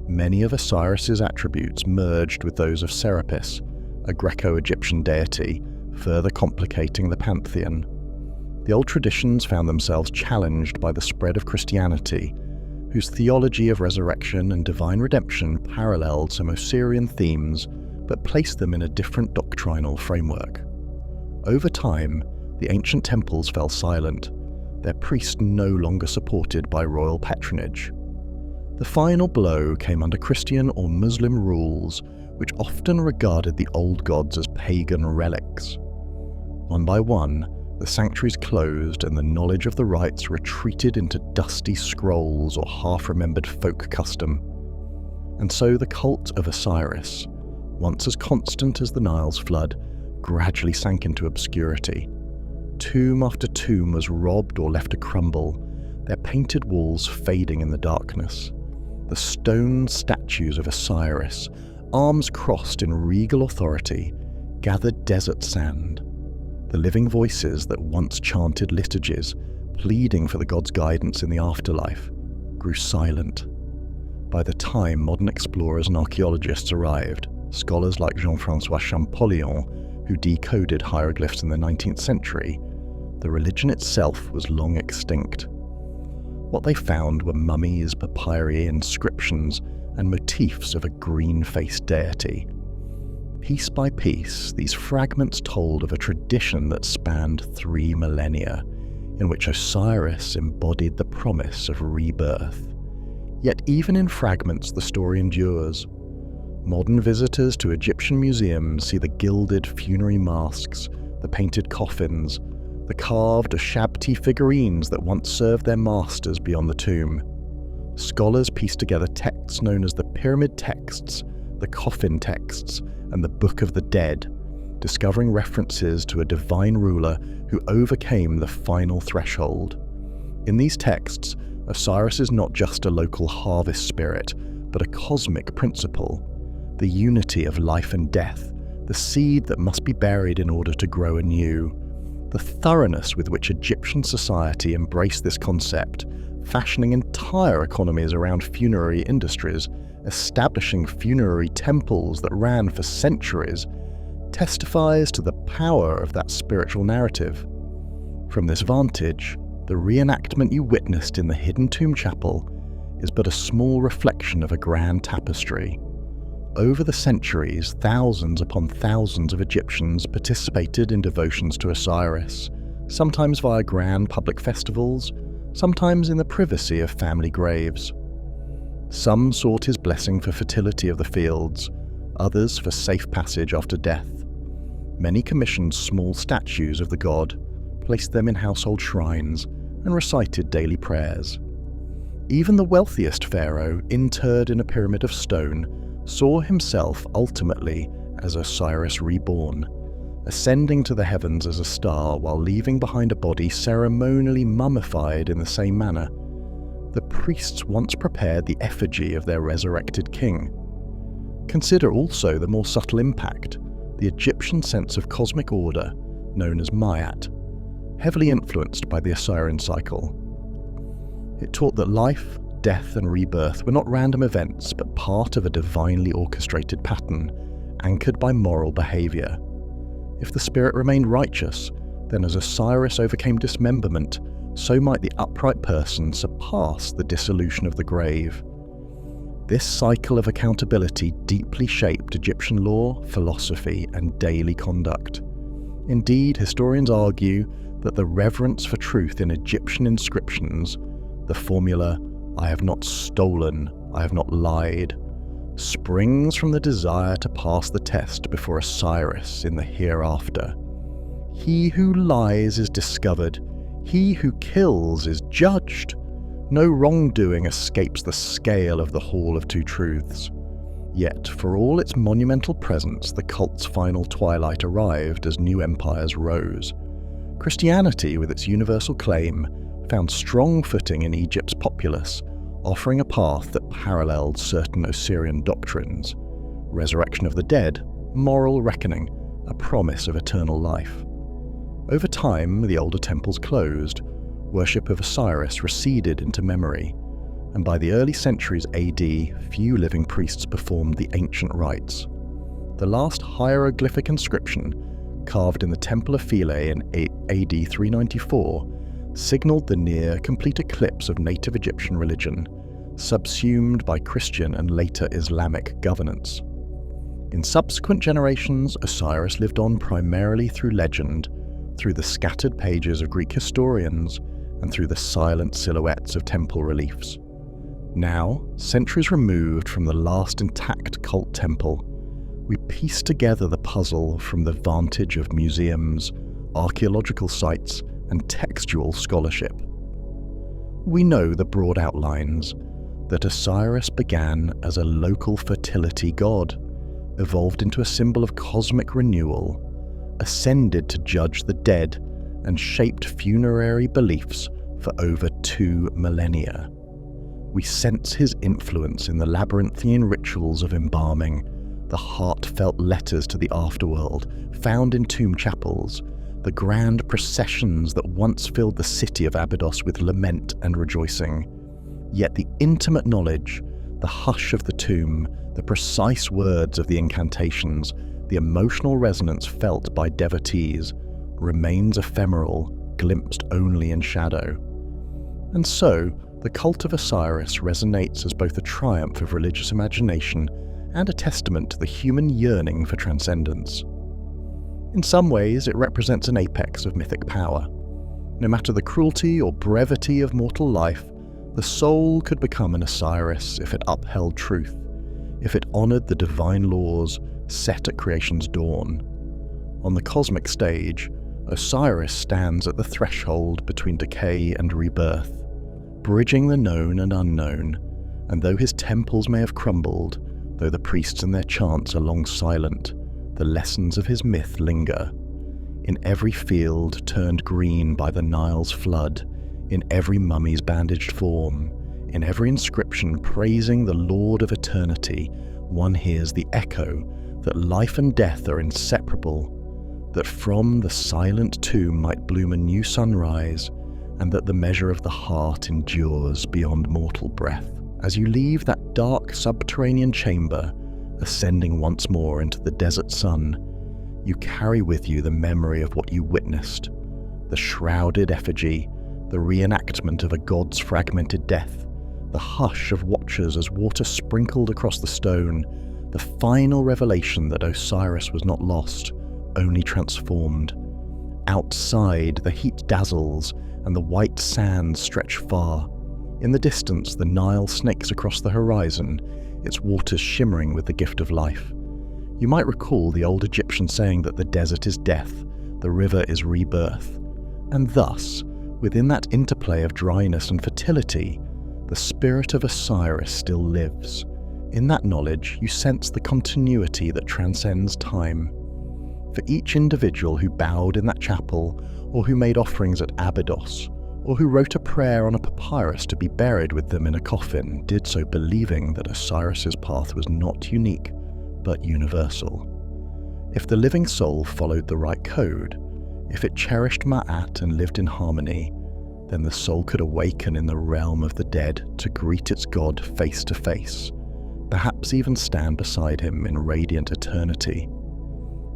Many of Osiris's attributes merged with those of Serapis, a Greco-Egyptian deity, further complicating the pantheon. The old traditions found themselves challenged by the spread of Christianity, whose theology of resurrection and divine redemption paralleled some Osirian themes, but placed them in a different doctrinal framework. Over time, the ancient temples fell silent, their priests no longer supported by royal patronage. The final blow came under Christian or Muslim rules, which often regarded the old gods as pagan relics. One by one, the sanctuaries closed and the knowledge of the rites retreated into dusty scrolls or half-remembered folk custom. And so the cult of Osiris, once as constant as the Nile's flood, gradually sank into obscurity. Tomb after tomb was robbed or left to crumble, their painted walls fading in the darkness. The stone statues of Osiris, arms crossed in regal authority, gathered desert sand. The living voices that once chanted liturgies, pleading for the god's guidance in the afterlife, grew silent. By the time modern explorers and archaeologists arrived, scholars like Jean-François Champollion, who decoded hieroglyphs in the 19th century, the religion itself was long extinct. What they found were mummies, papyri, inscriptions, and motifs of a green-faced deity. Piece by piece, these fragments told of a tradition that spanned 3 millennia, in which Osiris embodied the promise of rebirth. Yet even in fragments, the story endures. Modern visitors to Egyptian museums see the gilded funerary masks, the painted coffins, the carved Ushabti figurines that once served their masters beyond the tomb. Scholars piece together texts known as the pyramid texts, the coffin texts, and the Book of the Dead, discovering references to a divine ruler who overcame the final threshold. In these texts, Osiris is not just a local harvest spirit, but a cosmic principle, the unity of life and death, the seed that must be buried in order to grow anew. The thoroughness with which Egyptian society embraced this concept, fashioning entire economies around funerary industries, establishing funerary temples that ran for centuries, testifies to the power of that spiritual narrative. From this vantage, the reenactment you witnessed in the hidden tomb chapel is but a small reflection of a grand tapestry. Over the centuries, thousands upon thousands of Egyptians participated in devotions to Osiris, sometimes via grand public festivals, sometimes in the privacy of family graves. Some sought his blessing for fertility of the fields, others for safe passage after death. Many commissioned small statues of the god, placed them in household shrines, and recited daily prayers. Even the wealthiest pharaoh, interred in a pyramid of stone, saw himself ultimately as Osiris reborn, ascending to the heavens as a star while leaving behind a body ceremonially mummified in the same manner. The priests once prepared the effigy of their resurrected king. Consider also the more subtle impact, the Egyptian sense of cosmic order, known as Ma'at, heavily influenced by the Osirian cycle. It taught that life, death, and rebirth were not random events, but part of a divinely orchestrated pattern, anchored by moral behavior. If the spirit remained righteous, then as Osiris overcame dismemberment, so might the upright person surpass the dissolution of the grave. This cycle of accountability deeply shaped Egyptian law, philosophy, and daily conduct. Indeed, historians argue that the reverence for truth in Egyptian inscriptions, the formula, "I have not stolen, I have not lied," springs from the desire to pass the test before Osiris in the hereafter. He who lies is discovered, he who kills is judged. No wrongdoing escapes the scale of the Hall of Two Truths. Yet, for all its monumental presence, the cult's final twilight arrived as new empires rose. Christianity, with its universal claim, found strong footing in Egypt's populace, offering a path that paralleled certain Osirian doctrines: resurrection of the dead, moral reckoning, a promise of eternal life. Over time, the older temples closed, worship of Osiris receded into memory, and by the early centuries AD, few living priests performed the ancient rites. The last hieroglyphic inscription, carved in the Temple of Philae in AD 394, signalled the near-complete eclipse of native Egyptian religion, subsumed by Christian and later Islamic governance. In subsequent generations, Osiris lived on primarily through legend, through the scattered pages of Greek historians, and through the silent silhouettes of temple reliefs. Now, centuries removed from the last intact cult temple, we piece together the puzzle from the vantage of museums, archaeological sites, and textual scholarship. We know the broad outlines, that Osiris began as a local fertility god, evolved into a symbol of cosmic renewal, ascended to judge the dead, and shaped funerary beliefs for over 2 millennia. We sense his influence in the labyrinthian rituals of embalming, the heartfelt letters to the afterworld found in tomb chapels, the grand processions that once filled the city of Abydos with lament and rejoicing. Yet the intimate knowledge, the hush of the tomb, the precise words of the incantations, the emotional resonance felt by devotees, remains ephemeral, glimpsed only in shadow. And so, the cult of Osiris resonates as both a triumph of religious imagination and a testament to the human yearning for transcendence. In some ways, it represents an apex of mythic power. No matter the cruelty or brevity of mortal life, the soul could become an Osiris if it upheld truth, if it honoured the divine laws set at creation's dawn. On the cosmic stage, Osiris stands at the threshold between decay and rebirth, bridging the known and unknown, and though his temples may have crumbled, though the priests and their chants are long silent, the lessons of his myth linger. In every field turned green by the Nile's flood, in every mummy's bandaged form, in every inscription praising the Lord of eternity, one hears the echo that life and death are inseparable, that from the silent tomb might bloom a new sunrise, and that the measure of the heart endures beyond mortal breath. As you leave that dark subterranean chamber, ascending once more into the desert sun, you carry with you the memory of what you witnessed, the shrouded effigy, the reenactment of a god's fragmented death, the hush of watchers as water sprinkled across the stone, the final revelation that Osiris was not lost, only transformed. Outside, the heat dazzles, and the white sands stretch far. In the distance, the Nile snakes across the horizon, its waters shimmering with the gift of life. You might recall the old Egyptian saying that the desert is death, the river is rebirth. And thus, within that interplay of dryness and fertility, the spirit of Osiris still lives. In that knowledge, you sense the continuity that transcends time. For each individual who bowed in that chapel, or who made offerings at Abydos, or who wrote a prayer on a papyrus to be buried with them in a coffin, did so believing that Osiris's path was not unique, but universal. If the living soul followed the right code, if it cherished Ma'at and lived in harmony, then the soul could awaken in the realm of the dead to greet its God face to face, perhaps even stand beside him in radiant eternity.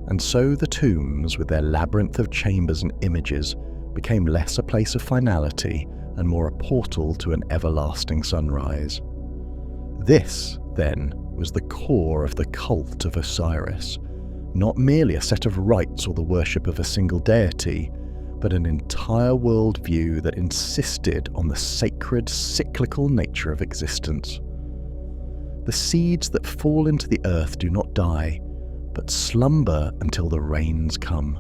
And so the tombs, with their labyrinth of chambers and images, became less a place of finality and more a portal to an everlasting sunrise. This, then, was the core of the cult of Osiris, not merely a set of rites or the worship of a single deity, but an entire worldview that insisted on the sacred, cyclical nature of existence. The seeds that fall into the earth do not die, but slumber until the rains come.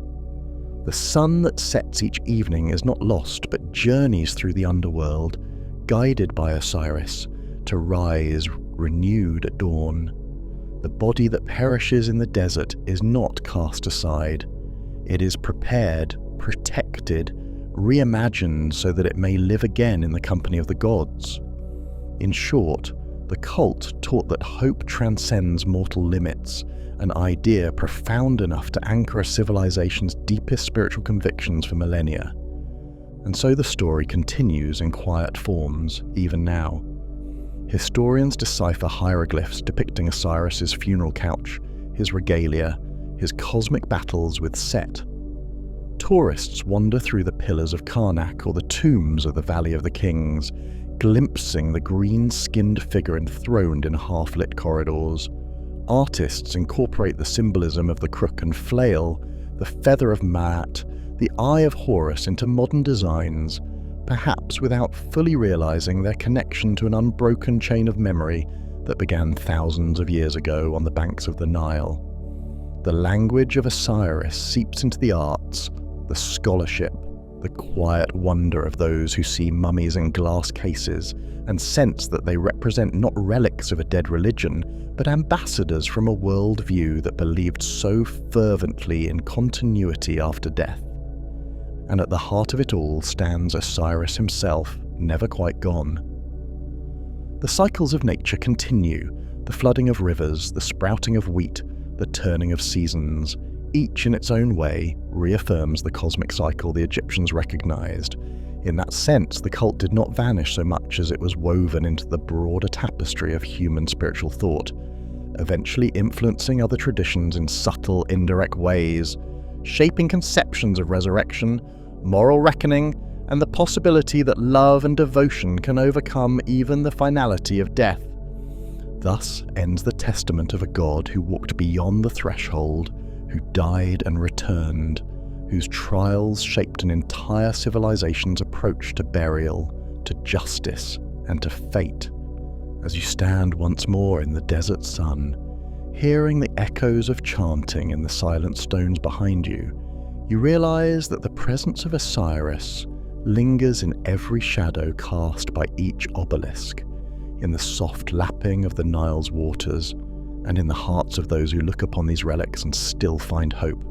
The sun that sets each evening is not lost, but journeys through the underworld, guided by Osiris, to rise renewed at dawn. The body that perishes in the desert is not cast aside. It is prepared, protected, reimagined so that it may live again in the company of the gods. In short, the cult taught that hope transcends mortal limits, an idea profound enough to anchor a civilization's deepest spiritual convictions for millennia. And so the story continues in quiet forms, even now. Historians decipher hieroglyphs depicting Osiris's funeral couch, his regalia, his cosmic battles with Set. Tourists wander through the pillars of Karnak or the tombs of the Valley of the Kings, glimpsing the green-skinned figure enthroned in half-lit corridors. Artists incorporate the symbolism of the crook and flail, the feather of Maat, the eye of Horus into modern designs, perhaps without fully realizing their connection to an unbroken chain of memory that began thousands of years ago on the banks of the Nile. The language of Osiris seeps into the arts, the scholarship, the quiet wonder of those who see mummies in glass cases and sense that they represent not relics of a dead religion, but ambassadors from a worldview that believed so fervently in continuity after death. And at the heart of it all stands Osiris himself, never quite gone. The cycles of nature continue, the flooding of rivers, the sprouting of wheat, the turning of seasons. each in its own way reaffirms the cosmic cycle the Egyptians recognized. In that sense, the cult did not vanish so much as it was woven into the broader tapestry of human spiritual thought, eventually influencing other traditions in subtle, indirect ways, shaping conceptions of resurrection, moral reckoning, and the possibility that love and devotion can overcome even the finality of death. Thus ends the testament of a god who walked beyond the threshold, who died and returned, whose trials shaped an entire civilization's approach to burial, to justice, and to fate. As you stand once more in the desert sun, hearing the echoes of chanting in the silent stones behind you, you realize that the presence of Osiris lingers in every shadow cast by each obelisk, in the soft lapping of the Nile's waters, and in the hearts of those who look upon these relics and still find hope.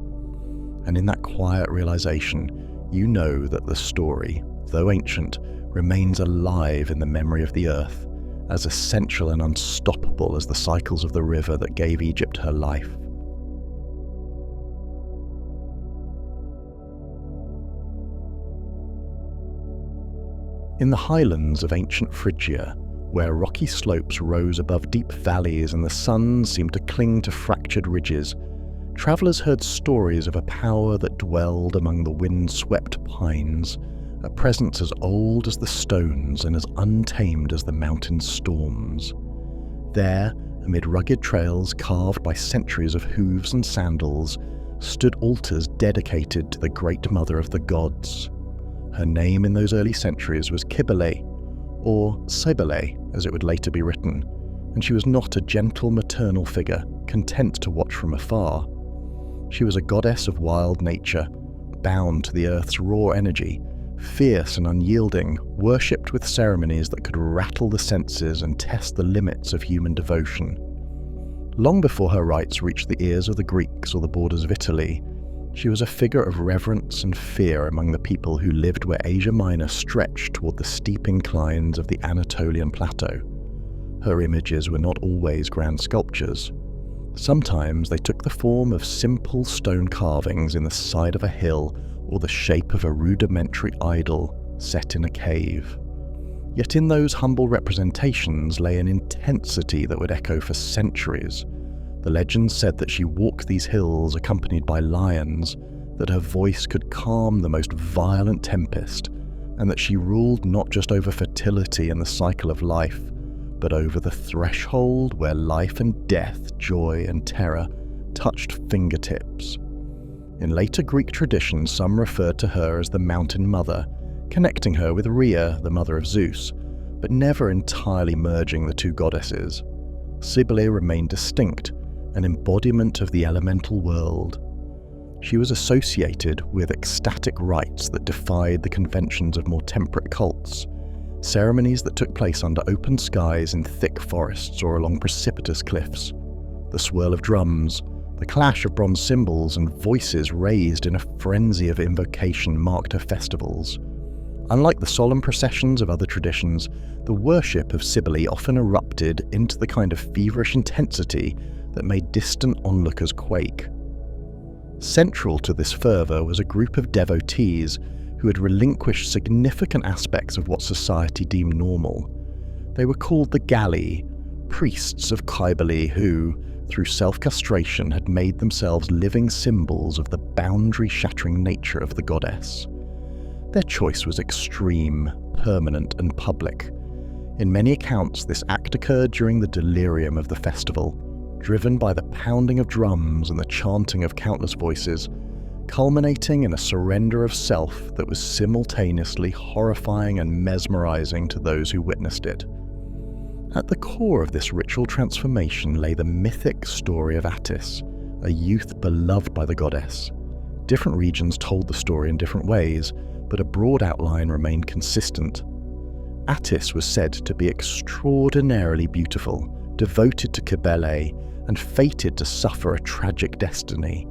And in that quiet realization, you know that the story, though ancient, remains alive in the memory of the earth, as essential and unstoppable as the cycles of the river that gave Egypt her life. In the highlands of ancient Phrygia, where rocky slopes rose above deep valleys and the sun seemed to cling to fractured ridges, travellers heard stories of a power that dwelled among the wind-swept pines, a presence as old as the stones and as untamed as the mountain storms. There, amid rugged trails carved by centuries of hooves and sandals, stood altars dedicated to the Great Mother of the Gods. Her name in those early centuries was Cybele, or Cybele as it would later be written, and she was not a gentle maternal figure, content to watch from afar. She was a goddess of wild nature, bound to the earth's raw energy, fierce and unyielding, worshipped with ceremonies that could rattle the senses and test the limits of human devotion. Long before her rites reached the ears of the Greeks or the borders of Italy, she was a figure of reverence and fear among the people who lived where Asia Minor stretched toward the steep inclines of the Anatolian plateau. Her images were not always grand sculptures. Sometimes they took the form of simple stone carvings in the side of a hill or the shape of a rudimentary idol set in a cave. Yet in those humble representations lay an intensity that would echo for centuries. The legend said that she walked these hills accompanied by lions, that her voice could calm the most violent tempest, and that she ruled not just over fertility and the cycle of life, but over the threshold where life and death, joy and terror touched fingertips. In later Greek tradition, some referred to her as the Mountain Mother, connecting her with Rhea, the mother of Zeus, but never entirely merging the two goddesses. Cybele remained distinct, an embodiment of the elemental world. She was associated with ecstatic rites that defied the conventions of more temperate cults, ceremonies that took place under open skies in thick forests or along precipitous cliffs. The swirl of drums, the clash of bronze cymbals and voices raised in a frenzy of invocation marked her festivals. Unlike the solemn processions of other traditions, the worship of Cybele often erupted into the kind of feverish intensity that made distant onlookers quake. Central to this fervour was a group of devotees who had relinquished significant aspects of what society deemed normal. They were called the Galli, priests of Cybele who, through self-castration, had made themselves living symbols of the boundary-shattering nature of the goddess. Their choice was extreme, permanent, and public. In many accounts, this act occurred during the delirium of the festival, driven by the pounding of drums and the chanting of countless voices, culminating in a surrender of self that was simultaneously horrifying and mesmerizing to those who witnessed it. At the core of this ritual transformation lay the mythic story of Attis, a youth beloved by the goddess. Different regions told the story in different ways, but a broad outline remained consistent. Attis was said to be extraordinarily beautiful, devoted to Cybele, and fated to suffer a tragic destiny.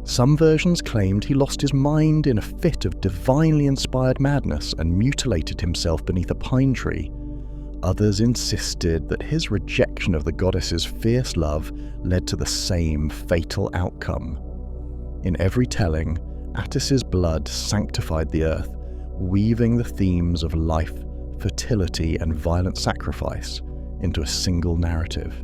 Some versions claimed he lost his mind in a fit of divinely inspired madness and mutilated himself beneath a pine tree. Others insisted that his rejection of the goddess's fierce love led to the same fatal outcome. In every telling, Attis's blood sanctified the earth, weaving the themes of life, fertility, and violent sacrifice into a single narrative.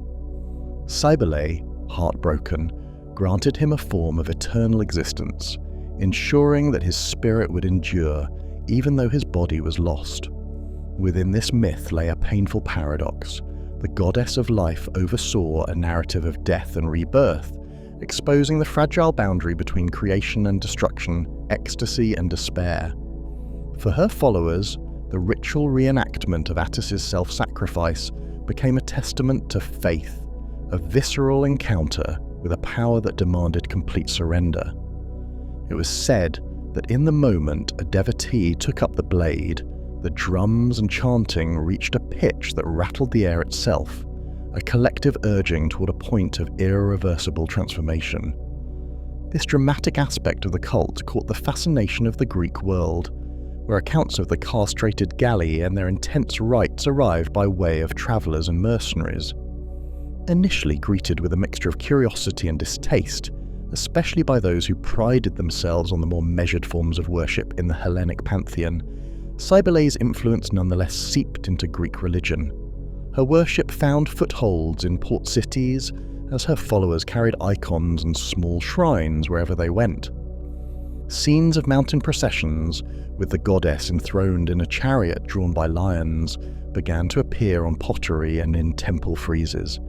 Cybele, heartbroken, granted him a form of eternal existence, ensuring that his spirit would endure even though his body was lost. Within this myth lay a painful paradox. The goddess of life oversaw a narrative of death and rebirth, exposing the fragile boundary between creation and destruction, ecstasy and despair. For her followers, the ritual reenactment of Attis's self-sacrifice became a testament to faith, a visceral encounter with a power that demanded complete surrender. It was said that in the moment a devotee took up the blade, the drums and chanting reached a pitch that rattled the air itself, a collective urging toward a point of irreversible transformation. This dramatic aspect of the cult caught the fascination of the Greek world, where accounts of the castrated Galli and their intense rites arrived by way of travellers and mercenaries. Initially greeted with a mixture of curiosity and distaste, especially by those who prided themselves on the more measured forms of worship in the Hellenic pantheon, Cybele's influence nonetheless seeped into Greek religion. Her worship found footholds in port cities as her followers carried icons and small shrines wherever they went. Scenes of mountain processions, with the goddess enthroned in a chariot drawn by lions, began to appear on pottery and in temple friezes.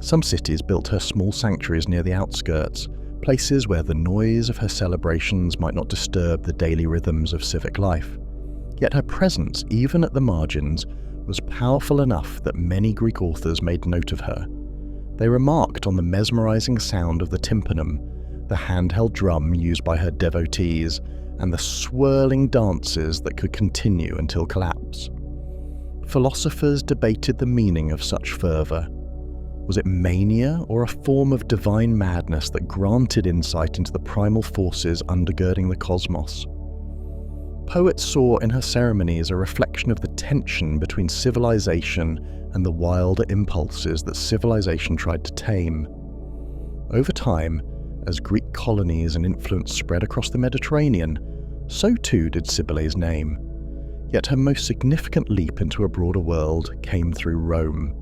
Some cities built her small sanctuaries near the outskirts, places where the noise of her celebrations might not disturb the daily rhythms of civic life. Yet her presence, even at the margins, was powerful enough that many Greek authors made note of her. They remarked on the mesmerizing sound of the tympanum, the handheld drum used by her devotees, and the swirling dances that could continue until collapse. Philosophers debated the meaning of such fervor. Was it mania or a form of divine madness that granted insight into the primal forces undergirding the cosmos? Poets saw in her ceremonies a reflection of the tension between civilization and the wilder impulses that civilization tried to tame. Over time, as Greek colonies and influence spread across the Mediterranean, so too did Cybele's name. Yet her most significant leap into a broader world came through Rome.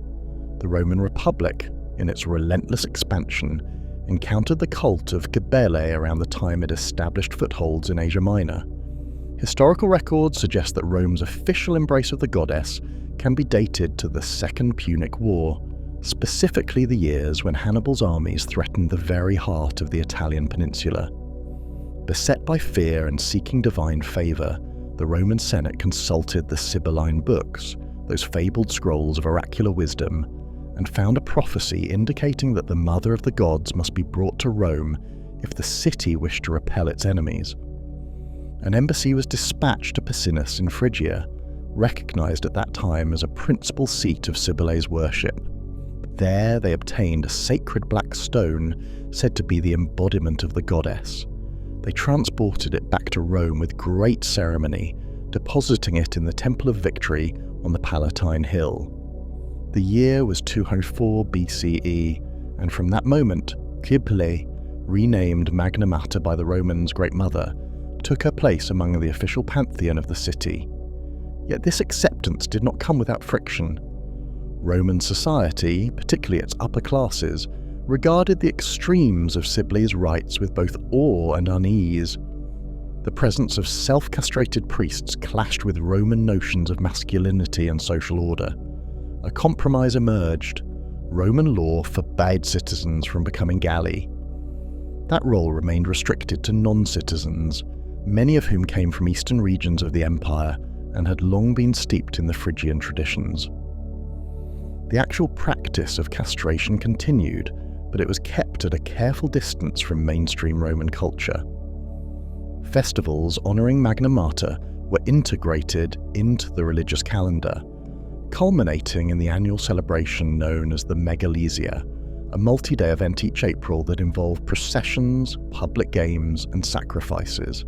The Roman Republic, in its relentless expansion, encountered the cult of Cybele around the time it established footholds in Asia Minor. Historical records suggest that Rome's official embrace of the goddess can be dated to the Second Punic War, specifically the years when Hannibal's armies threatened the very heart of the Italian peninsula. Beset by fear and seeking divine favour, the Roman Senate consulted the Sibylline books, those fabled scrolls of oracular wisdom, and found a prophecy indicating that the mother of the gods must be brought to Rome if the city wished to repel its enemies. An embassy was dispatched to Pessinus in Phrygia, recognized at that time as a principal seat of Cybele's worship. There they obtained a sacred black stone said to be the embodiment of the goddess. They transported it back to Rome with great ceremony, depositing it in the Temple of Victory on the Palatine Hill. The year was 204 BCE, and from that moment, Cybele, renamed Magna Mater by the Romans' Great Mother, took her place among the official pantheon of the city. Yet this acceptance did not come without friction. Roman society, particularly its upper classes, regarded the extremes of Cybele's rites with both awe and unease. The presence of self-castrated priests clashed with Roman notions of masculinity and social order. A compromise emerged. Roman law forbade citizens from becoming Galli. That role remained restricted to non-citizens, many of whom came from eastern regions of the empire and had long been steeped in the Phrygian traditions. The actual practice of castration continued, but it was kept at a careful distance from mainstream Roman culture. Festivals honouring Magna Mater were integrated into the religious calendar, culminating in the annual celebration known as the Megalesia, a multi-day event each April that involved processions, public games, and sacrifices.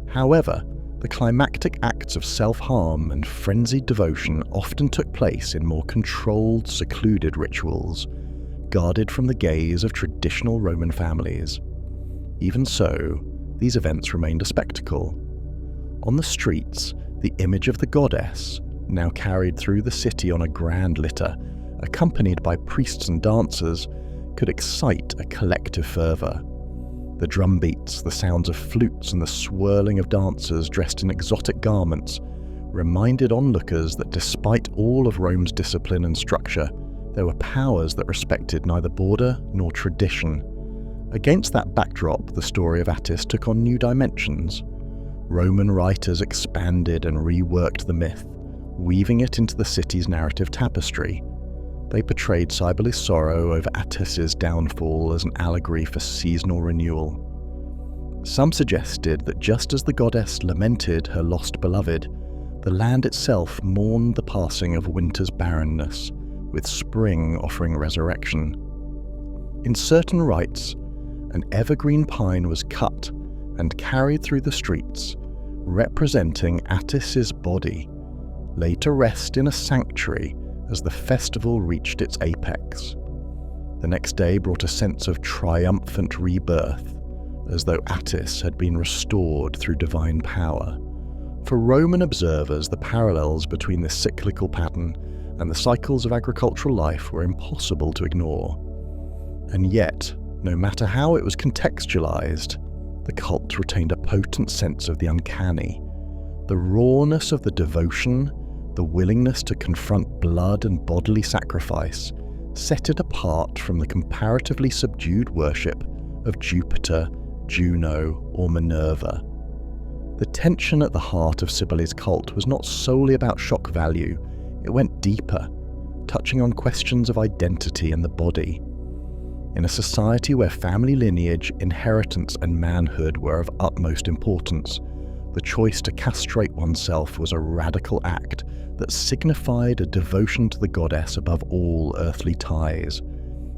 However, the climactic acts of self-harm and frenzied devotion often took place in more controlled, secluded rituals, guarded from the gaze of traditional Roman families. Even so, these events remained a spectacle. On the streets, the image of the goddess, now carried through the city on a grand litter, accompanied by priests and dancers, could excite a collective fervour. The drum beats, the sounds of flutes, and the swirling of dancers dressed in exotic garments reminded onlookers that despite all of Rome's discipline and structure, there were powers that respected neither border nor tradition. Against that backdrop, the story of Attis took on new dimensions. Roman writers expanded and reworked the myth, weaving it into the city's narrative tapestry. They portrayed Cybele's sorrow over Attis's downfall as an allegory for seasonal renewal. Some suggested that just as the goddess lamented her lost beloved, the land itself mourned the passing of winter's barrenness, with spring offering resurrection. In certain rites, an evergreen pine was cut and carried through the streets, representing Attis's body, laid to rest in a sanctuary as the festival reached its apex. The next day brought a sense of triumphant rebirth, as though Attis had been restored through divine power. For Roman observers, the parallels between this cyclical pattern and the cycles of agricultural life were impossible to ignore. And yet, no matter how it was contextualized, the cult retained a potent sense of the uncanny. The rawness of the devotion, the willingness to confront blood and bodily sacrifice, set it apart from the comparatively subdued worship of Jupiter, Juno, or Minerva. The tension at the heart of Sibyls' cult was not solely about shock value, it went deeper, touching on questions of identity and the body. In a society where family lineage, inheritance, and manhood were of utmost importance, the choice to castrate oneself was a radical act that signified a devotion to the goddess above all earthly ties.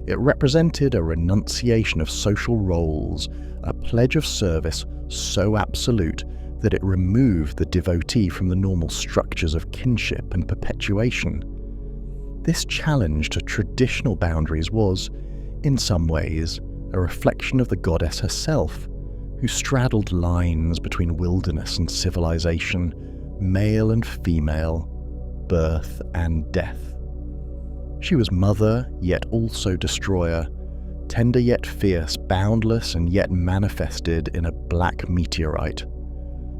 It represented a renunciation of social roles, a pledge of service so absolute that it removed the devotee from the normal structures of kinship and perpetuation. This challenge to traditional boundaries was, in some ways, a reflection of the goddess herself, who straddled lines between wilderness and civilization, male and female, birth and death. She was mother, yet also destroyer, tender yet fierce, boundless and yet manifested in a black meteorite.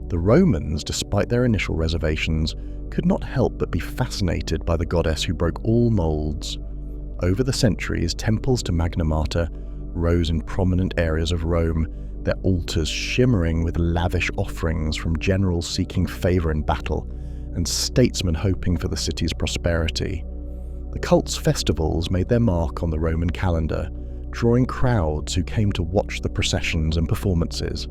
The Romans, despite their initial reservations, could not help but be fascinated by the goddess who broke all molds. Over the centuries, temples to Magna Mater rose in prominent areas of Rome, their altars shimmering with lavish offerings from generals seeking favor in battle and statesmen hoping for the city's prosperity. The cult's festivals made their mark on the Roman calendar, drawing crowds who came to watch the processions and performances.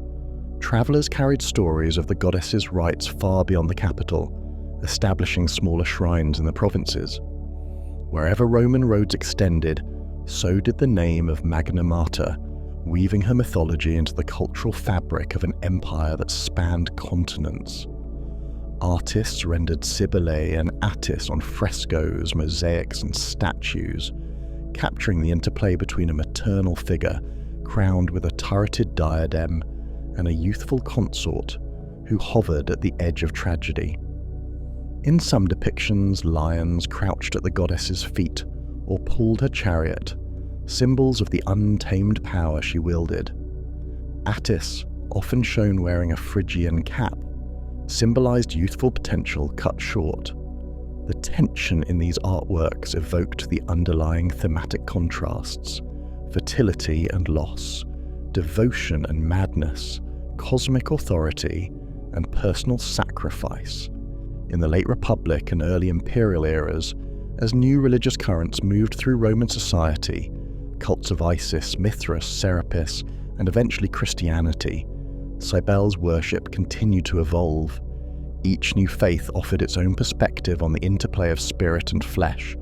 Travelers carried stories of the goddess's rites far beyond the capital, establishing smaller shrines in the provinces. Wherever Roman roads extended, so did the name of Magna Mater, weaving her mythology into the cultural fabric of an empire that spanned continents. Artists rendered Cybele and Attis on frescoes, mosaics, and statues, capturing the interplay between a maternal figure crowned with a turreted diadem and a youthful consort who hovered at the edge of tragedy. In some depictions, lions crouched at the goddess's feet or pulled her chariot, symbols of the untamed power she wielded. Attis, often shown wearing a Phrygian cap, symbolized youthful potential cut short. The tension in these artworks evoked the underlying thematic contrasts: fertility and loss, devotion and madness, cosmic authority and personal sacrifice. In the late Republic and early Imperial eras, as new religious currents moved through Roman society, cults of Isis, Mithras, Serapis, and eventually Christianity, Cybele's worship continued to evolve. Each new faith offered its own perspective on the interplay of spirit and flesh,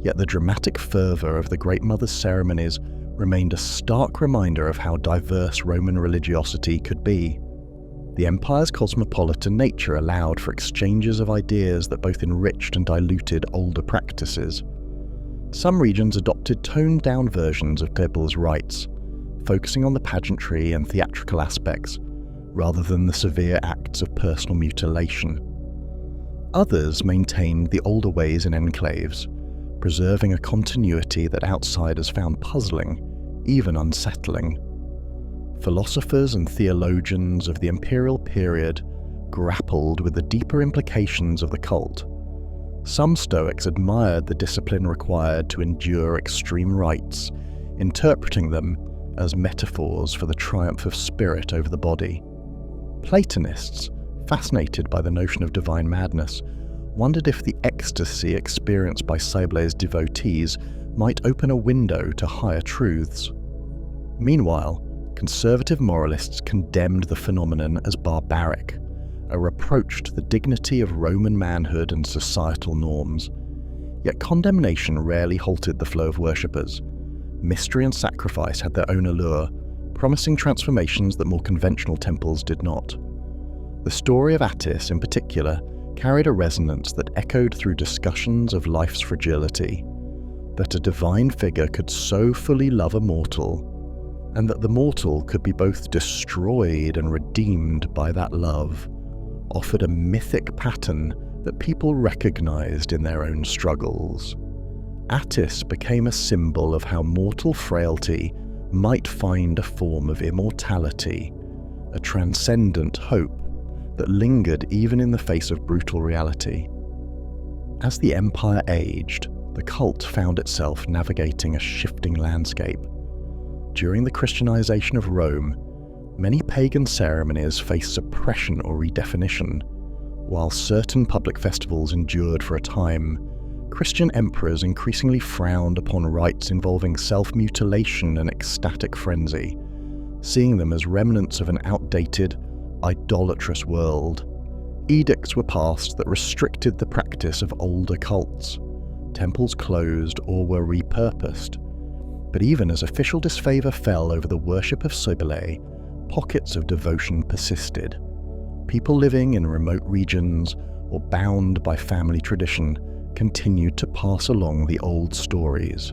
yet the dramatic fervour of the Great Mother's ceremonies remained a stark reminder of how diverse Roman religiosity could be. The empire's cosmopolitan nature allowed for exchanges of ideas that both enriched and diluted older practices. Some regions adopted toned-down versions of Cybele's rites, focusing on the pageantry and theatrical aspects, rather than the severe acts of personal mutilation. Others maintained the older ways in enclaves, preserving a continuity that outsiders found puzzling, even unsettling. Philosophers and theologians of the imperial period grappled with the deeper implications of the cult. Some Stoics admired the discipline required to endure extreme rites, interpreting them as metaphors for the triumph of spirit over the body. Platonists, fascinated by the notion of divine madness, wondered if the ecstasy experienced by Cybele's devotees might open a window to higher truths. Meanwhile, conservative moralists condemned the phenomenon as barbaric, a reproach to the dignity of Roman manhood and societal norms. Yet condemnation rarely halted the flow of worshippers. Mystery and sacrifice had their own allure, promising transformations that more conventional temples did not. The story of Attis, in particular, carried a resonance that echoed through discussions of life's fragility, that a divine figure could so fully love a mortal, and that the mortal could be both destroyed and redeemed by that love, offered a mythic pattern that people recognized in their own struggles. Attis became a symbol of how mortal frailty might find a form of immortality, a transcendent hope that lingered even in the face of brutal reality. As the empire aged, the cult found itself navigating a shifting landscape. During the Christianization of Rome, many pagan ceremonies faced suppression or redefinition. While certain public festivals endured for a time, Christian emperors increasingly frowned upon rites involving self-mutilation and ecstatic frenzy, seeing them as remnants of an outdated, idolatrous world. Edicts were passed that restricted the practice of older cults. Temples closed or were repurposed. But even as official disfavor fell over the worship of Cybele, pockets of devotion persisted. People living in remote regions or bound by family tradition continued to pass along the old stories.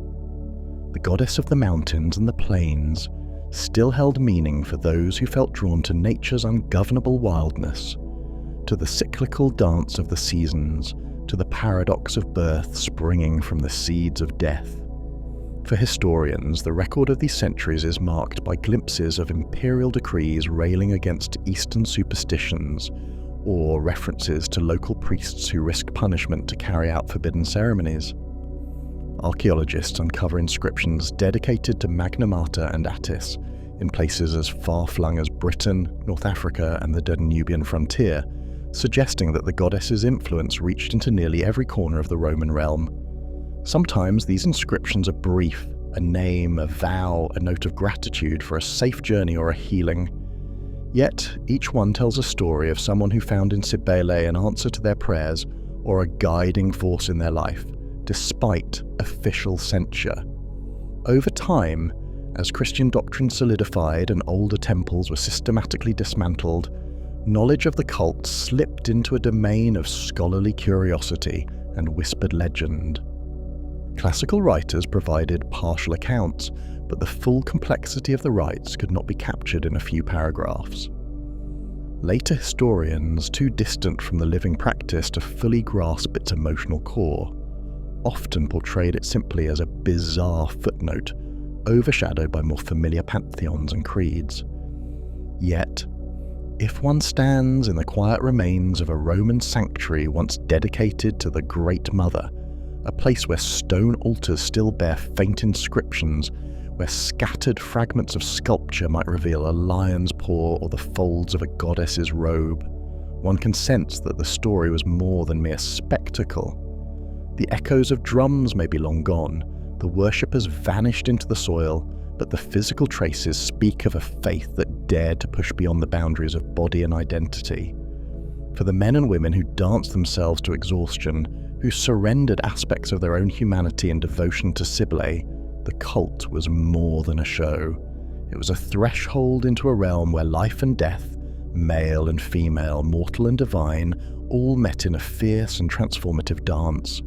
The goddess of the mountains and the plains still held meaning for those who felt drawn to nature's ungovernable wildness, to the cyclical dance of the seasons, to the paradox of birth springing from the seeds of death. For historians, the record of these centuries is marked by glimpses of imperial decrees railing against Eastern superstitions, or references to local priests who risked punishment to carry out forbidden ceremonies. Archaeologists uncover inscriptions dedicated to Magna Mater and Attis in places as far-flung as Britain, North Africa, and the Danubian frontier, suggesting that the goddess's influence reached into nearly every corner of the Roman realm. Sometimes these inscriptions are brief, a name, a vow, a note of gratitude for a safe journey or a healing. Yet, each one tells a story of someone who found in Cybele an answer to their prayers or a guiding force in their life, despite official censure. Over time, as Christian doctrine solidified and older temples were systematically dismantled, knowledge of the cult slipped into a domain of scholarly curiosity and whispered legend. Classical writers provided partial accounts, but the full complexity of the rites could not be captured in a few paragraphs. Later historians, too distant from the living practice to fully grasp its emotional core, often portrayed it simply as a bizarre footnote, overshadowed by more familiar pantheons and creeds. Yet, if one stands in the quiet remains of a Roman sanctuary once dedicated to the Great Mother, a place where stone altars still bear faint inscriptions, where scattered fragments of sculpture might reveal a lion's paw or the folds of a goddess's robe, one can sense that the story was more than mere spectacle. The echoes of drums may be long gone, the worshippers vanished into the soil, but the physical traces speak of a faith that dared to push beyond the boundaries of body and identity. For the men and women who danced themselves to exhaustion, who surrendered aspects of their own humanity in devotion to Cybele, the cult was more than a show. It was a threshold into a realm where life and death, male and female, mortal and divine, all met in a fierce and transformative dance.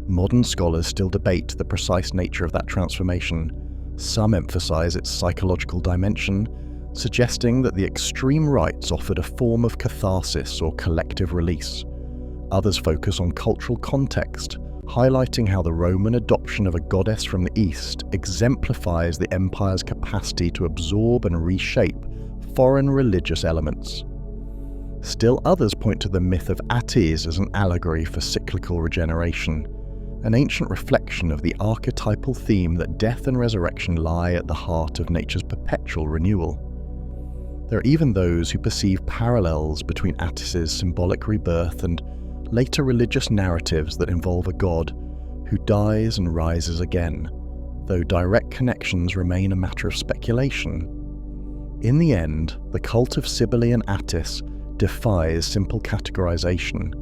Modern scholars still debate the precise nature of that transformation, Some emphasize its psychological dimension, suggesting that the extreme rites offered a form of catharsis or collective release. Others focus on cultural context, highlighting how the Roman adoption of a goddess from the East exemplifies the empire's capacity to absorb and reshape foreign religious elements. Still others point to the myth of Attis as an allegory for cyclical regeneration, an ancient reflection of the archetypal theme that death and resurrection lie at the heart of nature's perpetual renewal. There are even those who perceive parallels between Attis's symbolic rebirth and later religious narratives that involve a god who dies and rises again, though direct connections remain a matter of speculation. In the end, the cult of Cybele and Attis defies simple categorization.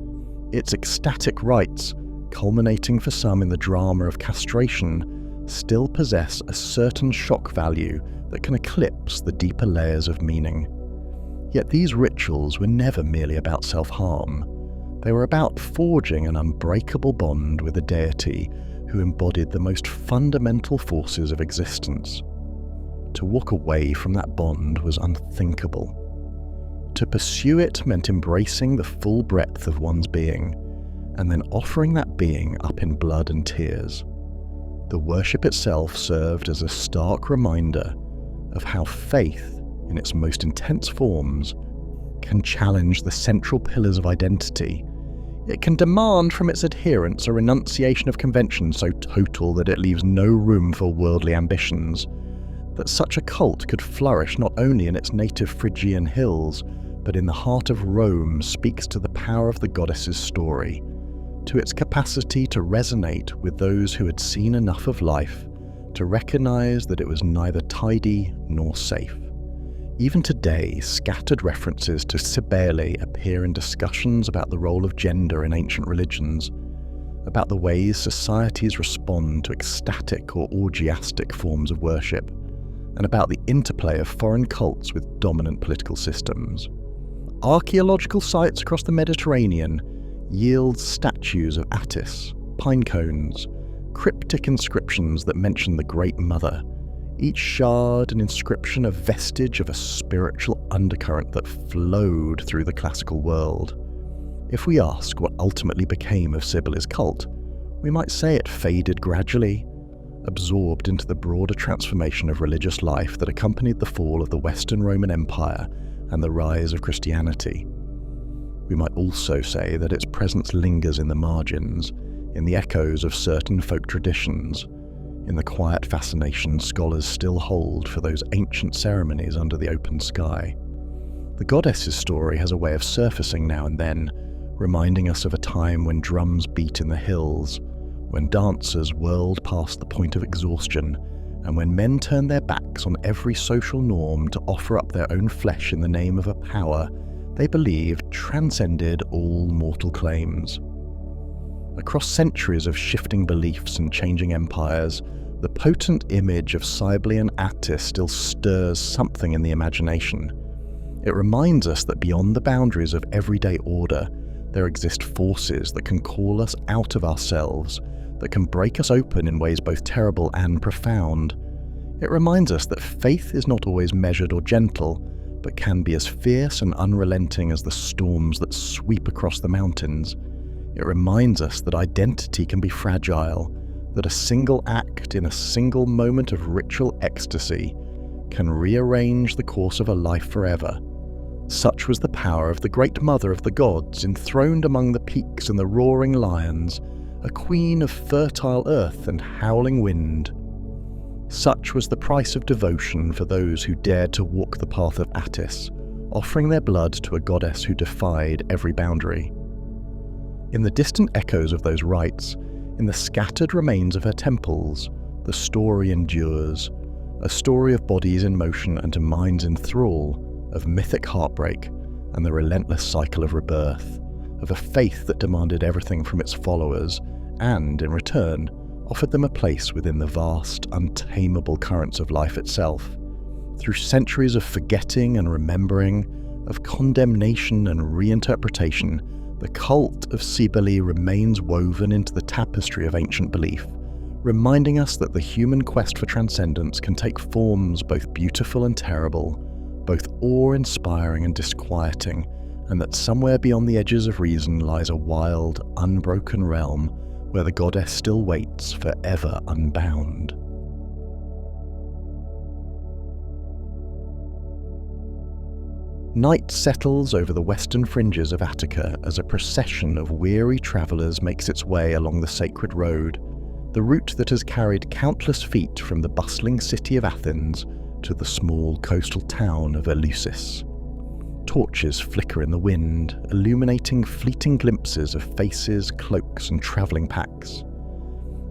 Its ecstatic rites, culminating for some in the drama of castration, still possess a certain shock value that can eclipse the deeper layers of meaning. Yet these rituals were never merely about self-harm. They were about forging an unbreakable bond with a deity who embodied the most fundamental forces of existence. To walk away from that bond was unthinkable. To pursue it meant embracing the full breadth of one's being, and then offering that being up in blood and tears. The worship itself served as a stark reminder of how faith, in its most intense forms, can challenge the central pillars of identity. It can demand from its adherents a renunciation of convention so total that it leaves no room for worldly ambitions. That such a cult could flourish not only in its native Phrygian hills, but in the heart of Rome speaks to the power of the goddess's story, to its capacity to resonate with those who had seen enough of life to recognize that it was neither tidy nor safe. Even today, scattered references to Cybele appear in discussions about the role of gender in ancient religions, about the ways societies respond to ecstatic or orgiastic forms of worship, and about the interplay of foreign cults with dominant political systems. Archaeological sites across the Mediterranean yield statues of Attis, pine cones, cryptic inscriptions that mention the Great Mother, each shard an inscription a vestige of a spiritual undercurrent that flowed through the classical world. If we ask what ultimately became of Cybele's cult, we might say it faded gradually, absorbed into the broader transformation of religious life that accompanied the fall of the Western Roman Empire and the rise of Christianity. We might also say that its presence lingers in the margins, in the echoes of certain folk traditions, in the quiet fascination scholars still hold for those ancient ceremonies under the open sky. The goddess's story has a way of surfacing now and then, reminding us of a time when drums beat in the hills, when dancers whirled past the point of exhaustion, and when men turned their backs on every social norm to offer up their own flesh in the name of a power they believed transcended all mortal claims. Across centuries of shifting beliefs and changing empires, the potent image of Cybele and Attis still stirs something in the imagination. It reminds us that beyond the boundaries of everyday order, there exist forces that can call us out of ourselves, that can break us open in ways both terrible and profound. It reminds us that faith is not always measured or gentle, but can be as fierce and unrelenting as the storms that sweep across the mountains. It reminds us that identity can be fragile, that a single act in a single moment of ritual ecstasy can rearrange the course of a life forever. Such was the power of the Great Mother of the gods, enthroned among the peaks and the roaring lions, a queen of fertile earth and howling wind. Such was the price of devotion for those who dared to walk the path of Attis, offering their blood to a goddess who defied every boundary. In the distant echoes of those rites, in the scattered remains of her temples, the story endures, a story of bodies in motion and minds in thrall, of mythic heartbreak and the relentless cycle of rebirth, of a faith that demanded everything from its followers and, in return, offered them a place within the vast, untamable currents of life itself. Through centuries of forgetting and remembering, of condemnation and reinterpretation, the cult of Cybele remains woven into the tapestry of ancient belief, reminding us that the human quest for transcendence can take forms both beautiful and terrible, both awe-inspiring and disquieting, and that somewhere beyond the edges of reason lies a wild, unbroken realm where the goddess still waits forever unbound. Night settles over the western fringes of Attica as a procession of weary travellers makes its way along the sacred road, the route that has carried countless feet from the bustling city of Athens to the small coastal town of Eleusis. Torches flicker in the wind, illuminating fleeting glimpses of faces, cloaks, and travelling packs.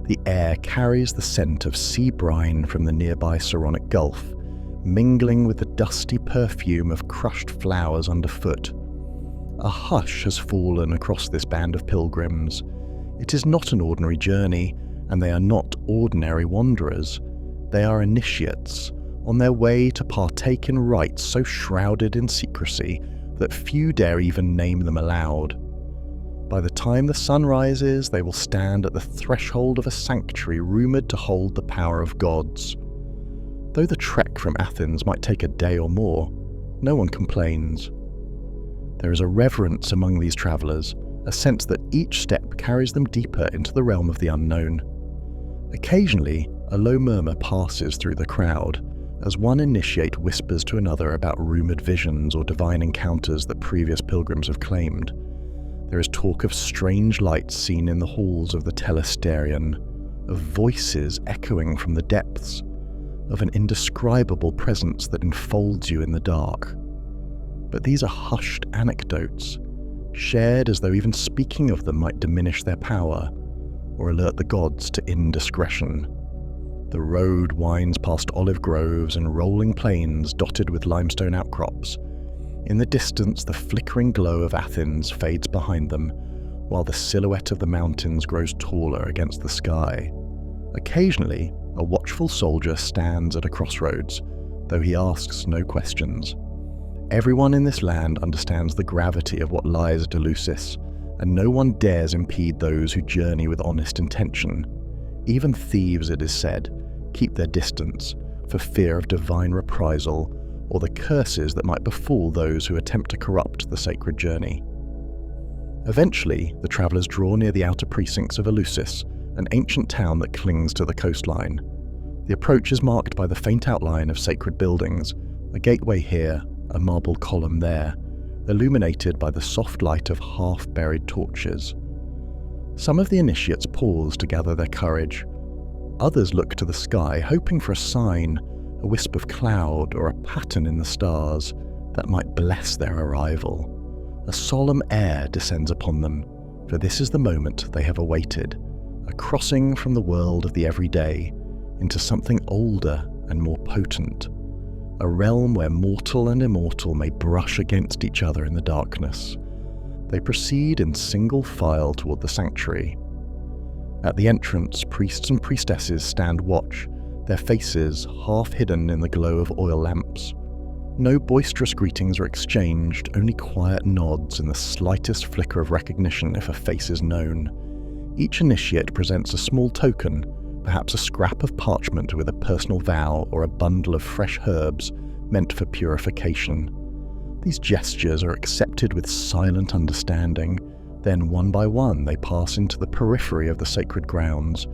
The air carries the scent of sea brine from the nearby Saronic Gulf, mingling with the dusty perfume of crushed flowers underfoot. A hush has fallen across this band of pilgrims. It is not an ordinary journey, and they are not ordinary wanderers. They are initiates, on their way to partake in rites so shrouded in secrecy that few dare even name them aloud. By the time the sun rises, they will stand at the threshold of a sanctuary rumoured to hold the power of gods. Though the trek from Athens might take a day or more, no one complains. There is a reverence among these travellers, a sense that each step carries them deeper into the realm of the unknown. Occasionally, a low murmur passes through the crowd, as one initiate whispers to another about rumoured visions or divine encounters that previous pilgrims have claimed. There is talk of strange lights seen in the halls of the Telesterion, of voices echoing from the depths, of an indescribable presence that enfolds you in the dark. But these are hushed anecdotes, shared as though even speaking of them might diminish their power, or alert the gods to indiscretion. The road winds past olive groves and rolling plains dotted with limestone outcrops. In the distance, the flickering glow of Athens fades behind them, while the silhouette of the mountains grows taller against the sky. Occasionally, a watchful soldier stands at a crossroads, though he asks no questions. Everyone in this land understands the gravity of what lies at Eleusis, and no one dares impede those who journey with honest intention. Even thieves, it is said, keep their distance for fear of divine reprisal or the curses that might befall those who attempt to corrupt the sacred journey. Eventually, the travellers draw near the outer precincts of Eleusis, an ancient town that clings to the coastline. The approach is marked by the faint outline of sacred buildings, a gateway here, a marble column there, illuminated by the soft light of half-buried torches. Some of the initiates pause to gather their courage. Others look to the sky, hoping for a sign, a wisp of cloud or a pattern in the stars that might bless their arrival. A solemn air descends upon them, for this is the moment they have awaited, a crossing from the world of the everyday into something older and more potent, a realm where mortal and immortal may brush against each other in the darkness. They proceed in single file toward the sanctuary. At the entrance, priests and priestesses stand watch, their faces half hidden in the glow of oil lamps. No boisterous greetings are exchanged, only quiet nods and the slightest flicker of recognition if a face is known. Each initiate presents a small token, perhaps a scrap of parchment with a personal vow or a bundle of fresh herbs meant for purification. These gestures are accepted with silent understanding. Then one by one they pass into the periphery of the sacred grounds,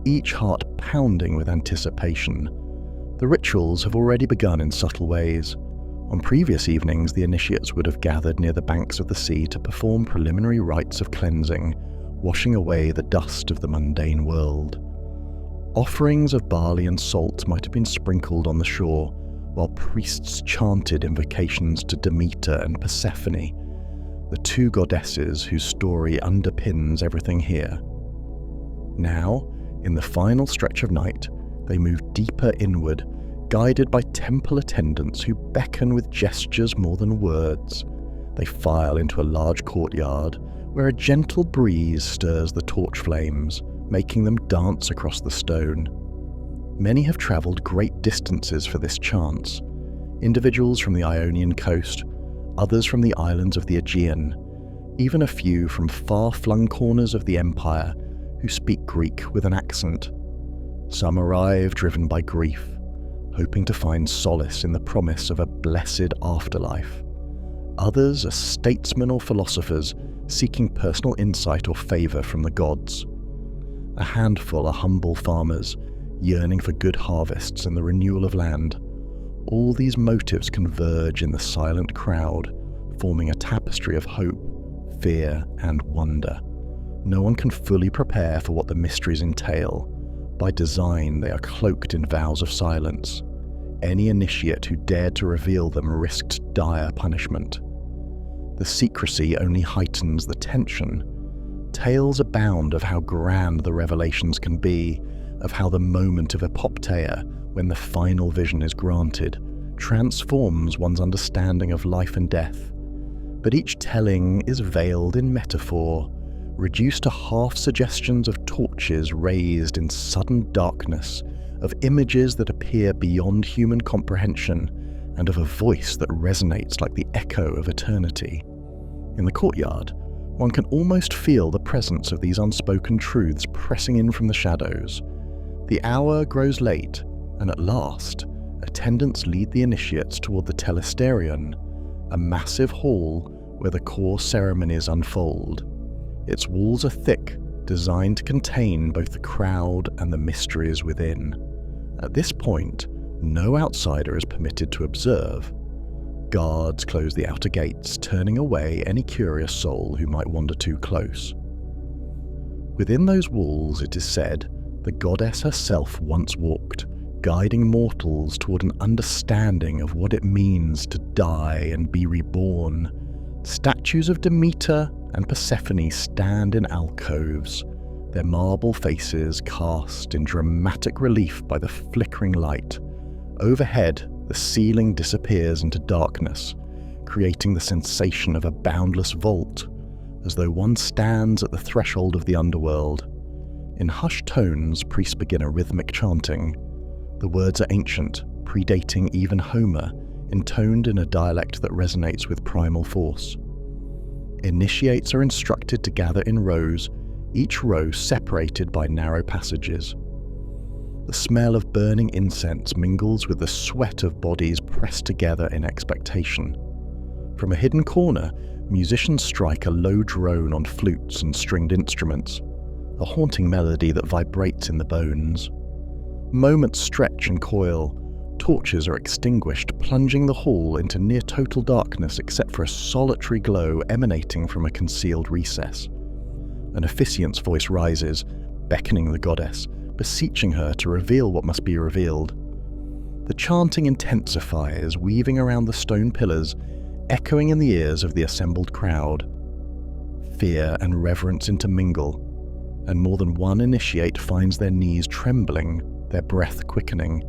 each heart pounding with anticipation. The rituals have already begun in subtle ways. On previous evenings, the initiates would have gathered near the banks of the sea to perform preliminary rites of cleansing, washing away the dust of the mundane world. Offerings of barley and salt might have been sprinkled on the shore, while priests chanted invocations to Demeter and Persephone, the two goddesses whose story underpins everything here. Now, in the final stretch of night, they move deeper inward, guided by temple attendants who beckon with gestures more than words. They file into a large courtyard, where a gentle breeze stirs the torch flames, making them dance across the stone. Many have travelled great distances for this chance. Individuals from the Ionian coast, others from the islands of the Aegean, even a few from far-flung corners of the empire who speak Greek with an accent. Some arrive driven by grief, hoping to find solace in the promise of a blessed afterlife. Others are statesmen or philosophers seeking personal insight or favour from the gods. A handful are humble farmers, yearning for good harvests and the renewal of land. All these motives converge in the silent crowd, forming a tapestry of hope, fear, and wonder. No one can fully prepare for what the mysteries entail. By design, they are cloaked in vows of silence. Any initiate who dared to reveal them risked dire punishment. The secrecy only heightens the tension. Tales abound of how grand the revelations can be, of how the moment of apotheia, when the final vision is granted, transforms one's understanding of life and death. But each telling is veiled in metaphor, reduced to half suggestions of torches raised in sudden darkness, of images that appear beyond human comprehension, and of a voice that resonates like the echo of eternity. In the courtyard, one can almost feel the presence of these unspoken truths pressing in from the shadows. The hour grows late, and at last, attendants lead the initiates toward the telesterion, a massive hall where the core ceremonies unfold. Its walls are thick, designed to contain both the crowd and the mysteries within. At this point, no outsider is permitted to observe. Guards close the outer gates, turning away any curious soul who might wander too close. Within those walls, it is said, the goddess herself once walked, guiding mortals toward an understanding of what it means to die and be reborn. Statues of Demeter and Persephone stand in alcoves, their marble faces cast in dramatic relief by the flickering light. Overhead, the ceiling disappears into darkness, creating the sensation of a boundless vault, as though one stands at the threshold of the underworld. In hushed tones, priests begin a rhythmic chanting. The words are ancient, predating even Homer, intoned in a dialect that resonates with primal force. Initiates are instructed to gather in rows, each row separated by narrow passages. The smell of burning incense mingles with the sweat of bodies pressed together in expectation. From a hidden corner, musicians strike a low drone on flutes and stringed instruments, a haunting melody that vibrates in the bones. Moments stretch and coil. Torches are extinguished, plunging the hall into near-total darkness except for a solitary glow emanating from a concealed recess. An officiant's voice rises, beckoning the goddess, beseeching her to reveal what must be revealed. The chanting intensifies, weaving around the stone pillars, echoing in the ears of the assembled crowd. Fear and reverence intermingle, and more than one initiate finds their knees trembling, their breath quickening.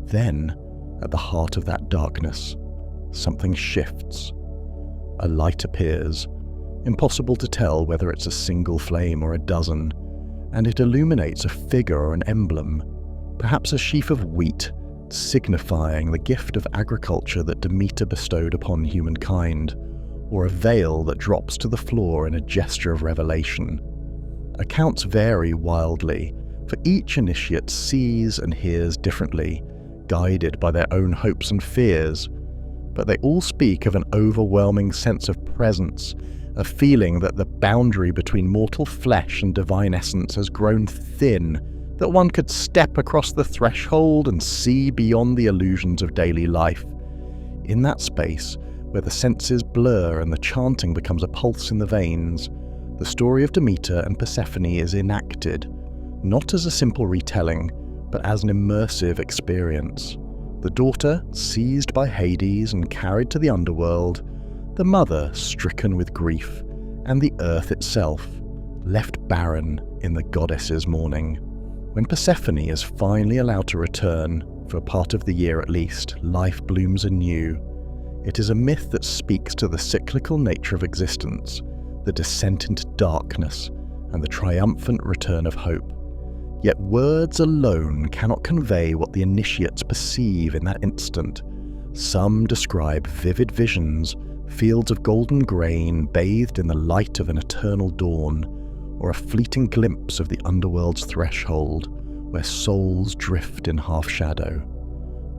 Then, at the heart of that darkness, something shifts. A light appears, impossible to tell whether it's a single flame or a dozen, and it illuminates a figure or an emblem, perhaps a sheaf of wheat, signifying the gift of agriculture that Demeter bestowed upon humankind, or a veil that drops to the floor in a gesture of revelation. Accounts vary wildly, for each initiate sees and hears differently, guided by their own hopes and fears, but they all speak of an overwhelming sense of presence, a feeling that the boundary between mortal flesh and divine essence has grown thin, that one could step across the threshold and see beyond the illusions of daily life. In that space, where the senses blur and the chanting becomes a pulse in the veins, the story of Demeter and Persephone is enacted, not as a simple retelling, but as an immersive experience. The daughter, seized by Hades and carried to the underworld, the mother, stricken with grief, and the earth itself, left barren in the goddess's mourning. When Persephone is finally allowed to return, for a part of the year at least, life blooms anew. It is a myth that speaks to the cyclical nature of existence, the descent into darkness, and the triumphant return of hope. Yet words alone cannot convey what the initiates perceive in that instant. Some describe vivid visions, fields of golden grain bathed in the light of an eternal dawn, or a fleeting glimpse of the underworld's threshold, where souls drift in half-shadow.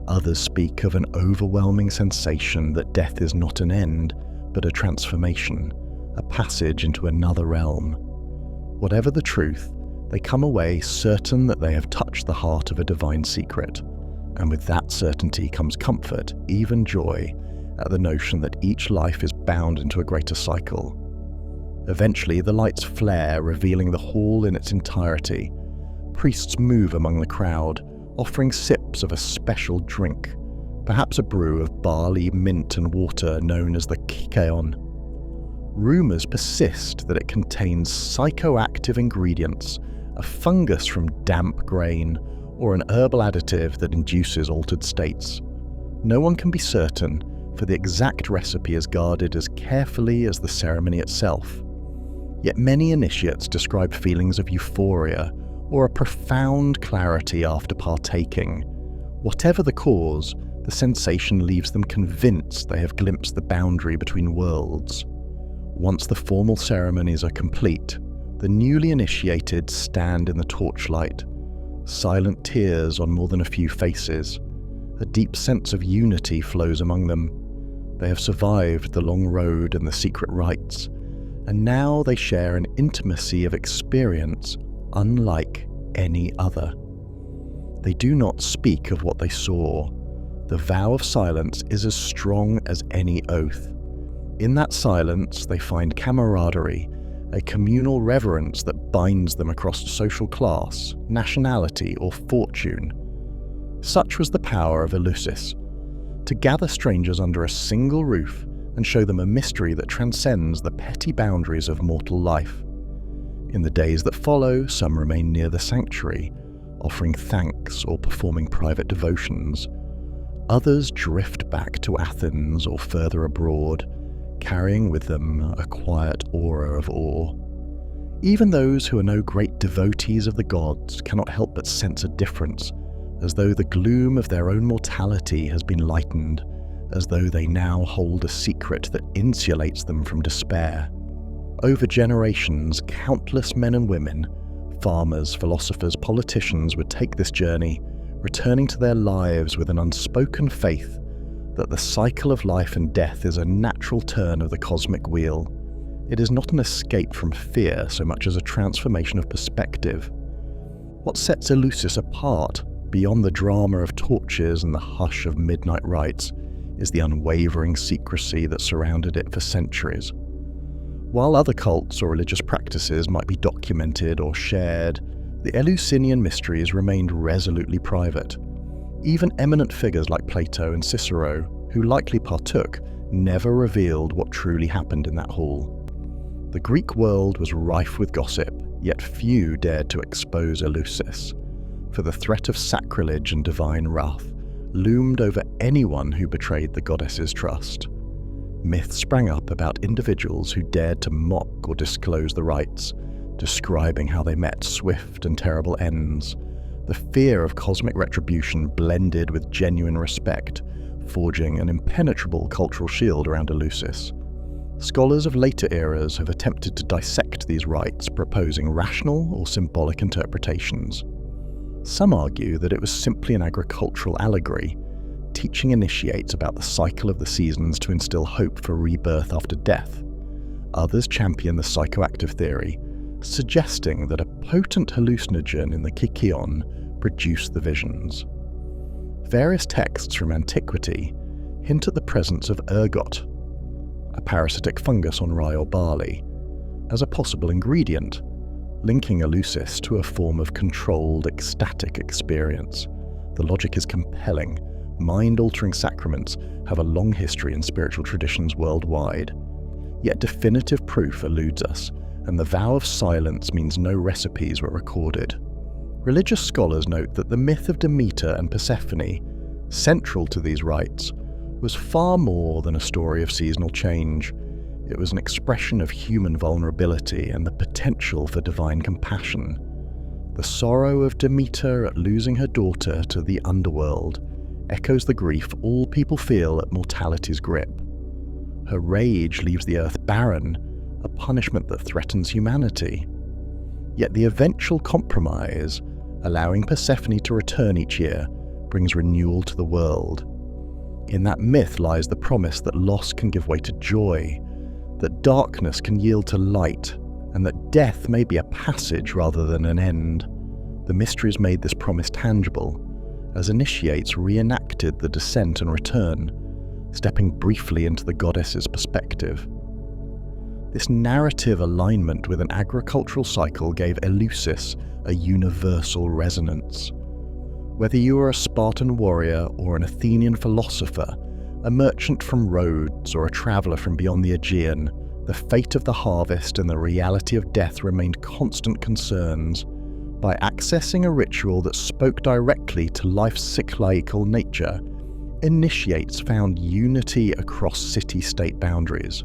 Others speak of an overwhelming sensation that death is not an end, but a transformation, a passage into another realm. Whatever the truth, they come away certain that they have touched the heart of a divine secret, and with that certainty comes comfort, even joy, at the notion that each life is bound into a greater cycle. Eventually, the lights flare, revealing the hall in its entirety. Priests move among the crowd, offering sips of a special drink, perhaps a brew of barley, mint and water known as the kykeon. Rumours persist that it contains psychoactive ingredients, a fungus from damp grain, or an herbal additive that induces altered states. No one can be certain, for the exact recipe is guarded as carefully as the ceremony itself. Yet many initiates describe feelings of euphoria or a profound clarity after partaking. Whatever the cause, the sensation leaves them convinced they have glimpsed the boundary between worlds. Once the formal ceremonies are complete, the newly initiated stand in the torchlight, silent tears on more than a few faces. A deep sense of unity flows among them. They have survived the long road and the secret rites, and now they share an intimacy of experience unlike any other. They do not speak of what they saw. The vow of silence is as strong as any oath. In that silence, they find camaraderie, a communal reverence that binds them across social class, nationality, or fortune. Such was the power of Eleusis, to gather strangers under a single roof and show them a mystery that transcends the petty boundaries of mortal life. In the days that follow, some remain near the sanctuary, offering thanks or performing private devotions. Others drift back to Athens or further abroad, carrying with them a quiet aura of awe. Even those who are no great devotees of the gods cannot help but sense a difference, as though the gloom of their own mortality has been lightened, as though they now hold a secret that insulates them from despair. Over generations, countless men and women, farmers, philosophers, politicians would take this journey, returning to their lives with an unspoken faith that the cycle of life and death is a natural turn of the cosmic wheel. It is not an escape from fear so much as a transformation of perspective. What sets Eleusis apart, beyond the drama of torches and the hush of midnight rites, is the unwavering secrecy that surrounded it for centuries. While other cults or religious practices might be documented or shared, the Eleusinian Mysteries remained resolutely private. Even eminent figures like Plato and Cicero, who likely partook, never revealed what truly happened in that hall. The Greek world was rife with gossip, yet few dared to expose Eleusis, for the threat of sacrilege and divine wrath loomed over anyone who betrayed the goddess's trust. Myths sprang up about individuals who dared to mock or disclose the rites, describing how they met swift and terrible ends. The fear of cosmic retribution blended with genuine respect, forging an impenetrable cultural shield around Eleusis. Scholars of later eras have attempted to dissect these rites, proposing rational or symbolic interpretations. Some argue that it was simply an agricultural allegory, teaching initiates about the cycle of the seasons to instill hope for rebirth after death. Others champion the psychoactive theory, suggesting that a potent hallucinogen in the kykeon produced the visions. Various texts from antiquity hint at the presence of ergot, a parasitic fungus on rye or barley, as a possible ingredient, linking Eleusis to a form of controlled, ecstatic experience. The logic is compelling. Mind-altering sacraments have a long history in spiritual traditions worldwide. Yet definitive proof eludes us, and the vow of silence means no recipes were recorded. Religious scholars note that the myth of Demeter and Persephone, central to these rites, was far more than a story of seasonal change. It was an expression of human vulnerability and the potential for divine compassion. The sorrow of Demeter at losing her daughter to the underworld echoes the grief all people feel at mortality's grip. Her rage leaves the earth barren, a punishment that threatens humanity. Yet the eventual compromise, allowing Persephone to return each year brings renewal to the world. In that myth lies the promise that loss can give way to joy, that darkness can yield to light, and that death may be a passage rather than an end. The mysteries made this promise tangible, as initiates reenacted the descent and return, stepping briefly into the goddess's perspective. This narrative alignment with an agricultural cycle gave Eleusis a universal resonance. Whether you were a Spartan warrior or an Athenian philosopher, a merchant from Rhodes or a traveller from beyond the Aegean, the fate of the harvest and the reality of death remained constant concerns. By accessing a ritual that spoke directly to life's cyclical nature, initiates found unity across city-state boundaries.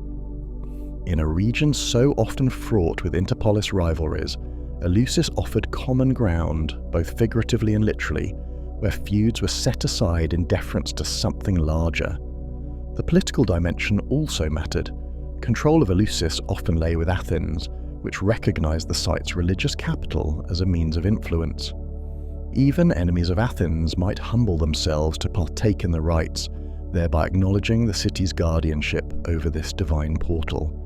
In a region so often fraught with interpolis rivalries, Eleusis offered common ground, both figuratively and literally, where feuds were set aside in deference to something larger. The political dimension also mattered. Control of Eleusis often lay with Athens, which recognized the site's religious capital as a means of influence. Even enemies of Athens might humble themselves to partake in the rites, thereby acknowledging the city's guardianship over this divine portal.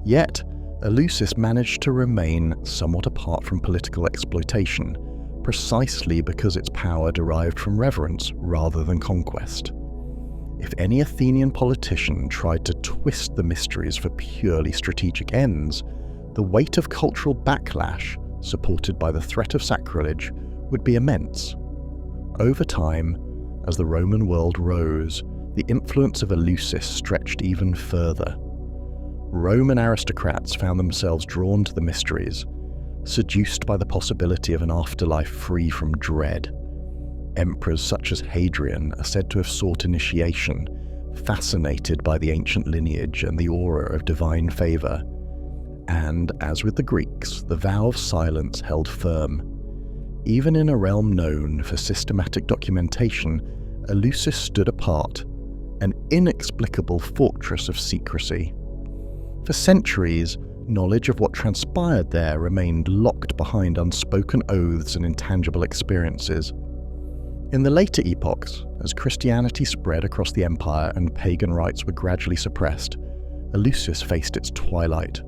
Yet, Eleusis managed to remain somewhat apart from political exploitation, precisely because its power derived from reverence rather than conquest. If any Athenian politician tried to twist the mysteries for purely strategic ends, the weight of cultural backlash, supported by the threat of sacrilege, would be immense. Over time, as the Roman world rose, the influence of Eleusis stretched even further. Roman aristocrats found themselves drawn to the mysteries, seduced by the possibility of an afterlife free from dread. Emperors such as Hadrian are said to have sought initiation, fascinated by the ancient lineage and the aura of divine favour. And, as with the Greeks, the vow of silence held firm. Even in a realm known for systematic documentation, Eleusis stood apart, an inexplicable fortress of secrecy. For centuries, knowledge of what transpired there remained locked behind unspoken oaths and intangible experiences. In the later epochs, as Christianity spread across the empire and pagan rites were gradually suppressed, Eleusis faced its twilight.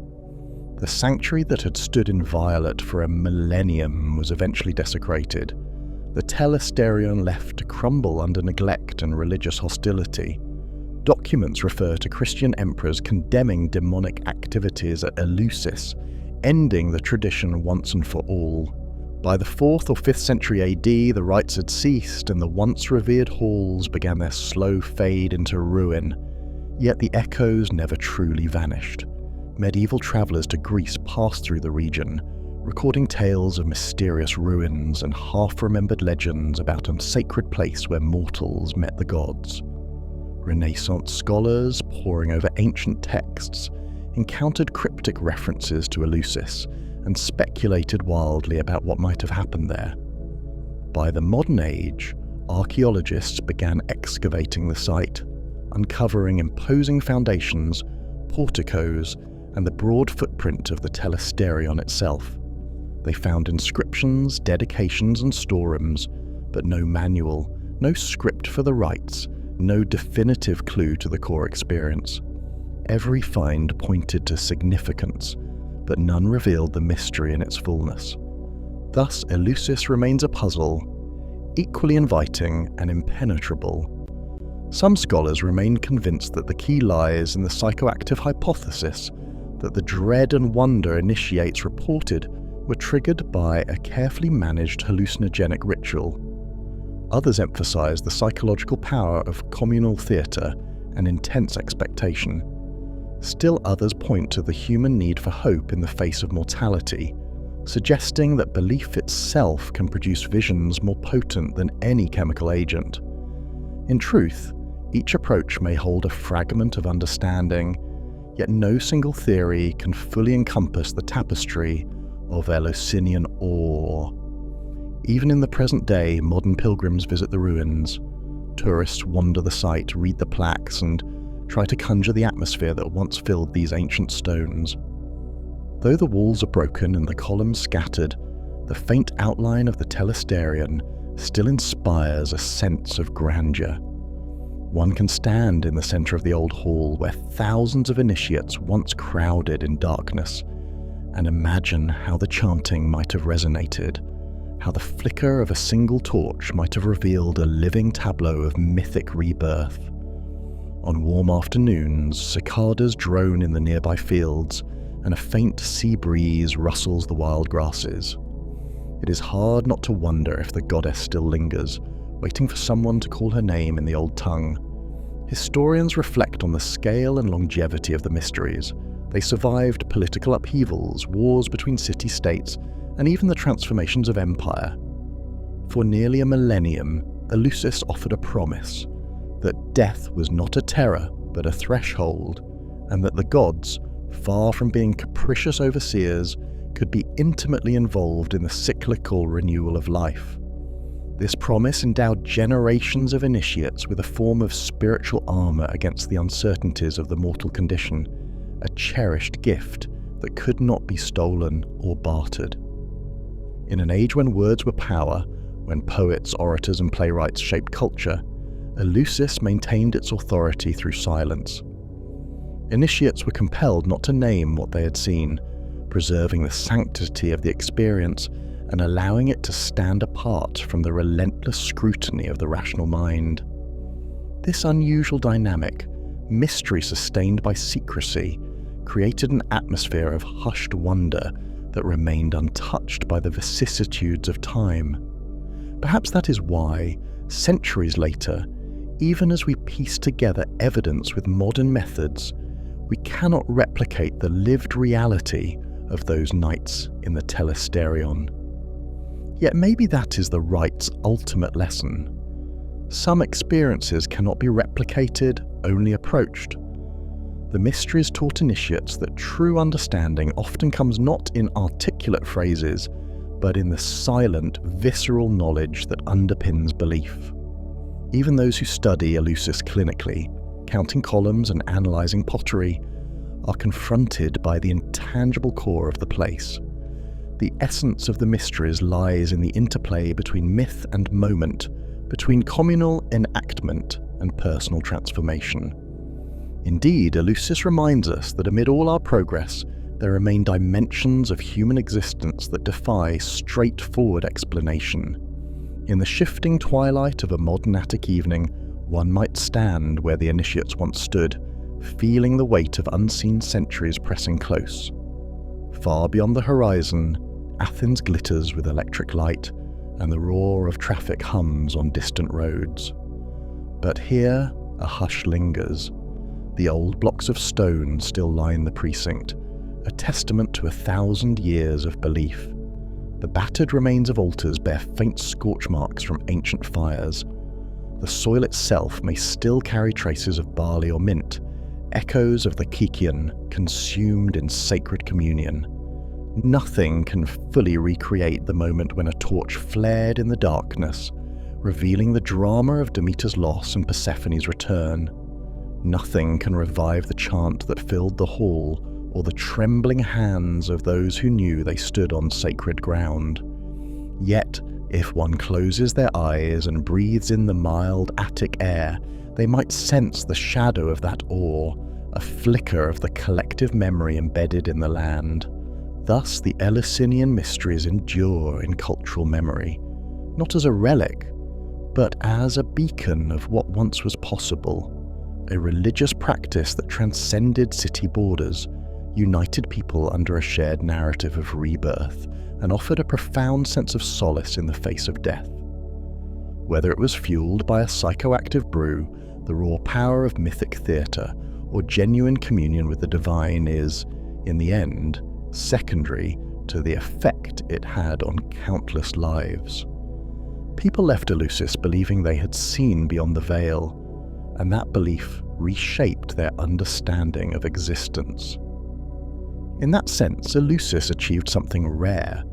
The sanctuary that had stood inviolate for a millennium was eventually desecrated, the telesterion left to crumble under neglect and religious hostility. Documents refer to Christian emperors condemning demonic activities at Eleusis, ending the tradition once and for all. By the 4th or 5th century AD, the rites had ceased and the once revered halls began their slow fade into ruin. Yet the echoes never truly vanished. Medieval travellers to Greece passed through the region, recording tales of mysterious ruins and half-remembered legends about a sacred place where mortals met the gods. Renaissance scholars, poring over ancient texts, encountered cryptic references to Eleusis and speculated wildly about what might have happened there. By the modern age, archaeologists began excavating the site, uncovering imposing foundations, porticos, and the broad footprint of the telesterion itself. They found inscriptions, dedications, and storerooms, but no manual, no script for the rites, no definitive clue to the core experience. Every find pointed to significance, but none revealed the mystery in its fullness. Thus, Eleusis remains a puzzle, equally inviting and impenetrable. Some scholars remain convinced that the key lies in the psychoactive hypothesis that the dread and wonder initiates reported were triggered by a carefully managed hallucinogenic ritual. Others emphasize the psychological power of communal theatre and intense expectation. Still others point to the human need for hope in the face of mortality, suggesting that belief itself can produce visions more potent than any chemical agent. In truth, each approach may hold a fragment of understanding, yet no single theory can fully encompass the tapestry of Eleusinian awe. Even in the present day, modern pilgrims visit the ruins. Tourists wander the site, read the plaques, and try to conjure the atmosphere that once filled these ancient stones. Though the walls are broken and the columns scattered, the faint outline of the telesterion still inspires a sense of grandeur. One can stand in the center of the old hall where thousands of initiates once crowded in darkness, and imagine how the chanting might have resonated, how the flicker of a single torch might have revealed a living tableau of mythic rebirth. On warm afternoons, cicadas drone in the nearby fields, and a faint sea breeze rustles the wild grasses. It is hard not to wonder if the goddess still lingers, waiting for someone to call her name in the old tongue. Historians reflect on the scale and longevity of the mysteries. They survived political upheavals, wars between city-states, and even the transformations of empire. For nearly a millennium, Eleusis offered a promise that death was not a terror, but a threshold, and that the gods, far from being capricious overseers, could be intimately involved in the cyclical renewal of life. This promise endowed generations of initiates with a form of spiritual armor against the uncertainties of the mortal condition, a cherished gift that could not be stolen or bartered. In an age when words were power, when poets, orators, and playwrights shaped culture, Eleusis maintained its authority through silence. Initiates were compelled not to name what they had seen, preserving the sanctity of the experience and allowing it to stand apart from the relentless scrutiny of the rational mind. This unusual dynamic, mystery sustained by secrecy, created an atmosphere of hushed wonder that remained untouched by the vicissitudes of time. Perhaps that is why, centuries later, even as we piece together evidence with modern methods, we cannot replicate the lived reality of those nights in the telesterion. Yet maybe that is the rite's ultimate lesson. Some experiences cannot be replicated, only approached. The mysteries taught initiates that true understanding often comes not in articulate phrases, but in the silent, visceral knowledge that underpins belief. Even those who study Eleusis clinically, counting columns and analysing pottery, are confronted by the intangible core of the place. The essence of the mysteries lies in the interplay between myth and moment, between communal enactment and personal transformation. Indeed, Eleusis reminds us that amid all our progress, there remain dimensions of human existence that defy straightforward explanation. In the shifting twilight of a modern Attic evening, one might stand where the initiates once stood, feeling the weight of unseen centuries pressing close. Far beyond the horizon, Athens glitters with electric light, and the roar of traffic hums on distant roads. But here, a hush lingers. The old blocks of stone still line the precinct, a testament to 1,000 years of belief. The battered remains of altars bear faint scorch marks from ancient fires. The soil itself may still carry traces of barley or mint, echoes of the Kikion consumed in sacred communion. Nothing can fully recreate the moment when a torch flared in the darkness, revealing the drama of Demeter's loss and Persephone's return. Nothing can revive the chant that filled the hall or the trembling hands of those who knew they stood on sacred ground. Yet, if one closes their eyes and breathes in the mild Attic air, they might sense the shadow of that awe, a flicker of the collective memory embedded in the land. Thus the Eleusinian Mysteries endure in cultural memory, not as a relic, but as a beacon of what once was possible, a religious practice that transcended city borders, united people under a shared narrative of rebirth, and offered a profound sense of solace in the face of death. Whether it was fueled by a psychoactive brew, the raw power of mythic theatre, or genuine communion with the divine is, in the end, secondary to the effect it had on countless lives. People left Eleusis believing they had seen beyond the veil, and that belief reshaped their understanding of existence. In that sense, Eleusis achieved something rare.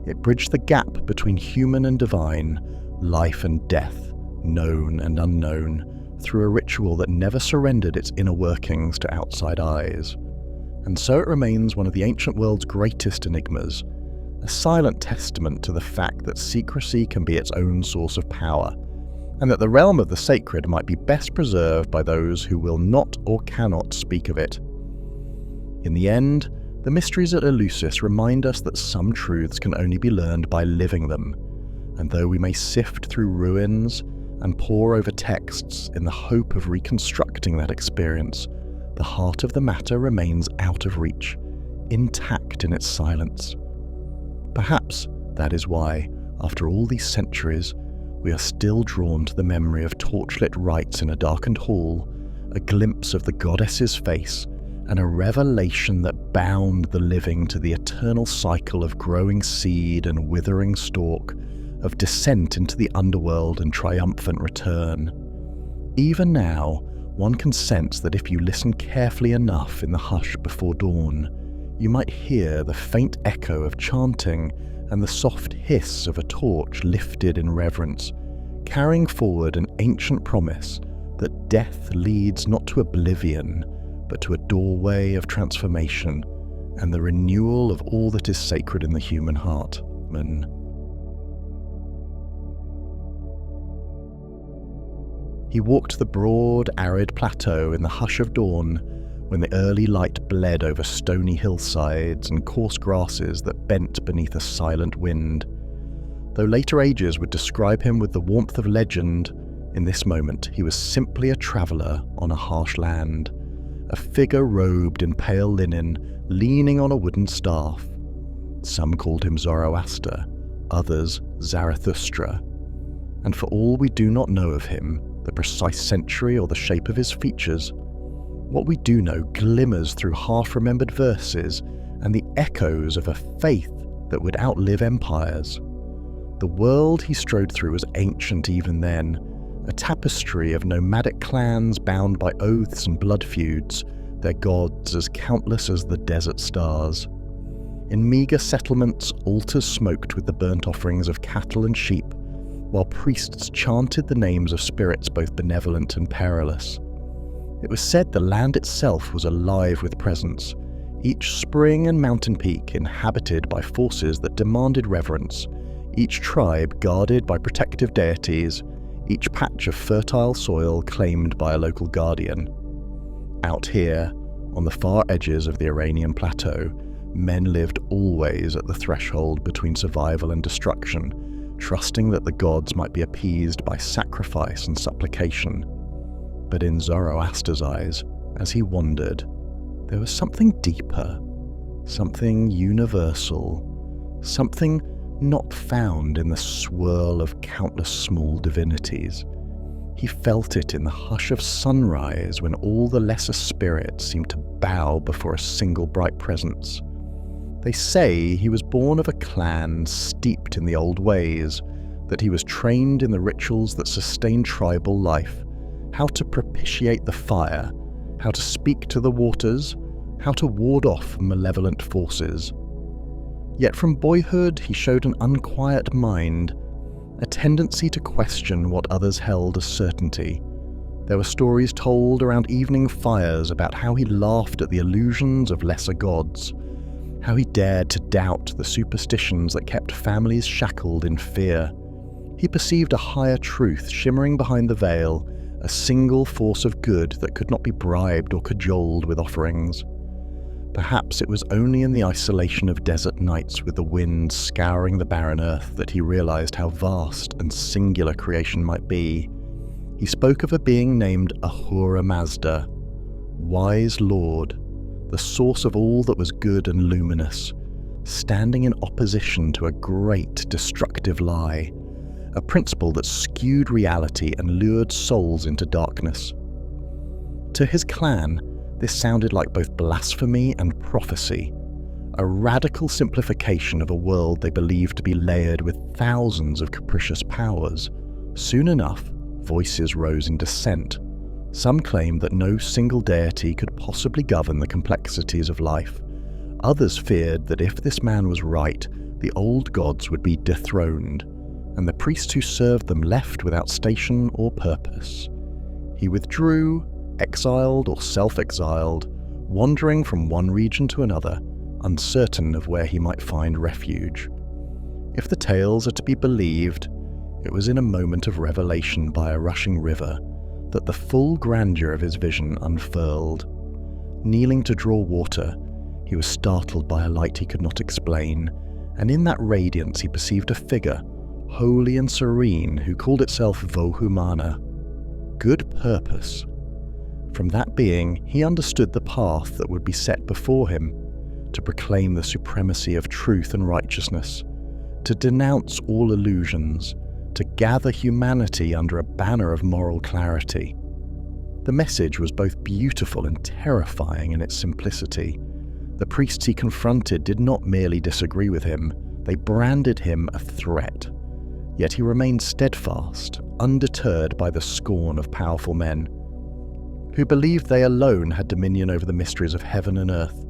It bridged the gap between human and divine, life and death, known and unknown, through a ritual that never surrendered its inner workings to outside eyes. And so it remains one of the ancient world's greatest enigmas, a silent testament to the fact that secrecy can be its own source of power, and that the realm of the sacred might be best preserved by those who will not or cannot speak of it. In the end, the mysteries at Eleusis remind us that some truths can only be learned by living them, and though we may sift through ruins and pore over texts in the hope of reconstructing that experience, the heart of the matter remains out of reach, intact in its silence. Perhaps that is why, after all these centuries, we are still drawn to the memory of torchlit rites in a darkened hall, a glimpse of the goddess's face, and a revelation that bound the living to the eternal cycle of growing seed and withering stalk, of descent into the underworld and triumphant return. Even now, one can sense that if you listen carefully enough in the hush before dawn, you might hear the faint echo of chanting and the soft hiss of a torch lifted in reverence, carrying forward an ancient promise that death leads not to oblivion, but to a doorway of transformation and the renewal of all that is sacred in the human heart. He walked the broad, arid plateau in the hush of dawn, when the early light bled over stony hillsides and coarse grasses that bent beneath a silent wind. Though later ages would describe him with the warmth of legend, in this moment he was simply a traveller on a harsh land, a figure robed in pale linen, leaning on a wooden staff. Some called him Zoroaster, others Zarathustra, and for all we do not know of him, the precise century or the shape of his features, what we do know glimmers through half-remembered verses and the echoes of a faith that would outlive empires. The world he strode through was ancient even then, a tapestry of nomadic clans bound by oaths and blood feuds, their gods as countless as the desert stars. In meagre settlements, altars smoked with the burnt offerings of cattle and sheep, while priests chanted the names of spirits both benevolent and perilous. It was said the land itself was alive with presence, each spring and mountain peak inhabited by forces that demanded reverence, each tribe guarded by protective deities, each patch of fertile soil claimed by a local guardian. Out here, on the far edges of the Iranian plateau, men lived always at the threshold between survival and destruction, trusting that the gods might be appeased by sacrifice and supplication. But in Zoroaster's eyes, as he wandered, there was something deeper, something universal, something not found in the swirl of countless small divinities. He felt it in the hush of sunrise when all the lesser spirits seemed to bow before a single bright presence. They say he was born of a clan steeped in the old ways, that he was trained in the rituals that sustain tribal life, how to propitiate the fire, how to speak to the waters, how to ward off malevolent forces. Yet from boyhood he showed an unquiet mind, a tendency to question what others held as certainty. There were stories told around evening fires about how he laughed at the illusions of lesser gods, how he dared to doubt the superstitions that kept families shackled in fear. He perceived a higher truth shimmering behind the veil, a single force of good that could not be bribed or cajoled with offerings. Perhaps it was only in the isolation of desert nights with the wind scouring the barren earth that he realized how vast and singular creation might be. He spoke of a being named Ahura Mazda, wise lord, the source of all that was good and luminous, standing in opposition to a great destructive lie, a principle that skewed reality and lured souls into darkness. To his clan, this sounded like both blasphemy and prophecy, a radical simplification of a world they believed to be layered with thousands of capricious powers. Soon enough, voices rose in dissent. Some claimed that no single deity could possibly govern the complexities of life. Others feared that if this man was right, the old gods would be dethroned, and the priests who served them left without station or purpose. He withdrew, exiled or self-exiled, wandering from one region to another, uncertain of where he might find refuge. If the tales are to be believed, it was in a moment of revelation by a rushing river that the full grandeur of his vision unfurled. Kneeling to draw water, he was startled by a light he could not explain, and in that radiance he perceived a figure, holy and serene, who called itself Vohumana, good purpose. From that being, he understood the path that would be set before him, to proclaim the supremacy of truth and righteousness, to denounce all illusions, to gather humanity under a banner of moral clarity. The message was both beautiful and terrifying in its simplicity. The priests he confronted did not merely disagree with him, they branded him a threat. Yet he remained steadfast, undeterred by the scorn of powerful men, who believed they alone had dominion over the mysteries of heaven and earth.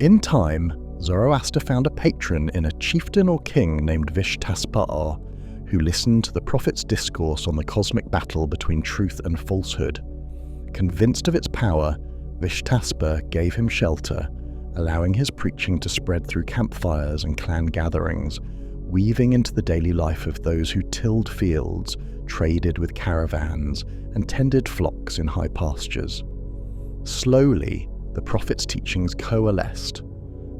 In time, Zoroaster found a patron in a chieftain or king named Vishtaspaa, who listened to the prophet's discourse on the cosmic battle between truth and falsehood. Convinced of its power, Vishtaspa gave him shelter, allowing his preaching to spread through campfires and clan gatherings, weaving into the daily life of those who tilled fields, traded with caravans, and tended flocks in high pastures. Slowly, the prophet's teachings coalesced.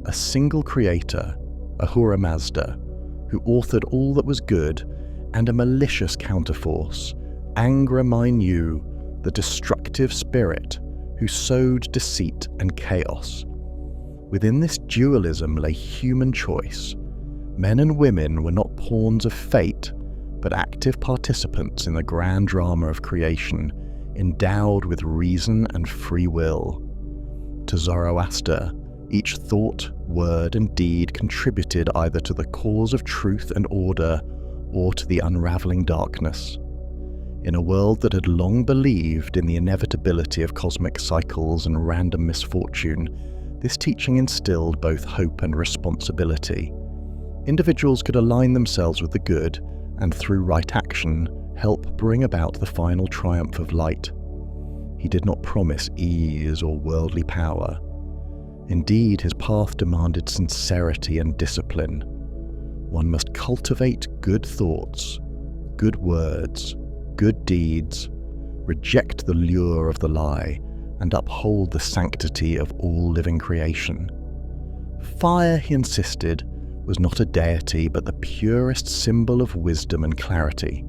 A single creator, Ahura Mazda, who authored all that was good, and a malicious counterforce, Angra Mainyu, the destructive spirit, who sowed deceit and chaos. Within this dualism lay human choice. Men and women were not pawns of fate, but active participants in the grand drama of creation, endowed with reason and free will. To Zoroaster, each thought, word, and deed contributed either to the cause of truth and order, or to the unraveling darkness. In a world that had long believed in the inevitability of cosmic cycles and random misfortune, this teaching instilled both hope and responsibility. Individuals could align themselves with the good, and through right action, help bring about the final triumph of light. He did not promise ease or worldly power. Indeed, his path demanded sincerity and discipline. One must cultivate good thoughts, good words, good deeds, reject the lure of the lie, and uphold the sanctity of all living creation. Fire, he insisted, was not a deity but the purest symbol of wisdom and clarity.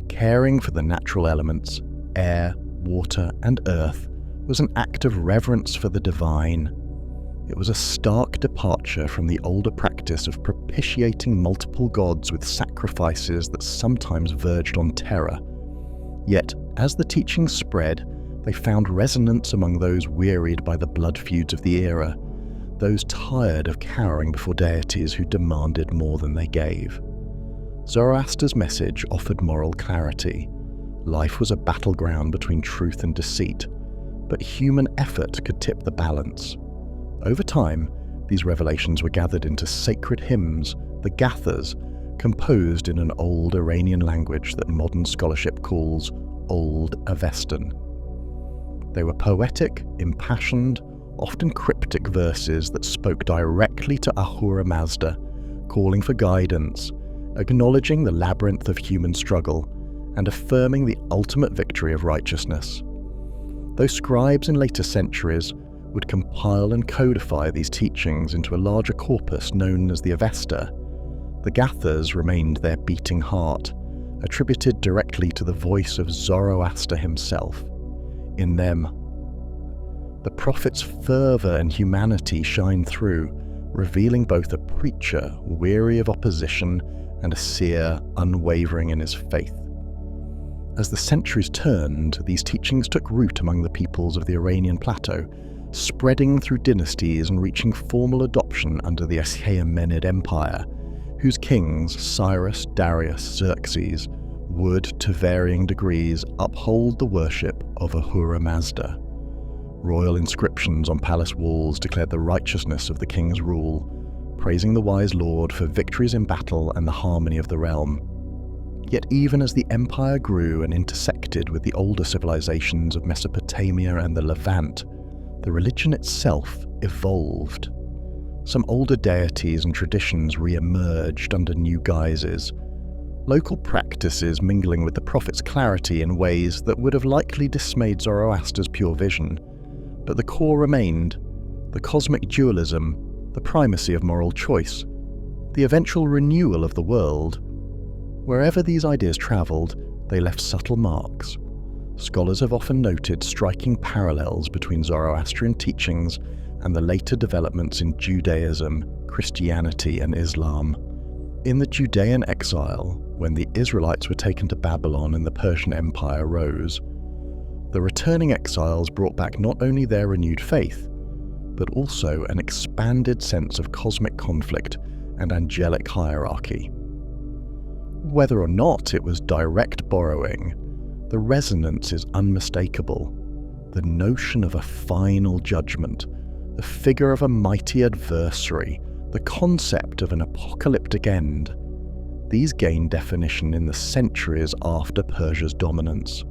Caring for the natural elements, air, water, and earth, was an act of reverence for the divine. It was a stark departure from the older practice of propitiating multiple gods with sacrifices that sometimes verged on terror. Yet, as the teachings spread, they found resonance among those wearied by the blood feuds of the era, those tired of cowering before deities who demanded more than they gave. Zoroaster's message offered moral clarity. Life was a battleground between truth and deceit, but human effort could tip the balance. Over time, these revelations were gathered into sacred hymns, the Gathas, composed in an old Iranian language that modern scholarship calls Old Avestan. They were poetic, impassioned, often cryptic verses that spoke directly to Ahura Mazda, calling for guidance, acknowledging the labyrinth of human struggle, and affirming the ultimate victory of righteousness. Though scribes in later centuries would compile and codify these teachings into a larger corpus known as the Avesta, the Gathas remained their beating heart, attributed directly to the voice of Zoroaster himself. In them, the prophet's fervour and humanity shine through, revealing both a preacher weary of opposition and a seer unwavering in his faith. As the centuries turned, these teachings took root among the peoples of the Iranian plateau, spreading through dynasties and reaching formal adoption under the Achaemenid Empire, whose kings, Cyrus, Darius, Xerxes, would, to varying degrees, uphold the worship of Ahura Mazda. Royal inscriptions on palace walls declared the righteousness of the king's rule, praising the wise lord for victories in battle and the harmony of the realm. Yet even as the empire grew and intersected with the older civilizations of Mesopotamia and the Levant, the religion itself evolved. Some older deities and traditions re-emerged under new guises, local practices mingling with the prophet's clarity in ways that would have likely dismayed Zoroaster's pure vision. But the core remained: the cosmic dualism, the primacy of moral choice, the eventual renewal of the world. Wherever these ideas travelled, they left subtle marks. Scholars have often noted striking parallels between Zoroastrian teachings and the later developments in Judaism, Christianity, and Islam. In the Judean exile, when the Israelites were taken to Babylon and the Persian Empire rose, the returning exiles brought back not only their renewed faith, but also an expanded sense of cosmic conflict and angelic hierarchy. Whether or not it was direct borrowing, the resonance is unmistakable. The notion of a final judgment, the figure of a mighty adversary, the concept of an apocalyptic end, these gain definition in the centuries after Persia's dominance.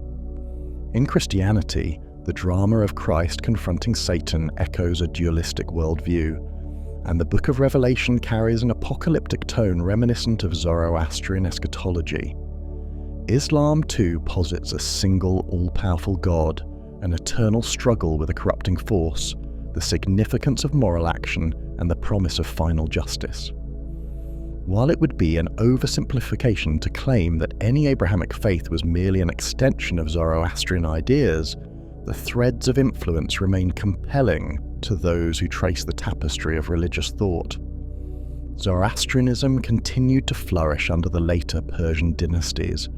In Christianity, the drama of Christ confronting Satan echoes a dualistic worldview, and the Book of Revelation carries an apocalyptic tone reminiscent of Zoroastrian eschatology. Islam too posits a single, all-powerful God, an eternal struggle with a corrupting force, the significance of moral action, and the promise of final justice. While it would be an oversimplification to claim that any Abrahamic faith was merely an extension of Zoroastrian ideas, the threads of influence remain compelling to those who trace the tapestry of religious thought. Zoroastrianism continued to flourish under the later Persian dynasties.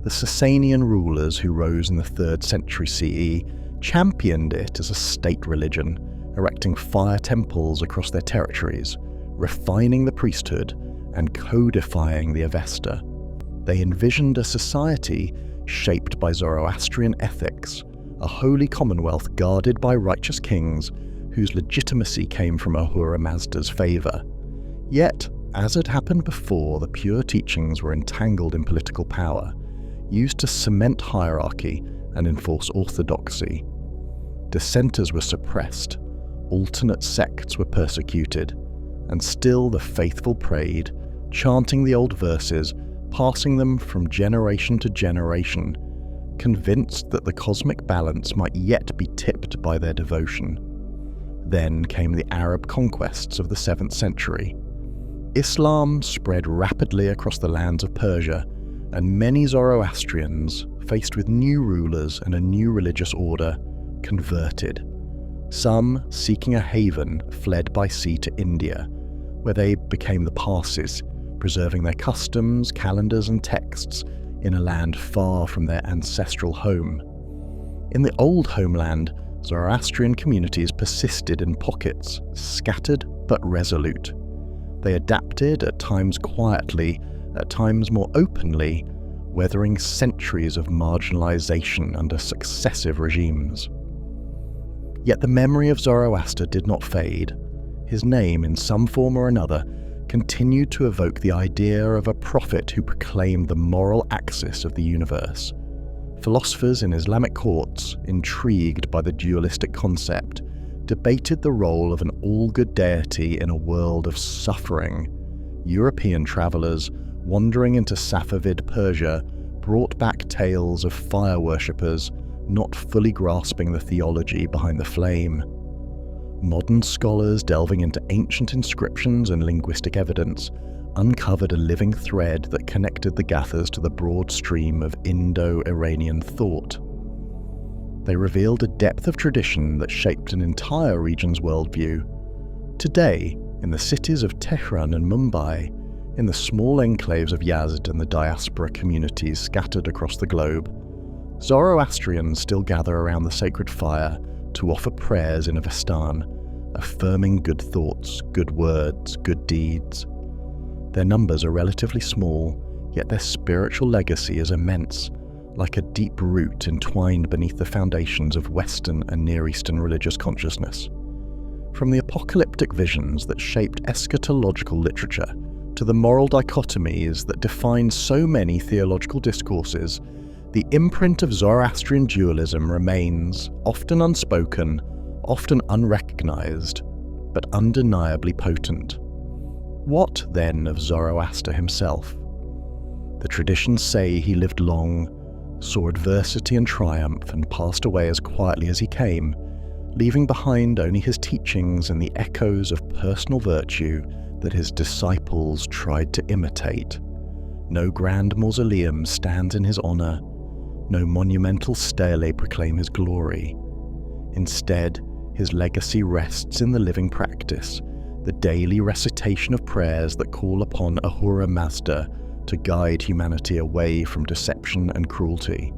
The Sasanian rulers who rose in the 3rd century CE championed it as a state religion, erecting fire temples across their territories, refining the priesthood and codifying the Avesta. They envisioned a society shaped by Zoroastrian ethics, a holy commonwealth guarded by righteous kings whose legitimacy came from Ahura Mazda's favour. Yet, as had happened before, the pure teachings were entangled in political power, used to cement hierarchy and enforce orthodoxy. Dissenters were suppressed, alternate sects were persecuted, and still the faithful prayed, chanting the old verses, passing them from generation to generation, convinced that the cosmic balance might yet be tipped by their devotion. Then came the Arab conquests of the 7th century. Islam spread rapidly across the lands of Persia, and many Zoroastrians, faced with new rulers and a new religious order, converted. Some, seeking a haven, fled by sea to India, where they became the Parsis, preserving their customs, calendars, and texts in a land far from their ancestral home. In the old homeland, Zoroastrian communities persisted in pockets, scattered but resolute. They adapted, at times quietly, at times more openly, weathering centuries of marginalization under successive regimes. Yet the memory of Zoroaster did not fade. His name, in some form or another, continued to evoke the idea of a prophet who proclaimed the moral axis of the universe. Philosophers in Islamic courts, intrigued by the dualistic concept, debated the role of an all-good deity in a world of suffering. European travellers, wandering into Safavid Persia, brought back tales of fire worshippers not fully grasping the theology behind the flame. Modern scholars delving into ancient inscriptions and linguistic evidence uncovered a living thread that connected the Gathas to the broad stream of Indo-Iranian thought. They revealed a depth of tradition that shaped an entire region's worldview. Today, in the cities of Tehran and Mumbai, in the small enclaves of Yazd and the diaspora communities scattered across the globe, Zoroastrians still gather around the sacred fire to offer prayers in Avestan, affirming good thoughts, good words, good deeds. Their numbers are relatively small, yet their spiritual legacy is immense, like a deep root entwined beneath the foundations of Western and Near Eastern religious consciousness. From the apocalyptic visions that shaped eschatological literature to the moral dichotomies that define so many theological discourses, the imprint of Zoroastrian dualism remains, often unspoken, often unrecognized, but undeniably potent. What, then, of Zoroaster himself? The traditions say he lived long, saw adversity and triumph, and passed away as quietly as he came, leaving behind only his teachings and the echoes of personal virtue that his disciples tried to imitate. No grand mausoleum stands in his honor, no monumental stele proclaim his glory. Instead, his legacy rests in the living practice, the daily recitation of prayers that call upon Ahura Mazda to guide humanity away from deception and cruelty.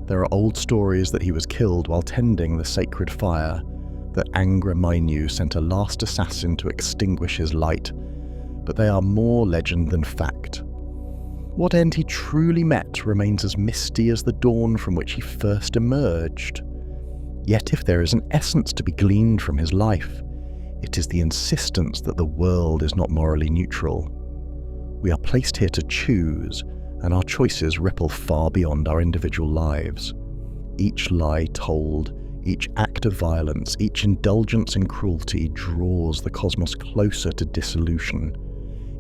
There are old stories that he was killed while tending the sacred fire, that Angra Mainyu sent a last assassin to extinguish his light, but they are more legend than fact. What end he truly met remains as misty as the dawn from which he first emerged. Yet if there is an essence to be gleaned from his life, it is the insistence that the world is not morally neutral. We are placed here to choose, and our choices ripple far beyond our individual lives. Each lie told, each act of violence, each indulgence in cruelty draws the cosmos closer to dissolution.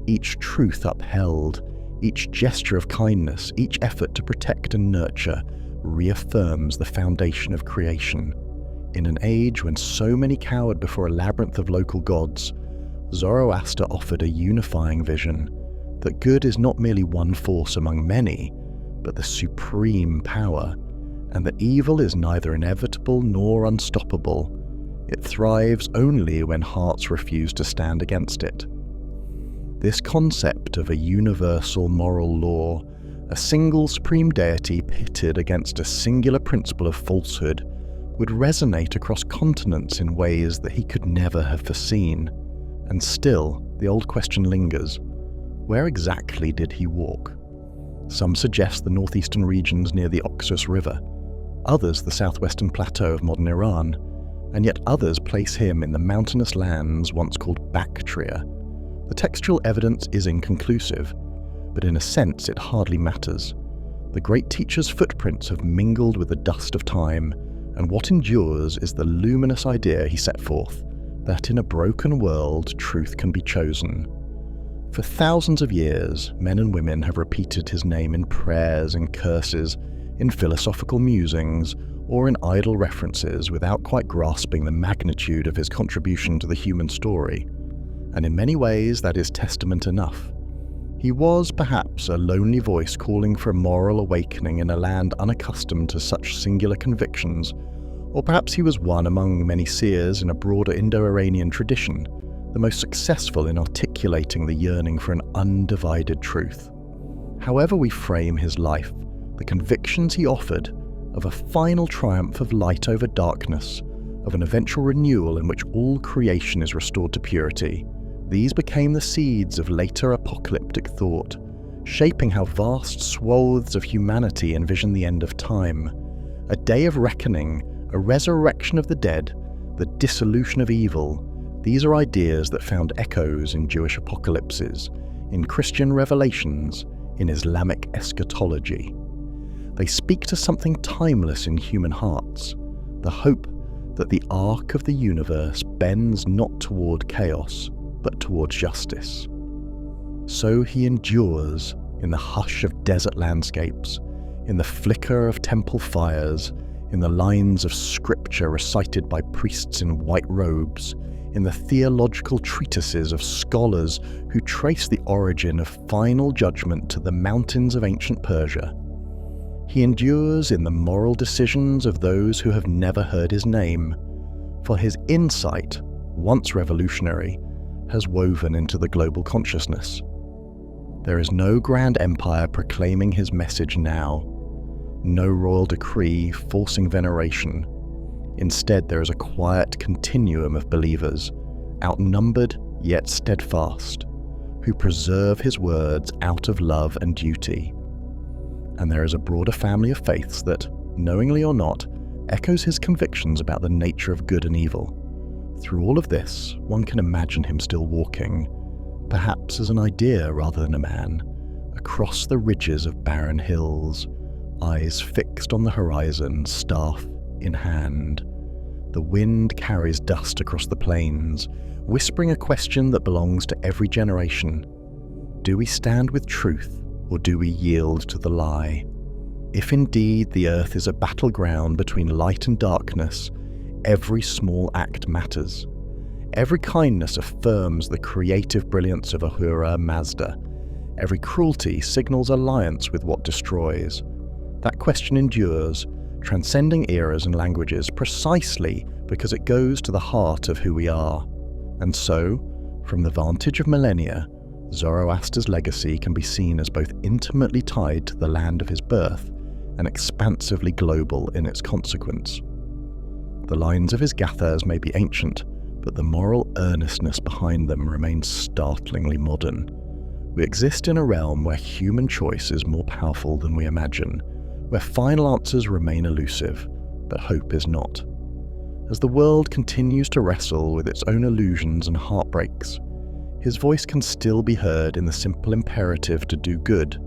Each truth upheld, each gesture of kindness, each effort to protect and nurture reaffirms the foundation of creation. In an age when so many cowered before a labyrinth of local gods, Zoroaster offered a unifying vision that good is not merely one force among many, but the supreme power, and that evil is neither inevitable nor unstoppable. It thrives only when hearts refuse to stand against it. This concept of a universal moral law, a single supreme deity pitted against a singular principle of falsehood, would resonate across continents in ways that he could never have foreseen. And still, the old question lingers: where exactly did he walk? Some suggest the northeastern regions near the Oxus River, others the southwestern plateau of modern Iran, and yet others place him in the mountainous lands once called Bactria. The textual evidence is inconclusive, but in a sense it hardly matters. The great teacher's footprints have mingled with the dust of time, and what endures is the luminous idea he set forth, that in a broken world truth can be chosen. For thousands of years, men and women have repeated his name in prayers and curses, in philosophical musings, or in idle references without quite grasping the magnitude of his contribution to the human story. And in many ways that is testament enough. He was perhaps a lonely voice calling for a moral awakening in a land unaccustomed to such singular convictions, or perhaps he was one among many seers in a broader Indo-Iranian tradition, the most successful in articulating the yearning for an undivided truth. However we frame his life, the convictions he offered of a final triumph of light over darkness, of an eventual renewal in which all creation is restored to purity, these became the seeds of later apocalyptic thought, shaping how vast swathes of humanity envision the end of time. A day of reckoning, a resurrection of the dead, the dissolution of evil. These are ideas that found echoes in Jewish apocalypses, in Christian revelations, in Islamic eschatology. They speak to something timeless in human hearts, the hope that the arc of the universe bends not toward chaos, but towards justice. So he endures in the hush of desert landscapes, in the flicker of temple fires, in the lines of scripture recited by priests in white robes, in the theological treatises of scholars who trace the origin of final judgment to the mountains of ancient Persia. He endures in the moral decisions of those who have never heard his name, for his insight, once revolutionary, has woven into the global consciousness. There is no grand empire proclaiming his message now, no royal decree forcing veneration. Instead, there is a quiet continuum of believers, outnumbered yet steadfast, who preserve his words out of love and duty. And there is a broader family of faiths that, knowingly or not, echoes his convictions about the nature of good and evil. Through all of this, one can imagine him still walking, perhaps as an idea rather than a man, across the ridges of barren hills, eyes fixed on the horizon, staff in hand. The wind carries dust across the plains, whispering a question that belongs to every generation. Do we stand with truth, or do we yield to the lie? If indeed the earth is a battleground between light and darkness, every small act matters. Every kindness affirms the creative brilliance of Ahura Mazda. Every cruelty signals alliance with what destroys. That question endures, transcending eras and languages, precisely because it goes to the heart of who we are. And so, from the vantage of millennia, Zoroaster's legacy can be seen as both intimately tied to the land of his birth and expansively global in its consequence. The lines of his Gathas may be ancient, but the moral earnestness behind them remains startlingly modern. We exist in a realm where human choice is more powerful than we imagine, where final answers remain elusive, but hope is not. As the world continues to wrestle with its own illusions and heartbreaks, his voice can still be heard in the simple imperative to do good,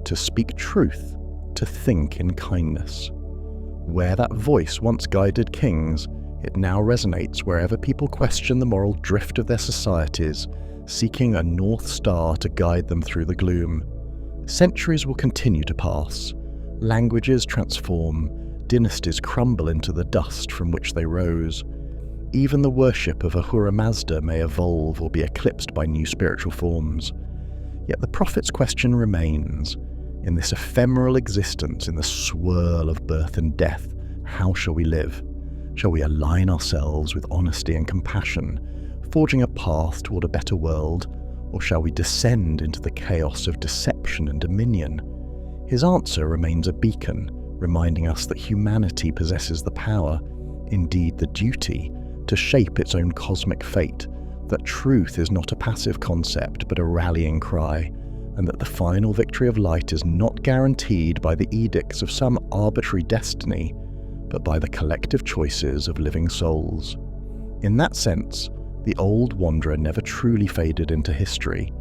to speak truth, to think in kindness. Where that voice once guided kings, it now resonates wherever people question the moral drift of their societies, seeking a North Star to guide them through the gloom. Centuries will continue to pass. Languages transform, dynasties crumble into the dust from which they rose. Even the worship of Ahura Mazda may evolve or be eclipsed by new spiritual forms. Yet the prophet's question remains. In this ephemeral existence, in the swirl of birth and death, how shall we live? Shall we align ourselves with honesty and compassion, forging a path toward a better world, or shall we descend into the chaos of deception and dominion? His answer remains a beacon, reminding us that humanity possesses the power, indeed the duty, to shape its own cosmic fate, that truth is not a passive concept but a rallying cry, and that the final victory of light is not guaranteed by the edicts of some arbitrary destiny, but by the collective choices of living souls. In that sense, the old wanderer never truly faded into history.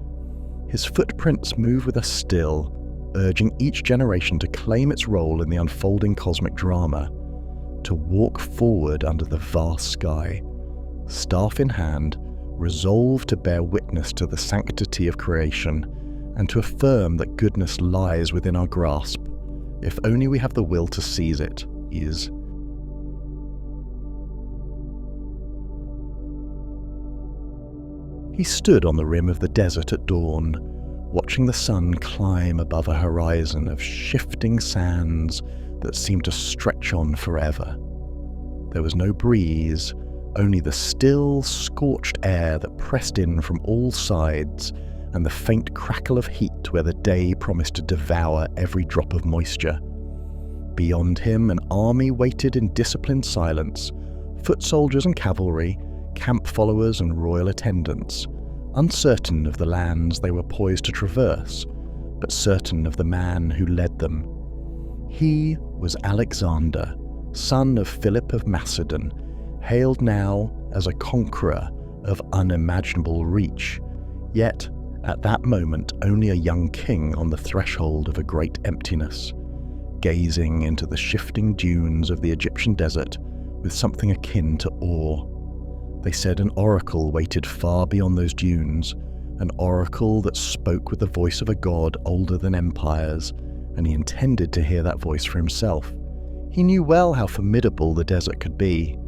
His footprints move with us still, urging each generation to claim its role in the unfolding cosmic drama, to walk forward under the vast sky, staff in hand, resolved to bear witness to the sanctity of creation, and to affirm that goodness lies within our grasp, if only we have the will to seize it. He stood on the rim of the desert at dawn, watching the sun climb above a horizon of shifting sands that seemed to stretch on forever. There was no breeze, only the still, scorched air that pressed in from all sides and the faint crackle of heat where the day promised to devour every drop of moisture. Beyond him, an army waited in disciplined silence, foot soldiers and cavalry, camp followers and royal attendants, uncertain of the lands they were poised to traverse, but certain of the man who led them. He was Alexander, son of Philip of Macedon, hailed now as a conqueror of unimaginable reach, yet at that moment only a young king on the threshold of a great emptiness, gazing into the shifting dunes of the Egyptian desert with something akin to awe. They said an oracle waited far beyond those dunes, an oracle that spoke with the voice of a god older than empires, and he intended to hear that voice for himself. He knew well how formidable the desert could be.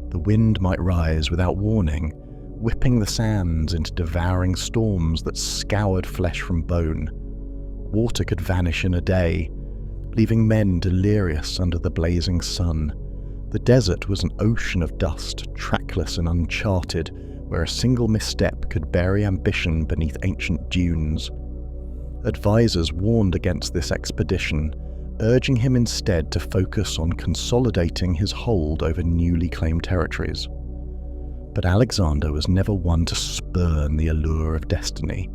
The wind might rise without warning, whipping the sands into devouring storms that scoured flesh from bone. Water could vanish in a day, leaving men delirious under the blazing sun. The desert was an ocean of dust, trackless and uncharted, where a single misstep could bury ambition beneath ancient dunes. Advisors warned against this expedition, urging him instead to focus on consolidating his hold over newly claimed territories. But Alexander was never one to spurn the allure of destiny.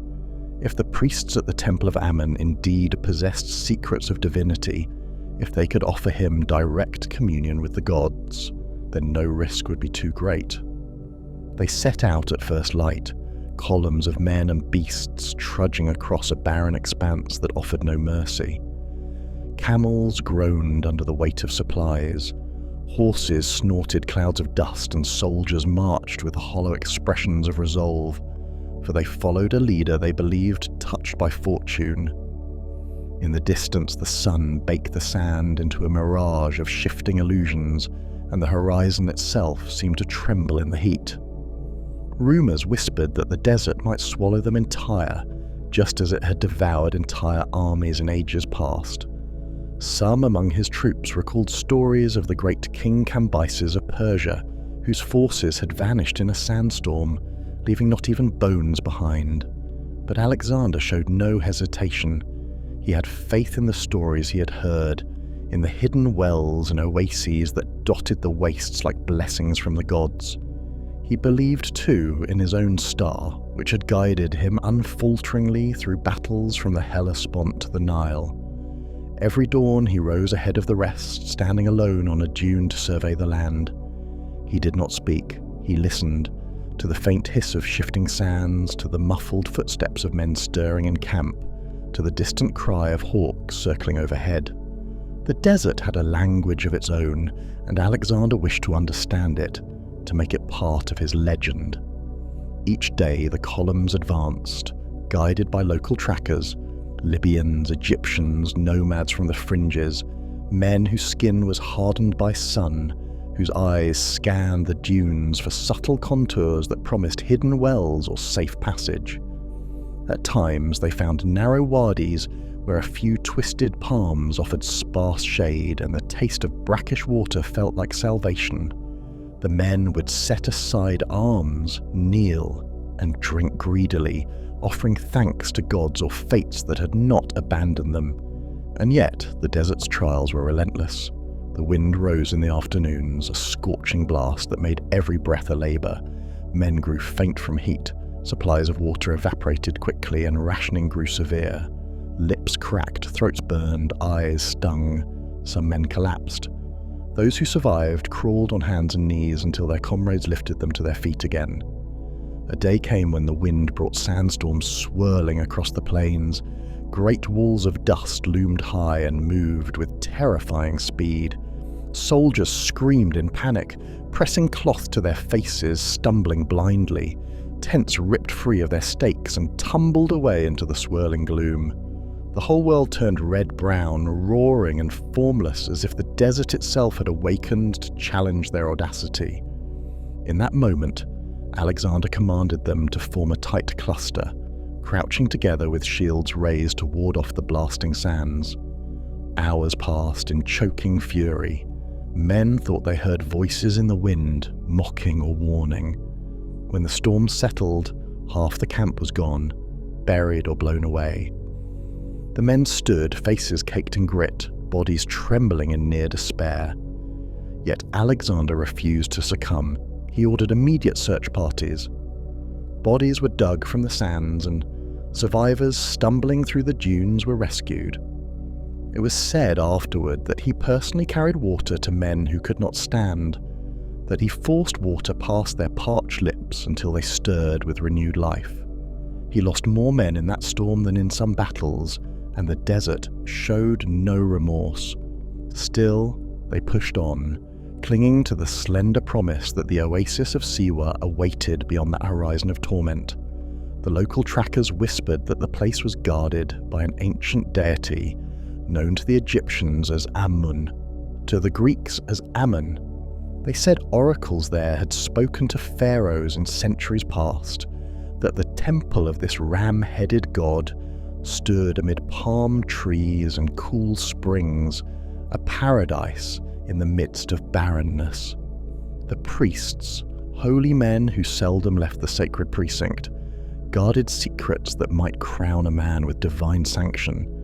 If the priests at the Temple of Ammon indeed possessed secrets of divinity, if they could offer him direct communion with the gods, then no risk would be too great. They set out at first light, columns of men and beasts trudging across a barren expanse that offered no mercy. Camels groaned under the weight of supplies. Horses snorted clouds of dust and soldiers marched with hollow expressions of resolve, for they followed a leader they believed touched by fortune. In the distance, the sun baked the sand into a mirage of shifting illusions, and the horizon itself seemed to tremble in the heat. Rumours whispered that the desert might swallow them entire, just as it had devoured entire armies in ages past. Some among his troops recalled stories of the great King Cambyses of Persia, whose forces had vanished in a sandstorm, leaving not even bones behind. But Alexander showed no hesitation. He had faith in the stories he had heard, in the hidden wells and oases that dotted the wastes like blessings from the gods. He believed too in his own star, which had guided him unfalteringly through battles from the Hellespont to the Nile. Every dawn he rose ahead of the rest, standing alone on a dune to survey the land. He did not speak, he listened, to the faint hiss of shifting sands, to the muffled footsteps of men stirring in camp, to the distant cry of hawks circling overhead. The desert had a language of its own, and Alexander wished to understand it, to make it part of his legend. Each day the columns advanced, guided by local trackers, Libyans, Egyptians, nomads from the fringes, men whose skin was hardened by sun, whose eyes scanned the dunes for subtle contours that promised hidden wells or safe passage. At times they found narrow wadis where a few twisted palms offered sparse shade and the taste of brackish water felt like salvation. The men would set aside arms, kneel, and drink greedily, offering thanks to gods or fates that had not abandoned them. And yet, the desert's trials were relentless. The wind rose in the afternoons, a scorching blast that made every breath a labour. Men grew faint from heat, supplies of water evaporated quickly, and rationing grew severe. Lips cracked, throats burned, eyes stung. Some men collapsed. Those who survived crawled on hands and knees until their comrades lifted them to their feet again. A day came when the wind brought sandstorms swirling across the plains. Great walls of dust loomed high and moved with terrifying speed. Soldiers screamed in panic, pressing cloth to their faces, stumbling blindly. Tents ripped free of their stakes and tumbled away into the swirling gloom. The whole world turned red-brown, roaring and formless, as if the desert itself had awakened to challenge their audacity. In that moment, Alexander commanded them to form a tight cluster, crouching together with shields raised to ward off the blasting sands. Hours passed in choking fury. Men thought they heard voices in the wind, mocking or warning. When the storm settled, half the camp was gone, buried or blown away. The men stood, faces caked in grit, bodies trembling in near despair. Yet Alexander refused to succumb. He ordered immediate search parties. Bodies were dug from the sands, and survivors stumbling through the dunes were rescued. It was said afterward that he personally carried water to men who could not stand, that he forced water past their parched lips until they stirred with renewed life. He lost more men in that storm than in some battles, and the desert showed no remorse. Still, they pushed on, clinging to the slender promise that the oasis of Siwa awaited beyond that horizon of torment. The local trackers whispered that the place was guarded by an ancient deity known to the Egyptians as Ammon, to the Greeks as Ammon. They said oracles there had spoken to pharaohs in centuries past, that the temple of this ram-headed god stood amid palm trees and cool springs, a paradise in the midst of barrenness. The priests, holy men who seldom left the sacred precinct, guarded secrets that might crown a man with divine sanction.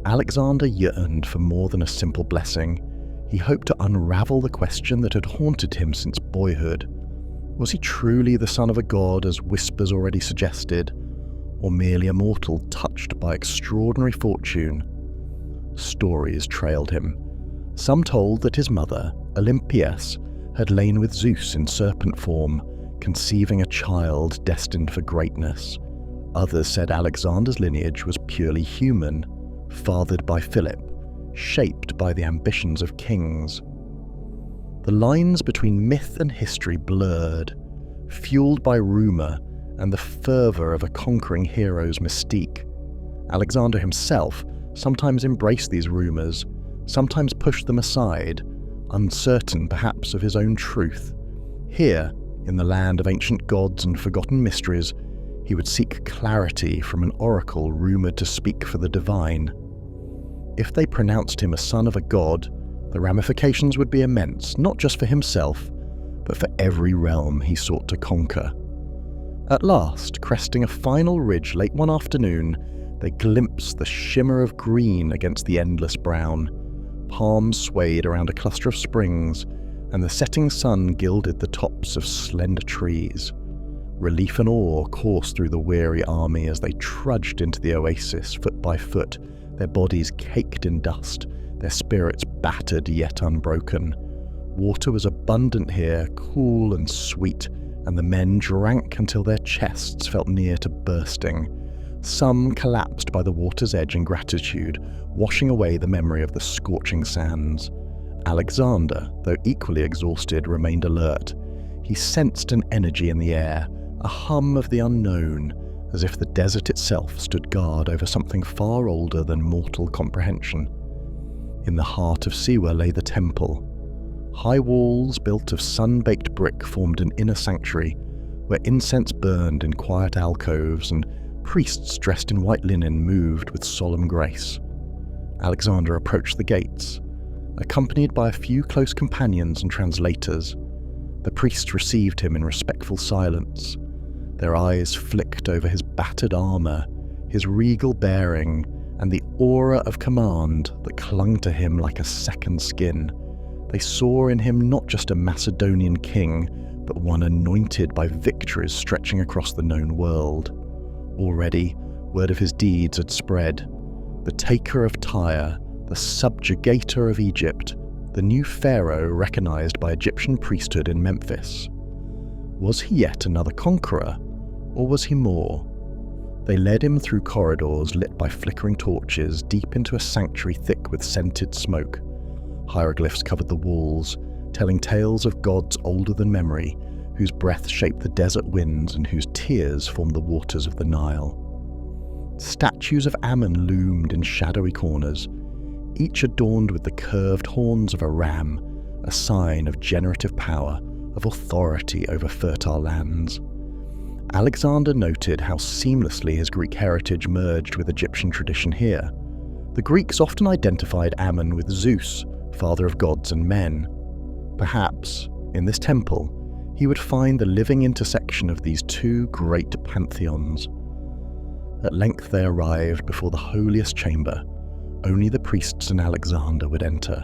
Alexander yearned for more than a simple blessing. He hoped to unravel the question that had haunted him since boyhood. Was he truly the son of a god, as whispers already suggested, or merely a mortal touched by extraordinary fortune? Stories trailed him. Some told that his mother, Olympias, had lain with Zeus in serpent form, conceiving a child destined for greatness. Others said Alexander's lineage was purely human, fathered by Philip, shaped by the ambitions of kings. The lines between myth and history blurred, fueled by rumour and the fervour of a conquering hero's mystique. Alexander himself sometimes embraced these rumours, sometimes pushed them aside, uncertain perhaps of his own truth. Here, in the land of ancient gods and forgotten mysteries, he would seek clarity from an oracle rumoured to speak for the divine. If they pronounced him a son of a god, the ramifications would be immense, not just for himself, but for every realm he sought to conquer. At last, cresting a final ridge late one afternoon, they glimpsed the shimmer of green against the endless brown. Palms swayed around a cluster of springs, and the setting sun gilded the tops of slender trees. Relief and awe coursed through the weary army as they trudged into the oasis foot by foot, their bodies caked in dust, their spirits battered yet unbroken. Water was abundant here, cool and sweet, and the men drank until their chests felt near to bursting. Some collapsed by the water's edge in gratitude, washing away the memory of the scorching sands. Alexander, though equally exhausted, remained alert. He sensed an energy in the air, a hum of the unknown, as if the desert itself stood guard over something far older than mortal comprehension. In the heart of Siwa lay the temple. High walls built of sun-baked brick formed an inner sanctuary, where incense burned in quiet alcoves and priests dressed in white linen moved with solemn grace. Alexander approached the gates, accompanied by a few close companions and translators. The priests received him in respectful silence. Their eyes flicked over his battered armour, his regal bearing, and the aura of command that clung to him like a second skin. They saw in him not just a Macedonian king, but one anointed by victories stretching across the known world. Already, word of his deeds had spread. The taker of Tyre, the subjugator of Egypt, the new pharaoh recognized by Egyptian priesthood in Memphis. Was he yet another conqueror, or was he more? They led him through corridors lit by flickering torches deep into a sanctuary thick with scented smoke. Hieroglyphs covered the walls, telling tales of gods older than memory, whose breath shaped the desert winds and whose tears formed the waters of the Nile. Statues of Ammon loomed in shadowy corners, each adorned with the curved horns of a ram, a sign of generative power, of authority over fertile lands. Alexander noted how seamlessly his Greek heritage merged with Egyptian tradition here. The Greeks often identified Ammon with Zeus, father of gods and men. Perhaps, in this temple, he would find the living intersection of these two great pantheons. At length they arrived before the holiest chamber. Only the priests and Alexander would enter.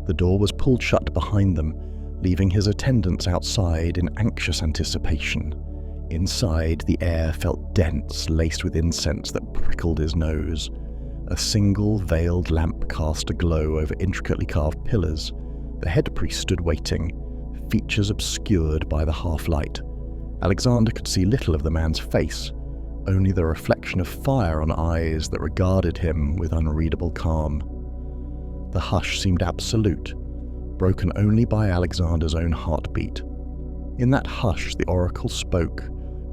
The door was pulled shut behind them, leaving his attendants outside in anxious anticipation. Inside, the air felt dense, laced with incense that prickled his nose. A single veiled lamp cast a glow over intricately carved pillars. The head priest stood waiting, features obscured by the half-light. Alexander could see little of the man's face, only the reflection of fire on eyes that regarded him with unreadable calm. The hush seemed absolute, broken only by Alexander's own heartbeat. In that hush the oracle spoke.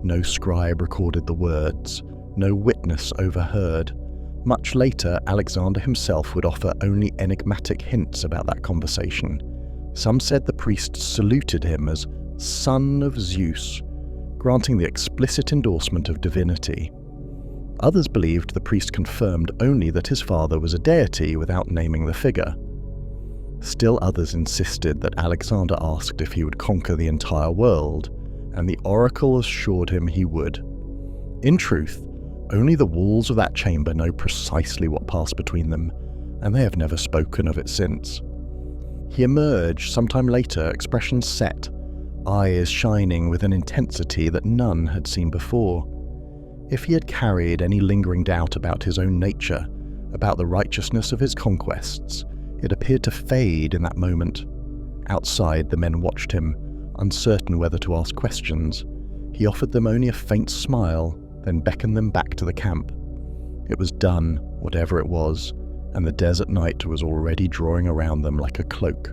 No scribe recorded the words, no witness overheard. Much later, Alexander himself would offer only enigmatic hints about that conversation. Some said the priest saluted him as son of Zeus, granting the explicit endorsement of divinity. Others believed the priest confirmed only that his father was a deity without naming the figure. Still others insisted that Alexander asked if he would conquer the entire world, and the oracle assured him he would. In truth, only the walls of that chamber know precisely what passed between them, and they have never spoken of it since. He emerged sometime later, expression set, eyes shining with an intensity that none had seen before. If he had carried any lingering doubt about his own nature, about the righteousness of his conquests, it appeared to fade in that moment. Outside, the men watched him, uncertain whether to ask questions. He offered them only a faint smile, then beckoned them back to the camp. It was done, whatever it was, and the desert night was already drawing around them like a cloak.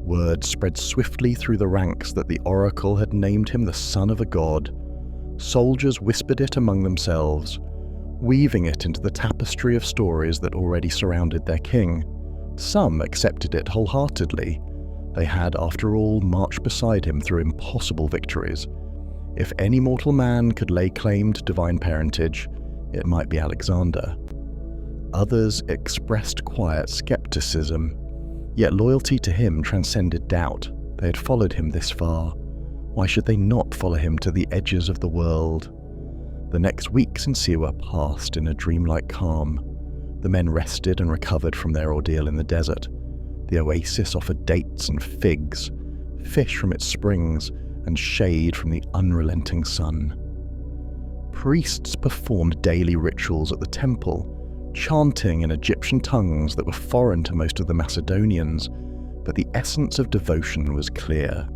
Word spread swiftly through the ranks that the oracle had named him the son of a god. Soldiers whispered it among themselves, weaving it into the tapestry of stories that already surrounded their king. Some accepted it wholeheartedly. They had, after all, marched beside him through impossible victories. If any mortal man could lay claim to divine parentage, it might be Alexander. Others expressed quiet skepticism, yet loyalty to him transcended doubt. They had followed him this far. Why should they not follow him to the edges of the world? The next weeks in Siwa passed in a dreamlike calm. The men rested and recovered from their ordeal in the desert. The oasis offered dates and figs, fish from its springs, and shade from the unrelenting sun. Priests performed daily rituals at the temple, chanting in Egyptian tongues that were foreign to most of the Macedonians, but the essence of devotion was clear.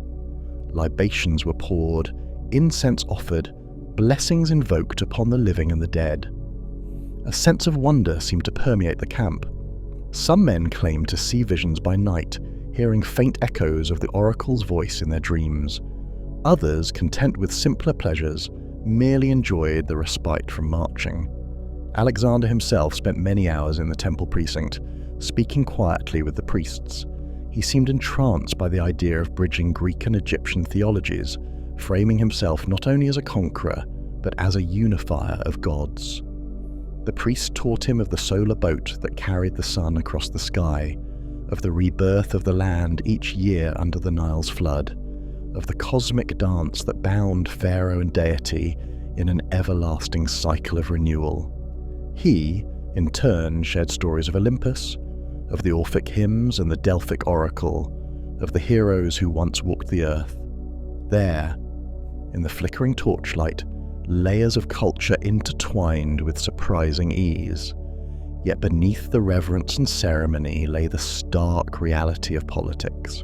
Libations were poured, incense offered, blessings invoked upon the living and the dead. A sense of wonder seemed to permeate the camp. Some men claimed to see visions by night, hearing faint echoes of the oracle's voice in their dreams. Others, content with simpler pleasures, merely enjoyed the respite from marching. Alexander himself spent many hours in the temple precinct, speaking quietly with the priests. He seemed entranced by the idea of bridging Greek and Egyptian theologies, framing himself not only as a conqueror, but as a unifier of gods. The priests taught him of the solar boat that carried the sun across the sky, of the rebirth of the land each year under the Nile's flood, of the cosmic dance that bound pharaoh and deity in an everlasting cycle of renewal. He, in turn, shared stories of Olympus, of the Orphic hymns and the Delphic oracle, of the heroes who once walked the earth. There, in the flickering torchlight, layers of culture intertwined with surprising ease. Yet beneath the reverence and ceremony lay the stark reality of politics.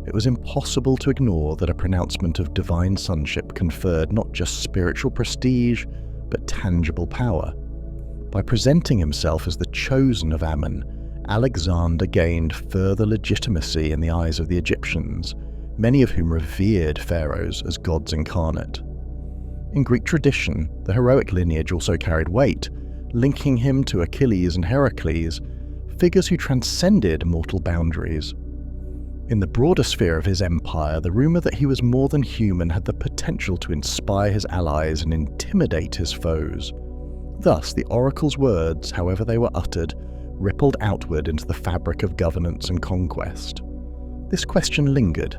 It was impossible to ignore that a pronouncement of divine sonship conferred not just spiritual prestige, but tangible power. By presenting himself as the chosen of Ammon, Alexander gained further legitimacy in the eyes of the Egyptians, many of whom revered pharaohs as gods incarnate. In Greek tradition, the heroic lineage also carried weight, linking him to Achilles and Heracles, figures who transcended mortal boundaries. In the broader sphere of his empire, the rumor that he was more than human had the potential to inspire his allies and intimidate his foes. Thus, the oracle's words, however they were uttered, rippled outward into the fabric of governance and conquest. This question lingered.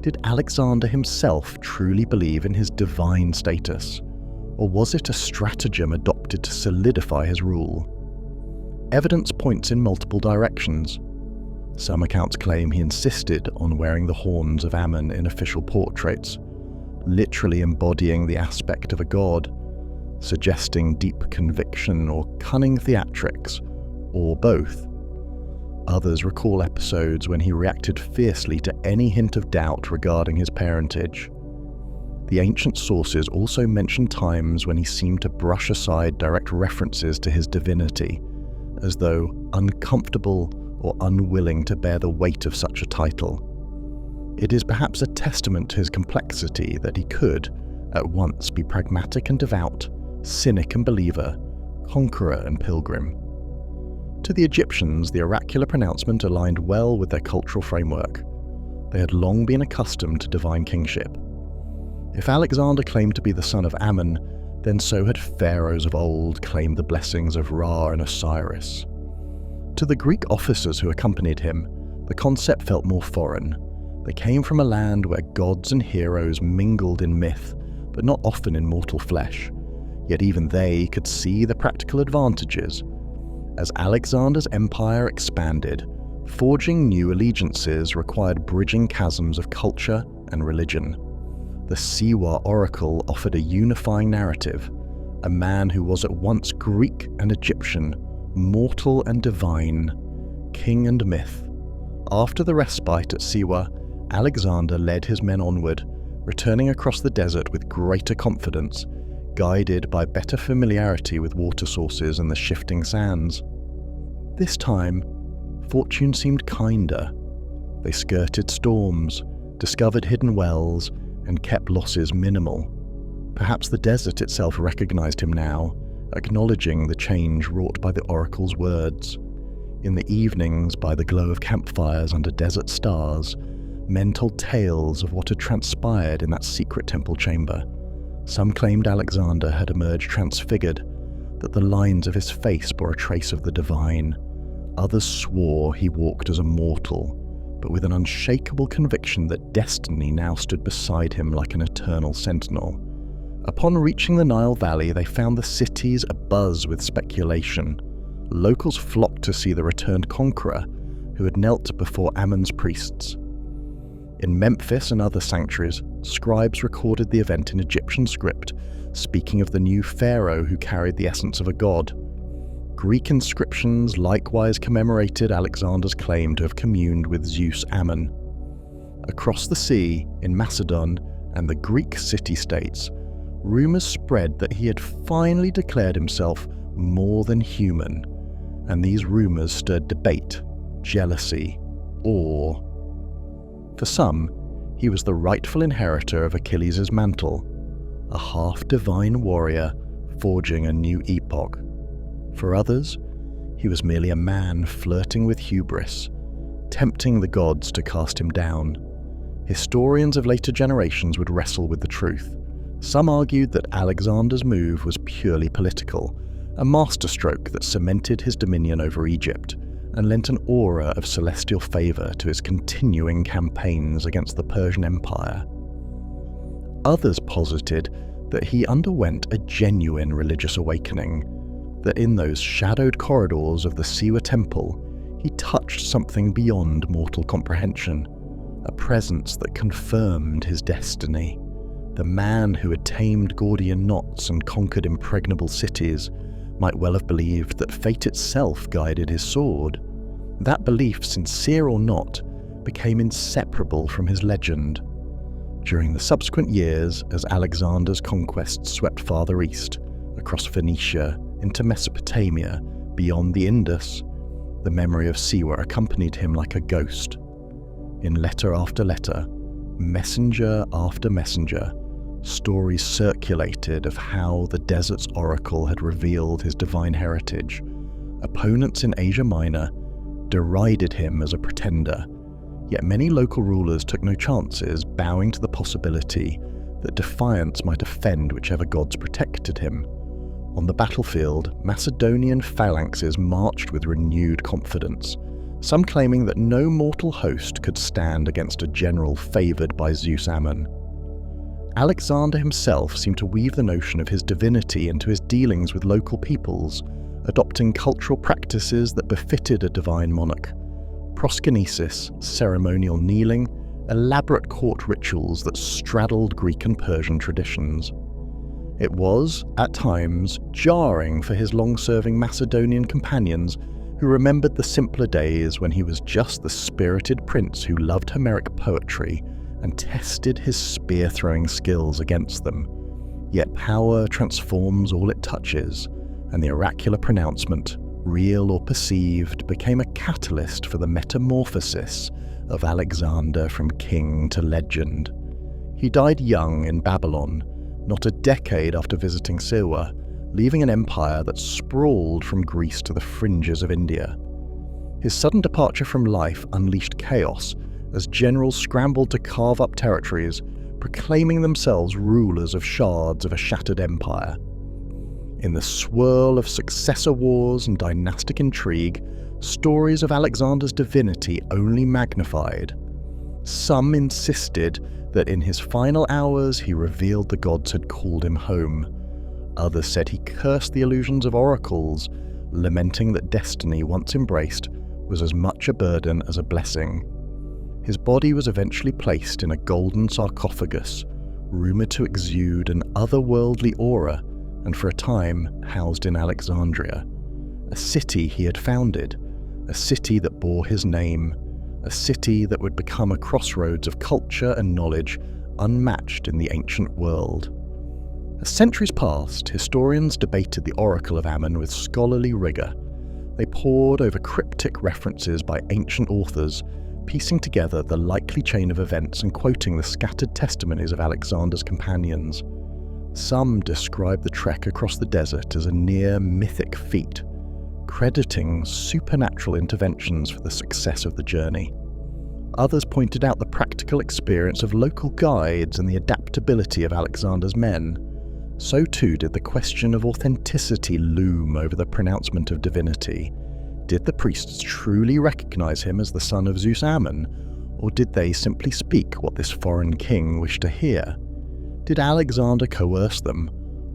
Did Alexander himself truly believe in his divine status, or was it a stratagem adopted to solidify his rule? Evidence points in multiple directions. Some accounts claim he insisted on wearing the horns of Ammon in official portraits, literally embodying the aspect of a god, suggesting deep conviction or cunning theatrics, or both. Others recall episodes when he reacted fiercely to any hint of doubt regarding his parentage. The ancient sources also mention times when he seemed to brush aside direct references to his divinity, as though uncomfortable or unwilling to bear the weight of such a title. It is perhaps a testament to his complexity that he could, at once, be pragmatic and devout, cynic and believer, conqueror and pilgrim. To the Egyptians, the oracular pronouncement aligned well with their cultural framework. They had long been accustomed to divine kingship. If Alexander claimed to be the son of Ammon, then so had pharaohs of old claimed the blessings of Ra and Osiris. To the Greek officers who accompanied him, the concept felt more foreign. They came from a land where gods and heroes mingled in myth, but not often in mortal flesh. Yet even they could see the practical advantages. As Alexander's empire expanded, forging new allegiances required bridging chasms of culture and religion. The Siwa oracle offered a unifying narrative, a man who was at once Greek and Egyptian, mortal and divine, king and myth. After the respite at Siwa, Alexander led his men onward, returning across the desert with greater confidence, guided by better familiarity with water sources and the shifting sands. This time, fortune seemed kinder. They skirted storms, discovered hidden wells, and kept losses minimal. Perhaps the desert itself recognized him now, acknowledging the change wrought by the oracle's words. In the evenings, by the glow of campfires under desert stars, men told tales of what had transpired in that secret temple chamber. Some claimed Alexander had emerged transfigured, that the lines of his face bore a trace of the divine. Others swore he walked as a mortal, but with an unshakable conviction that destiny now stood beside him like an eternal sentinel. Upon reaching the Nile Valley, they found the cities abuzz with speculation. Locals flocked to see the returned conqueror, who had knelt before Ammon's priests. In Memphis and other sanctuaries, scribes recorded the event in Egyptian script, speaking of the new pharaoh who carried the essence of a god. Greek inscriptions likewise commemorated Alexander's claim to have communed with Zeus Ammon. Across the sea, in Macedon and the Greek city-states, rumours spread that he had finally declared himself more than human, and these rumours stirred debate, jealousy, awe. For some, he was the rightful inheritor of Achilles' mantle, a half-divine warrior forging a new epoch. For others, he was merely a man flirting with hubris, tempting the gods to cast him down. Historians of later generations would wrestle with the truth. Some argued that Alexander's move was purely political, a masterstroke that cemented his dominion over Egypt and lent an aura of celestial favour to his continuing campaigns against the Persian Empire. Others posited that he underwent a genuine religious awakening, that in those shadowed corridors of the Siwa temple, he touched something beyond mortal comprehension, a presence that confirmed his destiny. The man who had tamed Gordian knots and conquered impregnable cities might well have believed that fate itself guided his sword. That belief, sincere or not, became inseparable from his legend. During the subsequent years, as Alexander's conquests swept farther east, across Phoenicia, into Mesopotamia, beyond the Indus, the memory of Siwa accompanied him like a ghost. In letter after letter, messenger after messenger, stories circulated of how the desert's oracle had revealed his divine heritage. Opponents in Asia Minor derided him as a pretender, yet many local rulers took no chances, bowing to the possibility that defiance might offend whichever gods protected him. On the battlefield, Macedonian phalanxes marched with renewed confidence, some claiming that no mortal host could stand against a general favoured by Zeus Ammon. Alexander himself seemed to weave the notion of his divinity into his dealings with local peoples, adopting cultural practices that befitted a divine monarch. Proskynesis, ceremonial kneeling, elaborate court rituals that straddled Greek and Persian traditions. It was, at times, jarring for his long-serving Macedonian companions who remembered the simpler days when he was just the spirited prince who loved Homeric poetry and tested his spear-throwing skills against them. Yet power transforms all it touches, and the oracular pronouncement, real or perceived, became a catalyst for the metamorphosis of Alexander from king to legend. He died young in Babylon, not a decade after visiting Siwa, leaving an empire that sprawled from Greece to the fringes of India. His sudden departure from life unleashed chaos as generals scrambled to carve up territories, proclaiming themselves rulers of shards of a shattered empire. In the swirl of successor wars and dynastic intrigue, stories of Alexander's divinity only magnified. Some insisted that in his final hours he revealed the gods had called him home. Others said he cursed the illusions of oracles, lamenting that destiny once embraced was as much a burden as a blessing. His body was eventually placed in a golden sarcophagus, rumoured to exude an otherworldly aura, and for a time housed in Alexandria, a city he had founded, a city that bore his name, a city that would become a crossroads of culture and knowledge unmatched in the ancient world. As centuries passed, historians debated the Oracle of Ammon with scholarly rigour. They pored over cryptic references by ancient authors, piecing together the likely chain of events and quoting the scattered testimonies of Alexander's companions. Some describe the trek across the desert as a near mythic feat, crediting supernatural interventions for the success of the journey. Others pointed out the practical experience of local guides and the adaptability of Alexander's men. So too did the question of authenticity loom over the pronouncement of divinity. Did the priests truly recognize him as the son of Zeus Ammon, or did they simply speak what this foreign king wished to hear? Did Alexander coerce them,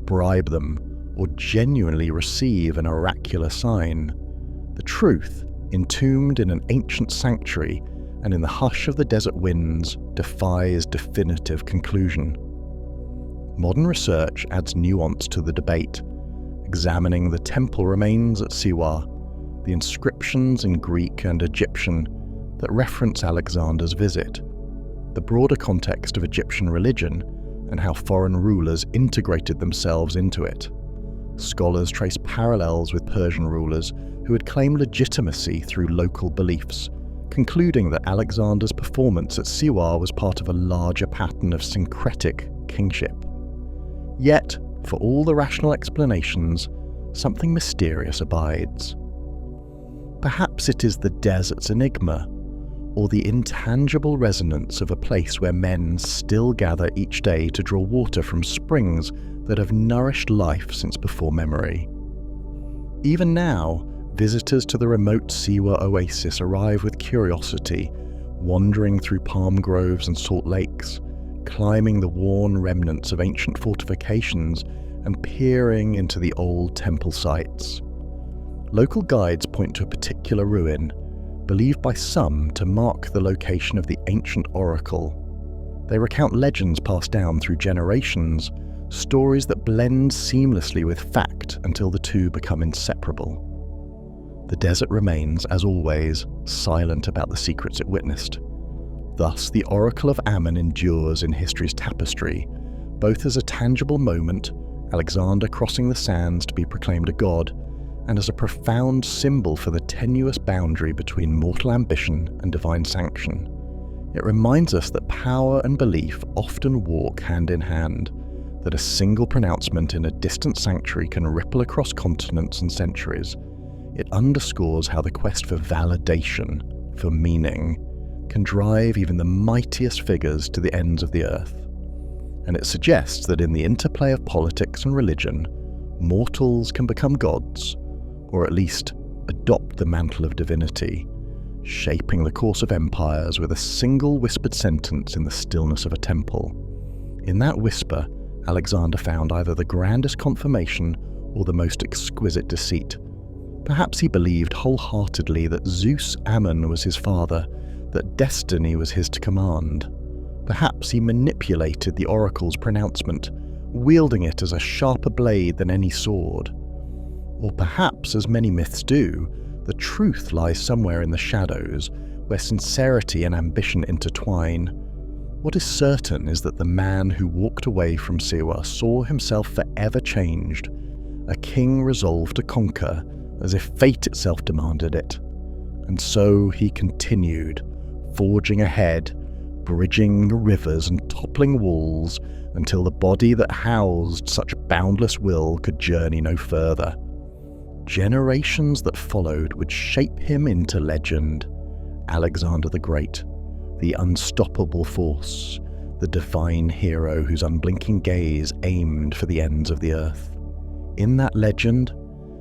bribe them, or genuinely receive an oracular sign? The truth, entombed in an ancient sanctuary and in the hush of the desert winds, defies definitive conclusion. Modern research adds nuance to the debate, examining the temple remains at Siwa, the inscriptions in Greek and Egyptian that reference Alexander's visit, the broader context of Egyptian religion, and how foreign rulers integrated themselves into it. Scholars trace parallels with Persian rulers who had claimed legitimacy through local beliefs, concluding that Alexander's performance at Siwa was part of a larger pattern of syncretic kingship. Yet, for all the rational explanations, something mysterious abides. Perhaps it is the desert's enigma, or the intangible resonance of a place where men still gather each day to draw water from springs that have nourished life since before memory. Even now, visitors to the remote Siwa oasis arrive with curiosity, wandering through palm groves and salt lakes, climbing the worn remnants of ancient fortifications and peering into the old temple sites. Local guides point to a particular ruin, believed by some to mark the location of the ancient oracle. They recount legends passed down through generations, stories that blend seamlessly with fact until the two become inseparable. The desert remains, as always, silent about the secrets it witnessed. Thus, the Oracle of Ammon endures in history's tapestry, both as a tangible moment, Alexander crossing the sands to be proclaimed a god, and as a profound symbol for the tenuous boundary between mortal ambition and divine sanction. It reminds us that power and belief often walk hand in hand, that a single pronouncement in a distant sanctuary can ripple across continents and centuries. It underscores how the quest for validation, for meaning, can drive even the mightiest figures to the ends of the earth. And it suggests that in the interplay of politics and religion, mortals can become gods, or at least adopt the mantle of divinity, shaping the course of empires with a single whispered sentence in the stillness of a temple. In that whisper, Alexander found either the grandest confirmation or the most exquisite deceit. Perhaps he believed wholeheartedly that Zeus Ammon was his father, that destiny was his to command. Perhaps he manipulated the oracle's pronouncement, wielding it as a sharper blade than any sword. Or perhaps, as many myths do, the truth lies somewhere in the shadows, where sincerity and ambition intertwine. What is certain is that the man who walked away from Siwa saw himself forever changed, a king resolved to conquer, as if fate itself demanded it. And so he continued, forging ahead, bridging the rivers and toppling walls, until the body that housed such boundless will could journey no further. Generations that followed would shape him into legend. Alexander the Great, the unstoppable force, the divine hero whose unblinking gaze aimed for the ends of the earth. In that legend,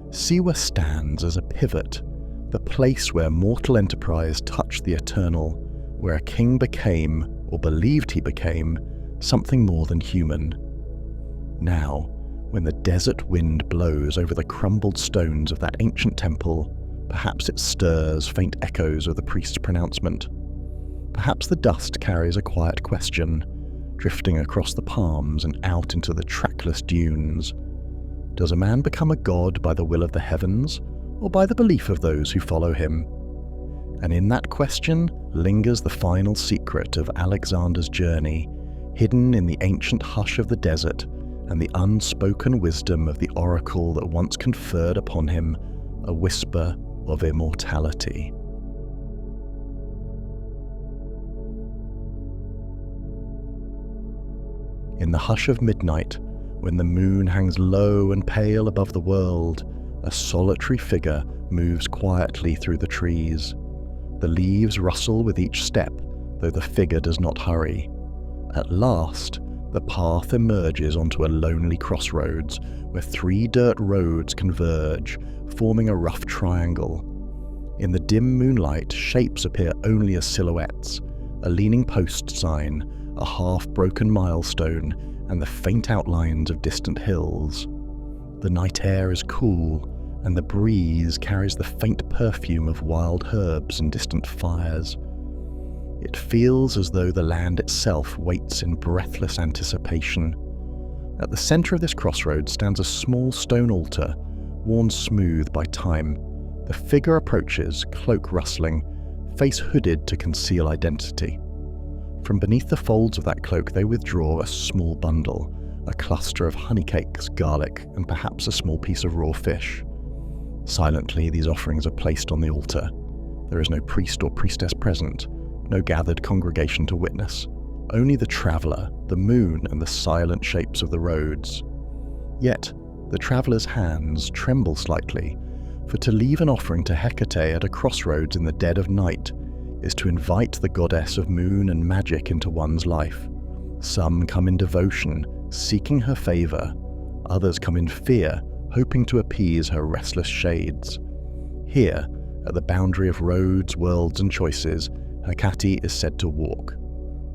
Siwa stands as a pivot, the place where mortal enterprise touched the eternal, where a king became, or believed he became, something more than human. Now, when the desert wind blows over the crumbled stones of that ancient temple, perhaps it stirs faint echoes of the priest's pronouncement. Perhaps the dust carries a quiet question, drifting across the palms and out into the trackless dunes. Does a man become a god by the will of the heavens, or by the belief of those who follow him? And in that question lingers the final secret of Alexander's journey, hidden in the ancient hush of the desert and the unspoken wisdom of the oracle that once conferred upon him, a whisper of immortality. In the hush of midnight, when the moon hangs low and pale above the world, a solitary figure moves quietly through the trees. The leaves rustle with each step, though the figure does not hurry. At last, the path emerges onto a lonely crossroads where 3 dirt roads converge, forming a rough triangle. In the dim moonlight, shapes appear only as silhouettes: a leaning post sign, a half-broken milestone, and the faint outlines of distant hills. The night air is cool, and the breeze carries the faint perfume of wild herbs and distant fires. It feels as though the land itself waits in breathless anticipation. At the centre of this crossroads stands a small stone altar, worn smooth by time. The figure approaches, cloak rustling, face hooded to conceal identity. From beneath the folds of that cloak they withdraw a small bundle, a cluster of honeycakes, garlic, and perhaps a small piece of raw fish. Silently, these offerings are placed on the altar. There is no priest or priestess present, no gathered congregation to witness, only the traveller, the moon, and the silent shapes of the roads. Yet, the traveller's hands tremble slightly, for to leave an offering to Hecate at a crossroads in the dead of night is to invite the goddess of moon and magic into one's life. Some come in devotion, seeking her favour. Others come in fear, hoping to appease her restless shades. Here, at the boundary of roads, worlds, and choices, Hecate is said to walk.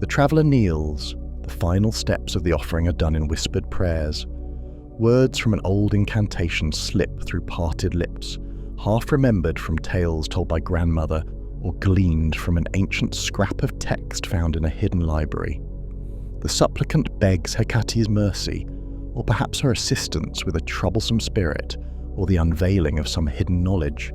The traveller kneels. The final steps of the offering are done in whispered prayers. Words from an old incantation slip through parted lips, half remembered from tales told by grandmother or gleaned from an ancient scrap of text found in a hidden library. The supplicant begs Hecate's mercy, or perhaps her assistance with a troublesome spirit, or the unveiling of some hidden knowledge.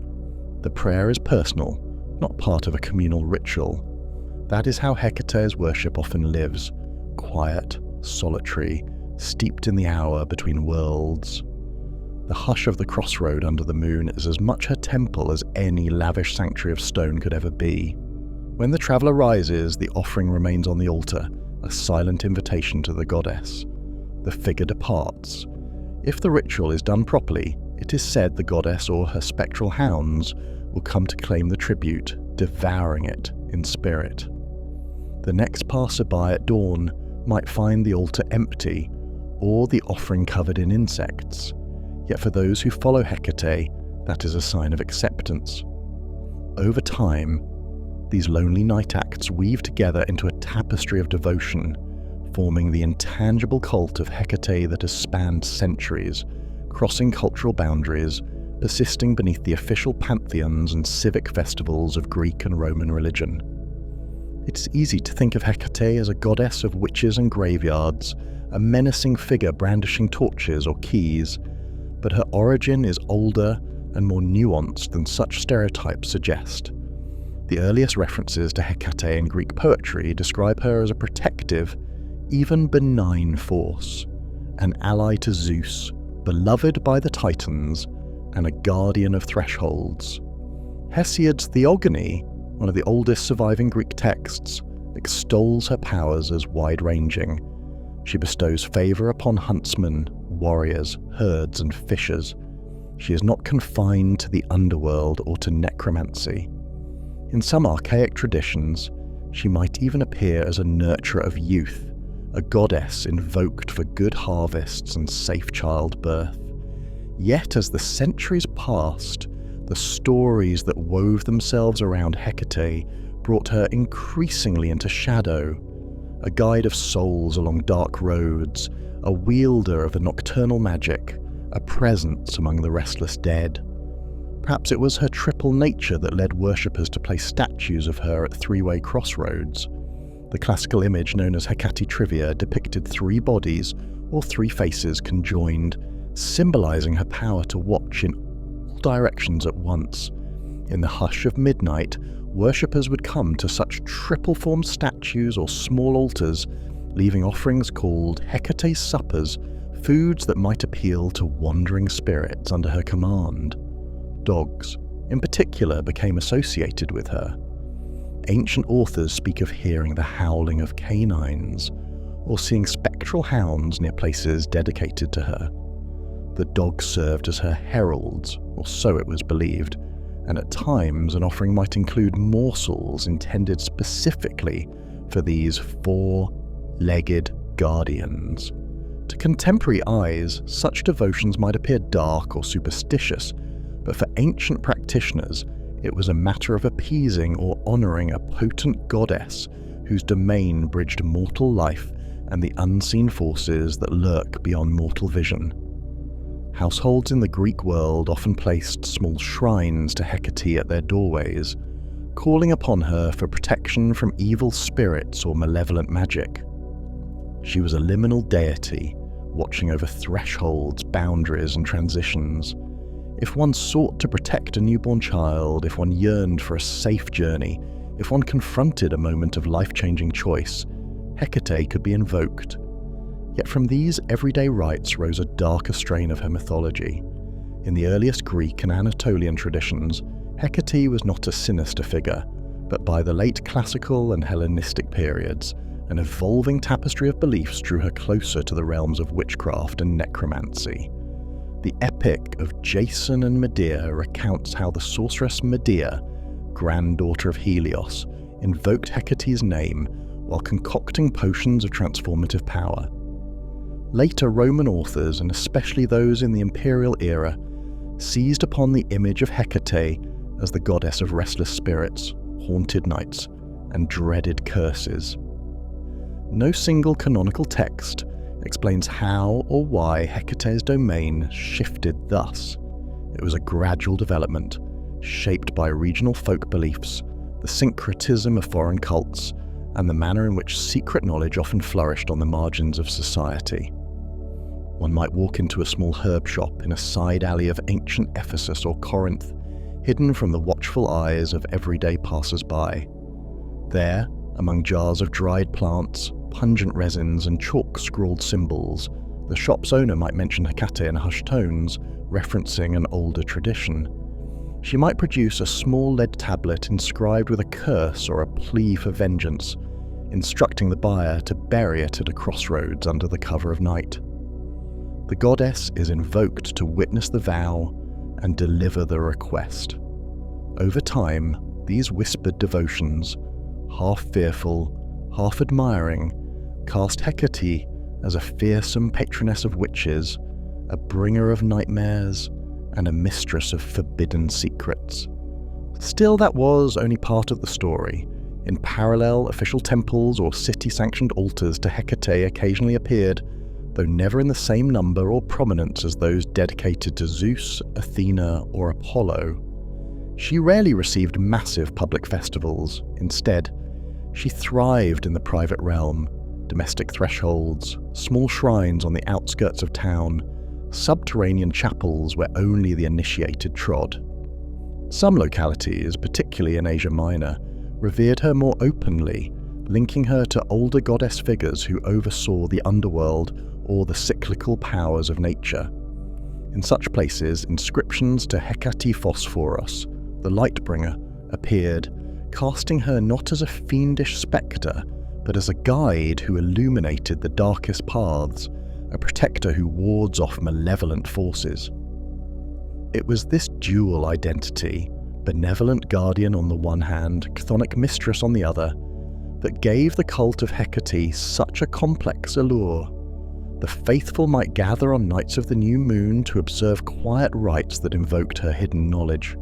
The prayer is personal, not part of a communal ritual. That is how Hecate's worship often lives, quiet, solitary, steeped in the hour between worlds. The hush of the crossroad under the moon is as much her temple as any lavish sanctuary of stone could ever be. When the traveller rises, the offering remains on the altar, a silent invitation to the goddess. The figure departs. If the ritual is done properly, it is said the goddess or her spectral hounds will come to claim the tribute, devouring it in spirit. The next passerby at dawn might find the altar empty, or the offering covered in insects. Yet for those who follow Hecate, that is a sign of acceptance. Over time, these lonely night acts weave together into a tapestry of devotion, forming the intangible cult of Hecate that has spanned centuries, crossing cultural boundaries, persisting beneath the official pantheons and civic festivals of Greek and Roman religion. It's easy to think of Hecate as a goddess of witches and graveyards, a menacing figure brandishing torches or keys, but her origin is older and more nuanced than such stereotypes suggest. The earliest references to Hecate in Greek poetry describe her as a protective, even benign force, an ally to Zeus, beloved by the Titans, and a guardian of thresholds. Hesiod's Theogony, one of the oldest surviving Greek texts, extols her powers as wide-ranging. She bestows favour upon huntsmen, warriors, herds, and fishers. She is not confined to the underworld or to necromancy. In some archaic traditions, she might even appear as a nurturer of youth, a goddess invoked for good harvests and safe childbirth. Yet as the centuries passed, the stories that wove themselves around Hecate brought her increasingly into shadow, a guide of souls along dark roads, a wielder of the nocturnal magic, a presence among the restless dead. Perhaps it was her triple nature that led worshippers to place statues of her at three-way crossroads. The classical image known as Hecate Trivia depicted 3 bodies, or 3 faces, conjoined, symbolizing her power to watch in all directions at once. In the hush of midnight, worshippers would come to such triple-formed statues or small altars, leaving offerings called Hecate's suppers, foods that might appeal to wandering spirits under her command. Dogs, in particular, became associated with her. Ancient authors speak of hearing the howling of canines, or seeing spectral hounds near places dedicated to her. The dogs served as her heralds, or so it was believed, and at times an offering might include morsels intended specifically for these four-legged guardians. To contemporary eyes, such devotions might appear dark or superstitious, but for ancient practitioners, it was a matter of appeasing or honouring a potent goddess whose domain bridged mortal life and the unseen forces that lurk beyond mortal vision. Households in the Greek world often placed small shrines to Hecate at their doorways, calling upon her for protection from evil spirits or malevolent magic. She was a liminal deity, watching over thresholds, boundaries, and transitions. If one sought to protect a newborn child, if one yearned for a safe journey, if one confronted a moment of life-changing choice, Hecate could be invoked. Yet from these everyday rites rose a darker strain of her mythology. In the earliest Greek and Anatolian traditions, Hecate was not a sinister figure, but by the late classical and Hellenistic periods, an evolving tapestry of beliefs drew her closer to the realms of witchcraft and necromancy. The epic of Jason and Medea recounts how the sorceress Medea, granddaughter of Helios, invoked Hecate's name while concocting potions of transformative power. Later Roman authors, and especially those in the imperial era, seized upon the image of Hecate as the goddess of restless spirits, haunted nights, and dreaded curses. No single canonical text explains how or why Hecate's domain shifted thus. It was a gradual development, shaped by regional folk beliefs, the syncretism of foreign cults, and the manner in which secret knowledge often flourished on the margins of society. One might walk into a small herb shop in a side alley of ancient Ephesus or Corinth, hidden from the watchful eyes of everyday passers-by. There, among jars of dried plants, pungent resins, and chalk-scrawled symbols, the shop's owner might mention Hecate in hushed tones, referencing an older tradition. She might produce a small lead tablet inscribed with a curse or a plea for vengeance, instructing the buyer to bury it at a crossroads under the cover of night. The goddess is invoked to witness the vow and deliver the request. Over time, these whispered devotions, half fearful, half admiring, cast Hecate as a fearsome patroness of witches, a bringer of nightmares, and a mistress of forbidden secrets. Still, that was only part of the story. In parallel, official temples or city-sanctioned altars to Hecate occasionally appeared, though never in the same number or prominence as those dedicated to Zeus, Athena, or Apollo. She rarely received massive public festivals. Instead, she thrived in the private realm, domestic thresholds, small shrines on the outskirts of town, subterranean chapels where only the initiated trod. Some localities, particularly in Asia Minor, revered her more openly, linking her to older goddess figures who oversaw the underworld or the cyclical powers of nature. In such places, inscriptions to Hecate Phosphoros, the Lightbringer, appeared, casting her not as a fiendish spectre, but as a guide who illuminated the darkest paths, a protector who wards off malevolent forces. It was this dual identity, benevolent guardian on the one hand, chthonic mistress on the other, that gave the cult of Hecate such a complex allure. The faithful might gather on nights of the new moon to observe quiet rites that invoked her hidden knowledge.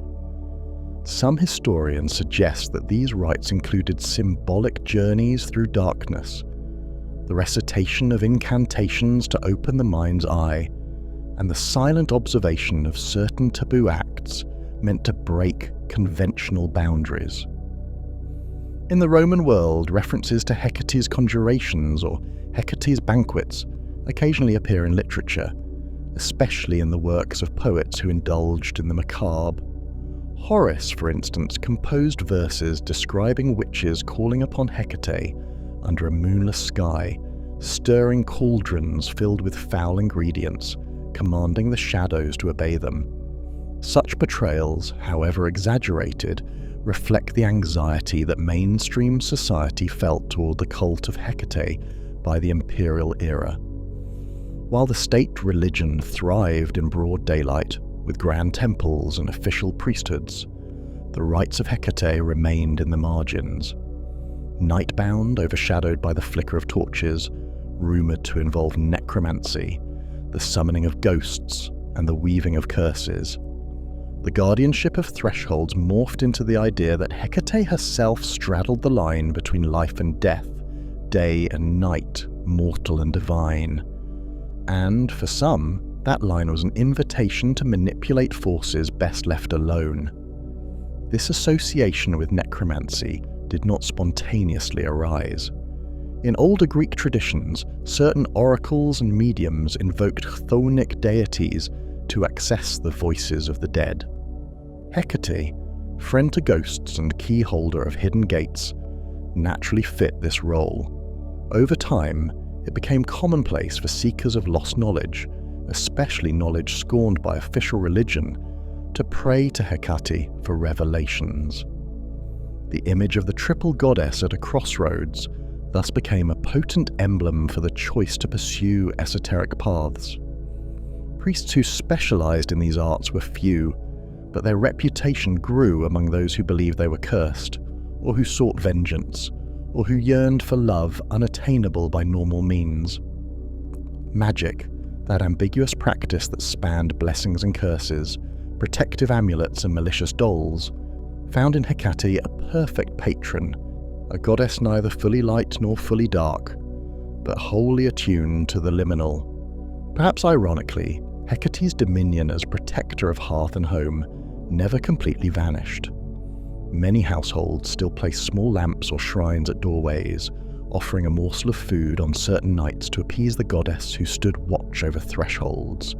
Some historians suggest that these rites included symbolic journeys through darkness, the recitation of incantations to open the mind's eye, and the silent observation of certain taboo acts meant to break conventional boundaries. In the Roman world, references to Hecate's conjurations or Hecate's banquets occasionally appear in literature, especially in the works of poets who indulged in the macabre. Horace, for instance, composed verses describing witches calling upon Hecate under a moonless sky, stirring cauldrons filled with foul ingredients, commanding the shadows to obey them. Such portrayals, however exaggerated, reflect the anxiety that mainstream society felt toward the cult of Hecate by the imperial era. While the state religion thrived in broad daylight, with grand temples and official priesthoods, the rites of Hecate remained in the margins. Nightbound, overshadowed by the flicker of torches, rumoured to involve necromancy, the summoning of ghosts, and the weaving of curses. The guardianship of thresholds morphed into the idea that Hecate herself straddled the line between life and death, day and night, mortal and divine. And, for some, that line was an invitation to manipulate forces best left alone. This association with necromancy did not spontaneously arise. In older Greek traditions, certain oracles and mediums invoked chthonic deities to access the voices of the dead. Hecate, friend to ghosts and key holder of hidden gates, naturally fit this role. Over time, it became commonplace for seekers of lost knowledge, especially knowledge scorned by official religion, to pray to Hecate for revelations. The image of the triple goddess at a crossroads thus became a potent emblem for the choice to pursue esoteric paths. Priests who specialized in these arts were few, but their reputation grew among those who believed they were cursed, or who sought vengeance, or who yearned for love unattainable by normal means. Magic, that ambiguous practice that spanned blessings and curses, protective amulets and malicious dolls, found in Hecate a perfect patron, a goddess neither fully light nor fully dark, but wholly attuned to the liminal. Perhaps ironically, Hecate's dominion as protector of hearth and home never completely vanished. Many households still place small lamps or shrines at doorways, offering a morsel of food on certain nights to appease the goddess who stood watch over thresholds.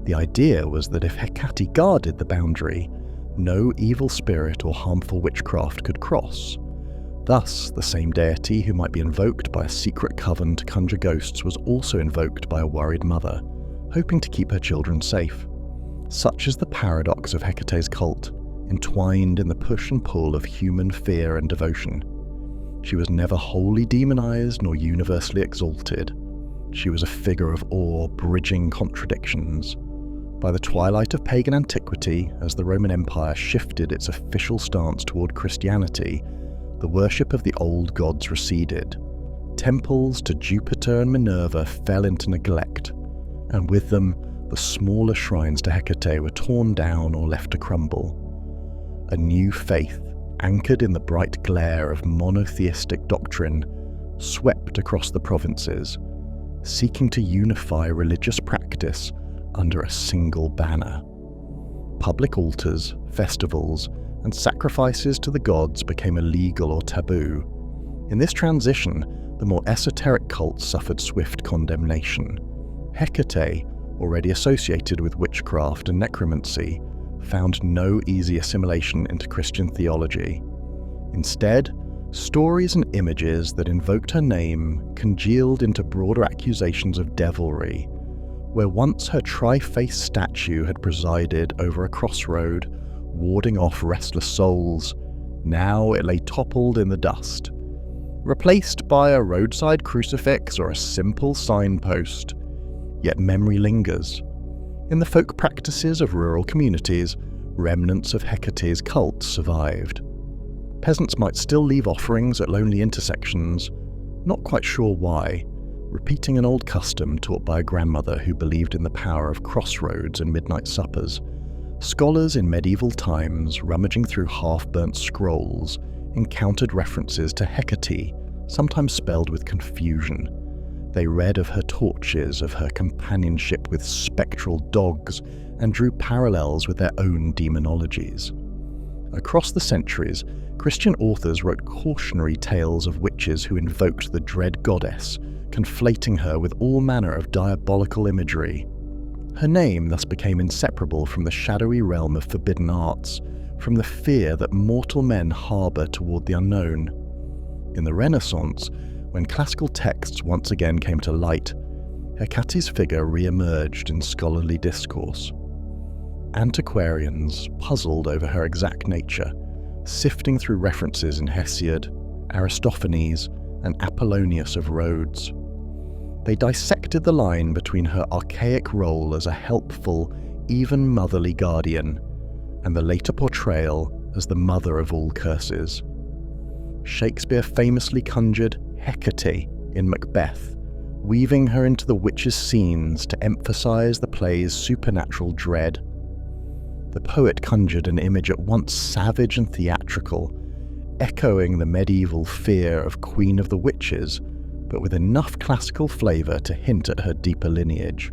The idea was that if Hecate guarded the boundary, no evil spirit or harmful witchcraft could cross. Thus, the same deity who might be invoked by a secret coven to conjure ghosts was also invoked by a worried mother, hoping to keep her children safe. Such is the paradox of Hecate's cult, entwined in the push and pull of human fear and devotion. She was never wholly demonized nor universally exalted. She was a figure of awe bridging contradictions. By the twilight of pagan antiquity, as the Roman Empire shifted its official stance toward Christianity, the worship of the old gods receded. Temples to Jupiter and Minerva fell into neglect, and with them, the smaller shrines to Hecate were torn down or left to crumble. A new faith, anchored in the bright glare of monotheistic doctrine, swept across the provinces, seeking to unify religious practice under a single banner. Public altars, festivals, and sacrifices to the gods became illegal or taboo. In this transition, the more esoteric cults suffered swift condemnation. Hecate, already associated with witchcraft and necromancy, found no easy assimilation into Christian theology. Instead, stories and images that invoked her name congealed into broader accusations of devilry. Where once her tri-faced statue had presided over a crossroad, warding off restless souls, now it lay toppled in the dust. Replaced by a roadside crucifix or a simple signpost, yet memory lingers. In the folk practices of rural communities, remnants of Hecate's cult survived. Peasants might still leave offerings at lonely intersections, not quite sure why, repeating an old custom taught by a grandmother who believed in the power of crossroads and midnight suppers. Scholars in medieval times, rummaging through half-burnt scrolls, encountered references to Hecate, sometimes spelled with confusion. They read of her torches, of her companionship with spectral dogs, and drew parallels with their own demonologies. Across the centuries, Christian authors wrote cautionary tales of witches who invoked the dread goddess, conflating her with all manner of diabolical imagery. Her name thus became inseparable from the shadowy realm of forbidden arts, from the fear that mortal men harbour toward the unknown. In the Renaissance, when classical texts once again came to light, Hecate's figure re-emerged in scholarly discourse. Antiquarians puzzled over her exact nature, sifting through references in Hesiod, Aristophanes, and Apollonius of Rhodes. They dissected the line between her archaic role as a helpful, even motherly guardian, and the later portrayal as the mother of all curses. Shakespeare famously conjured Hecate in Macbeth, weaving her into the witch's scenes to emphasize the play's supernatural dread. The poet conjured an image at once savage and theatrical, echoing the medieval fear of Queen of the Witches, but with enough classical flavour to hint at her deeper lineage.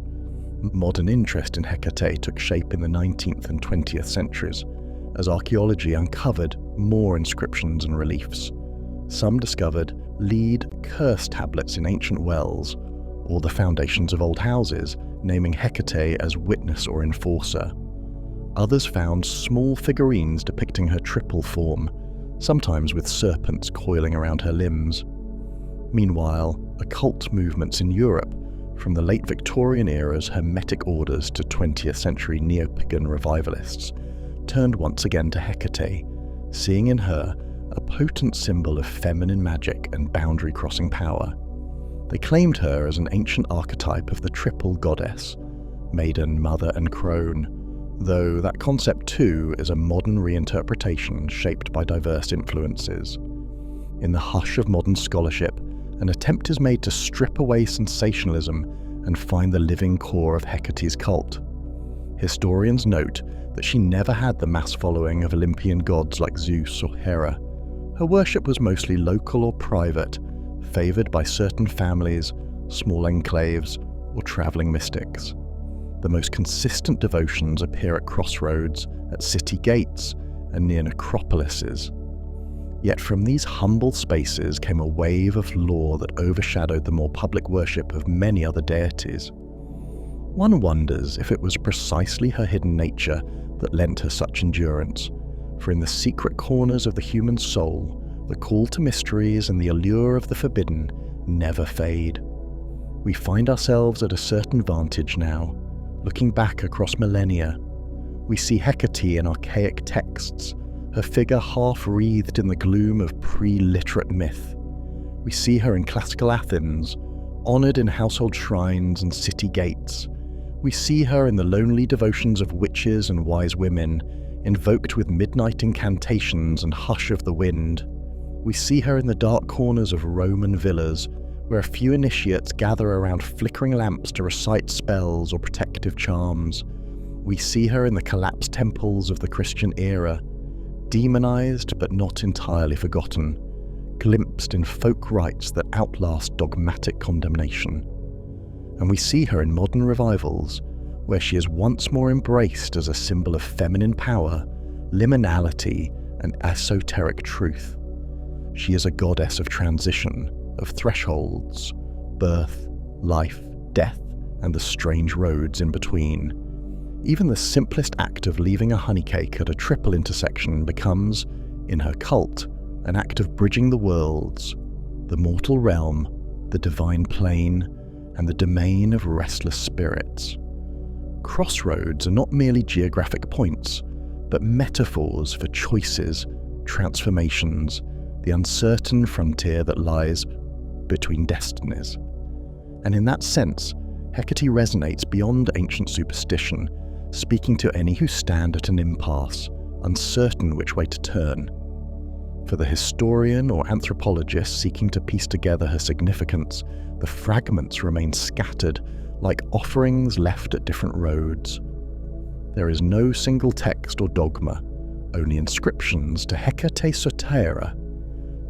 Modern interest in Hecate took shape in the 19th and 20th centuries, as archaeology uncovered more inscriptions and reliefs. Some discovered lead curse tablets in ancient wells, or the foundations of old houses, naming Hecate as witness or enforcer. Others found small figurines depicting her triple form, sometimes with serpents coiling around her limbs. Meanwhile, occult movements in Europe, from the late Victorian era's Hermetic orders to 20th century neo-pagan revivalists, turned once again to Hecate, seeing in her a potent symbol of feminine magic and boundary-crossing power. They claimed her as an ancient archetype of the triple goddess, maiden, mother and crone, though that concept too is a modern reinterpretation shaped by diverse influences. In the hush of modern scholarship, an attempt is made to strip away sensationalism and find the living core of Hecate's cult. Historians note that she never had the mass following of Olympian gods like Zeus or Hera. Her worship was mostly local or private, favoured by certain families, small enclaves, or travelling mystics. The most consistent devotions appear at crossroads, at city gates, and near necropolises. Yet from these humble spaces came a wave of lore that overshadowed the more public worship of many other deities. One wonders if it was precisely her hidden nature that lent her such endurance, for in the secret corners of the human soul, the call to mysteries and the allure of the forbidden never fade. We find ourselves at a certain vantage now, looking back across millennia. We see Hecate in archaic texts, her figure half wreathed in the gloom of pre-literate myth. We see her in classical Athens, honoured in household shrines and city gates. We see her in the lonely devotions of witches and wise women, invoked with midnight incantations and hush of the wind. We see her in the dark corners of Roman villas, where a few initiates gather around flickering lamps to recite spells or protective charms. We see her in the collapsed temples of the Christian era, demonized but not entirely forgotten, glimpsed in folk rites that outlast dogmatic condemnation. And we see her in modern revivals, where she is once more embraced as a symbol of feminine power, liminality, and esoteric truth. She is a goddess of transition, of thresholds, birth, life, death, and the strange roads in between. Even the simplest act of leaving a honeycake at a triple intersection becomes, in her cult, an act of bridging the worlds, the mortal realm, the divine plane, and the domain of restless spirits. Crossroads are not merely geographic points, but metaphors for choices, transformations, the uncertain frontier that lies between destinies. And in that sense, Hecate resonates beyond ancient superstition, speaking to any who stand at an impasse, uncertain which way to turn. For the historian or anthropologist seeking to piece together her significance, the fragments remain scattered, like offerings left at different roads. There is no single text or dogma, only inscriptions to Hecate Sotera,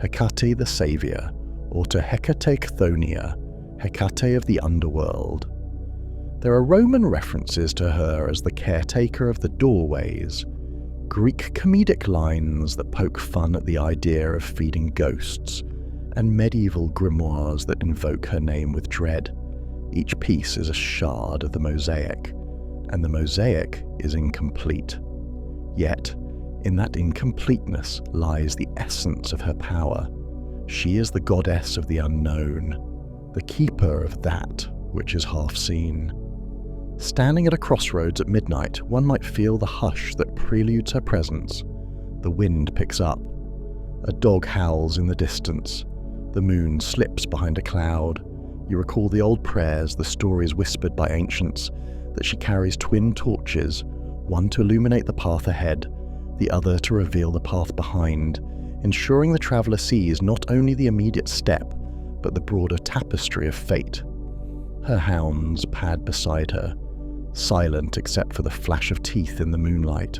Hecate the Saviour, or to Hecate Chthoniya, Hecate of the underworld. There are Roman references to her as the caretaker of the doorways, Greek comedic lines that poke fun at the idea of feeding ghosts, and medieval grimoires that invoke her name with dread. Each piece is a shard of the mosaic, and the mosaic is incomplete. Yet, in that incompleteness lies the essence of her power. She is the goddess of the unknown, the keeper of that which is half seen. Standing at a crossroads at midnight, one might feel the hush that preludes her presence. The wind picks up. A dog howls in the distance. The moon slips behind a cloud. You recall the old prayers, the stories whispered by ancients, that she carries twin torches, one to illuminate the path ahead, the other to reveal the path behind, ensuring the traveller sees not only the immediate step, but the broader tapestry of fate. Her hounds pad beside her, silent except for the flash of teeth in the moonlight.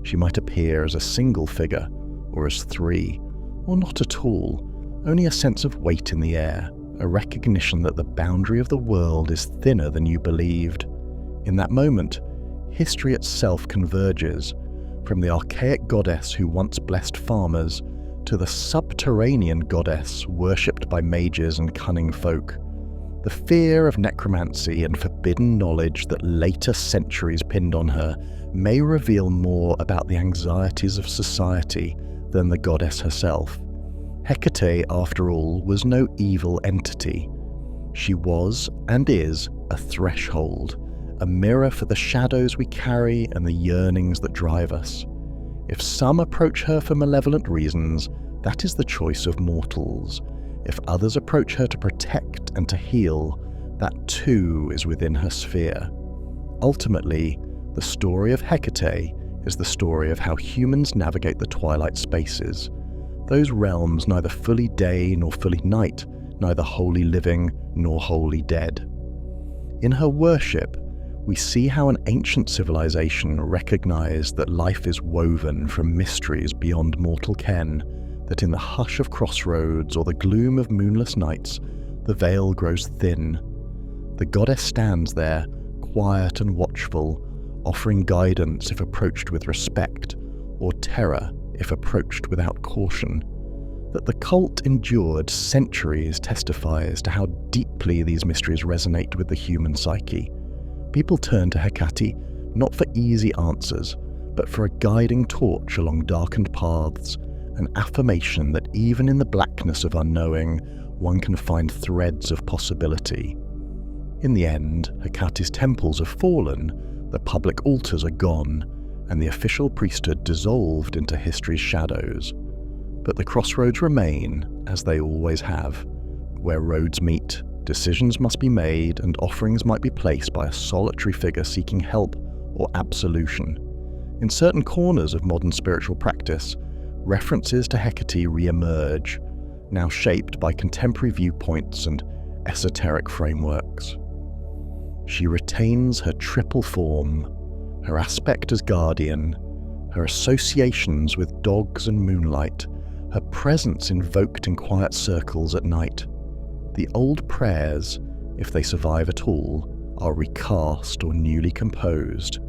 She might appear as a single figure, or as three, or not at all, only a sense of weight in the air, a recognition that the boundary of the world is thinner than you believed. In that moment, history itself converges, from the archaic goddess who once blessed farmers to the subterranean goddess worshipped by mages and cunning folk. The fear of necromancy and forbidden knowledge that later centuries pinned on her may reveal more about the anxieties of society than the goddess herself. Hecate, after all, was no evil entity. She was, and is, a threshold, a mirror for the shadows we carry and the yearnings that drive us. If some approach her for malevolent reasons, that is the choice of mortals. If others approach her to protect and to heal, that too is within her sphere. Ultimately, the story of Hecate is the story of how humans navigate the twilight spaces, those realms neither fully day nor fully night, neither wholly living nor wholly dead. In her worship, we see how an ancient civilization recognized that life is woven from mysteries beyond mortal ken, that in the hush of crossroads or the gloom of moonless nights, the veil grows thin. The goddess stands there, quiet and watchful, offering guidance if approached with respect, or terror if approached without caution. That the cult endured centuries testifies to how deeply these mysteries resonate with the human psyche. People turn to Hecate not for easy answers, but for a guiding torch along darkened paths, an affirmation that even in the blackness of unknowing, one can find threads of possibility. In the end, Hecate's temples have fallen, the public altars are gone, and the official priesthood dissolved into history's shadows. But the crossroads remain, as they always have. Where roads meet, decisions must be made and offerings might be placed by a solitary figure seeking help or absolution. In certain corners of modern spiritual practice, references to Hecate re-emerge, now shaped by contemporary viewpoints and esoteric frameworks. She retains her triple form, her aspect as guardian, her associations with dogs and moonlight, her presence invoked in quiet circles at night. The old prayers, if they survive at all, are recast or newly composed,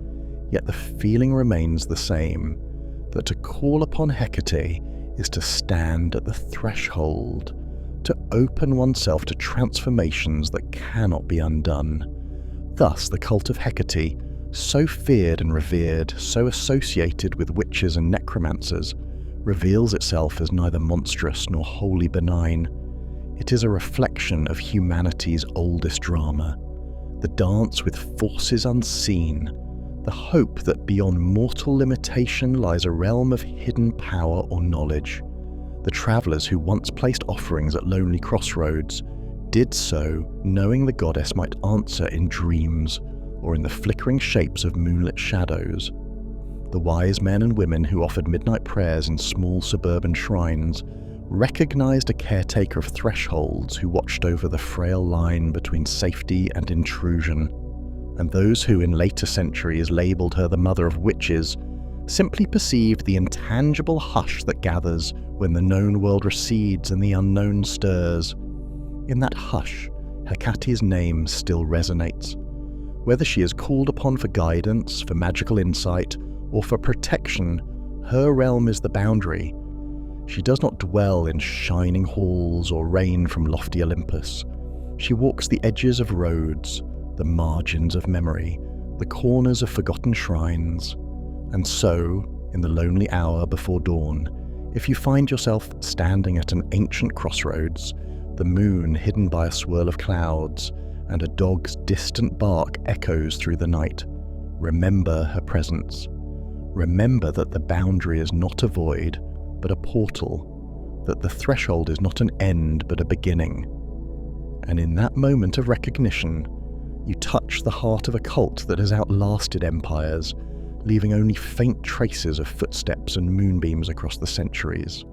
yet the feeling remains the same, that to call upon Hecate is to stand at the threshold, to open oneself to transformations that cannot be undone. Thus, the cult of Hecate, so feared and revered, so associated with witches and necromancers, reveals itself as neither monstrous nor wholly benign. It is a reflection of humanity's oldest drama, the dance with forces unseen, the hope that beyond mortal limitation lies a realm of hidden power or knowledge. The travellers who once placed offerings at lonely crossroads did so knowing the goddess might answer in dreams or in the flickering shapes of moonlit shadows. The wise men and women who offered midnight prayers in small suburban shrines recognized a caretaker of thresholds who watched over the frail line between safety and intrusion. And those who in later centuries labelled her the mother of witches simply perceived the intangible hush that gathers when the known world recedes and the unknown stirs. In that hush, Hecate's name still resonates. Whether she is called upon for guidance, for magical insight, or for protection, her realm is the boundary. She does not dwell in shining halls or reign from lofty Olympus. She walks the edges of roads, the margins of memory, the corners of forgotten shrines. And so, in the lonely hour before dawn, if you find yourself standing at an ancient crossroads, the moon hidden by a swirl of clouds, and a dog's distant bark echoes through the night, remember her presence. Remember that the boundary is not a void, but a portal, that the threshold is not an end, but a beginning. And in that moment of recognition, you touch the heart of a cult that has outlasted empires, leaving only faint traces of footsteps and moonbeams across the centuries.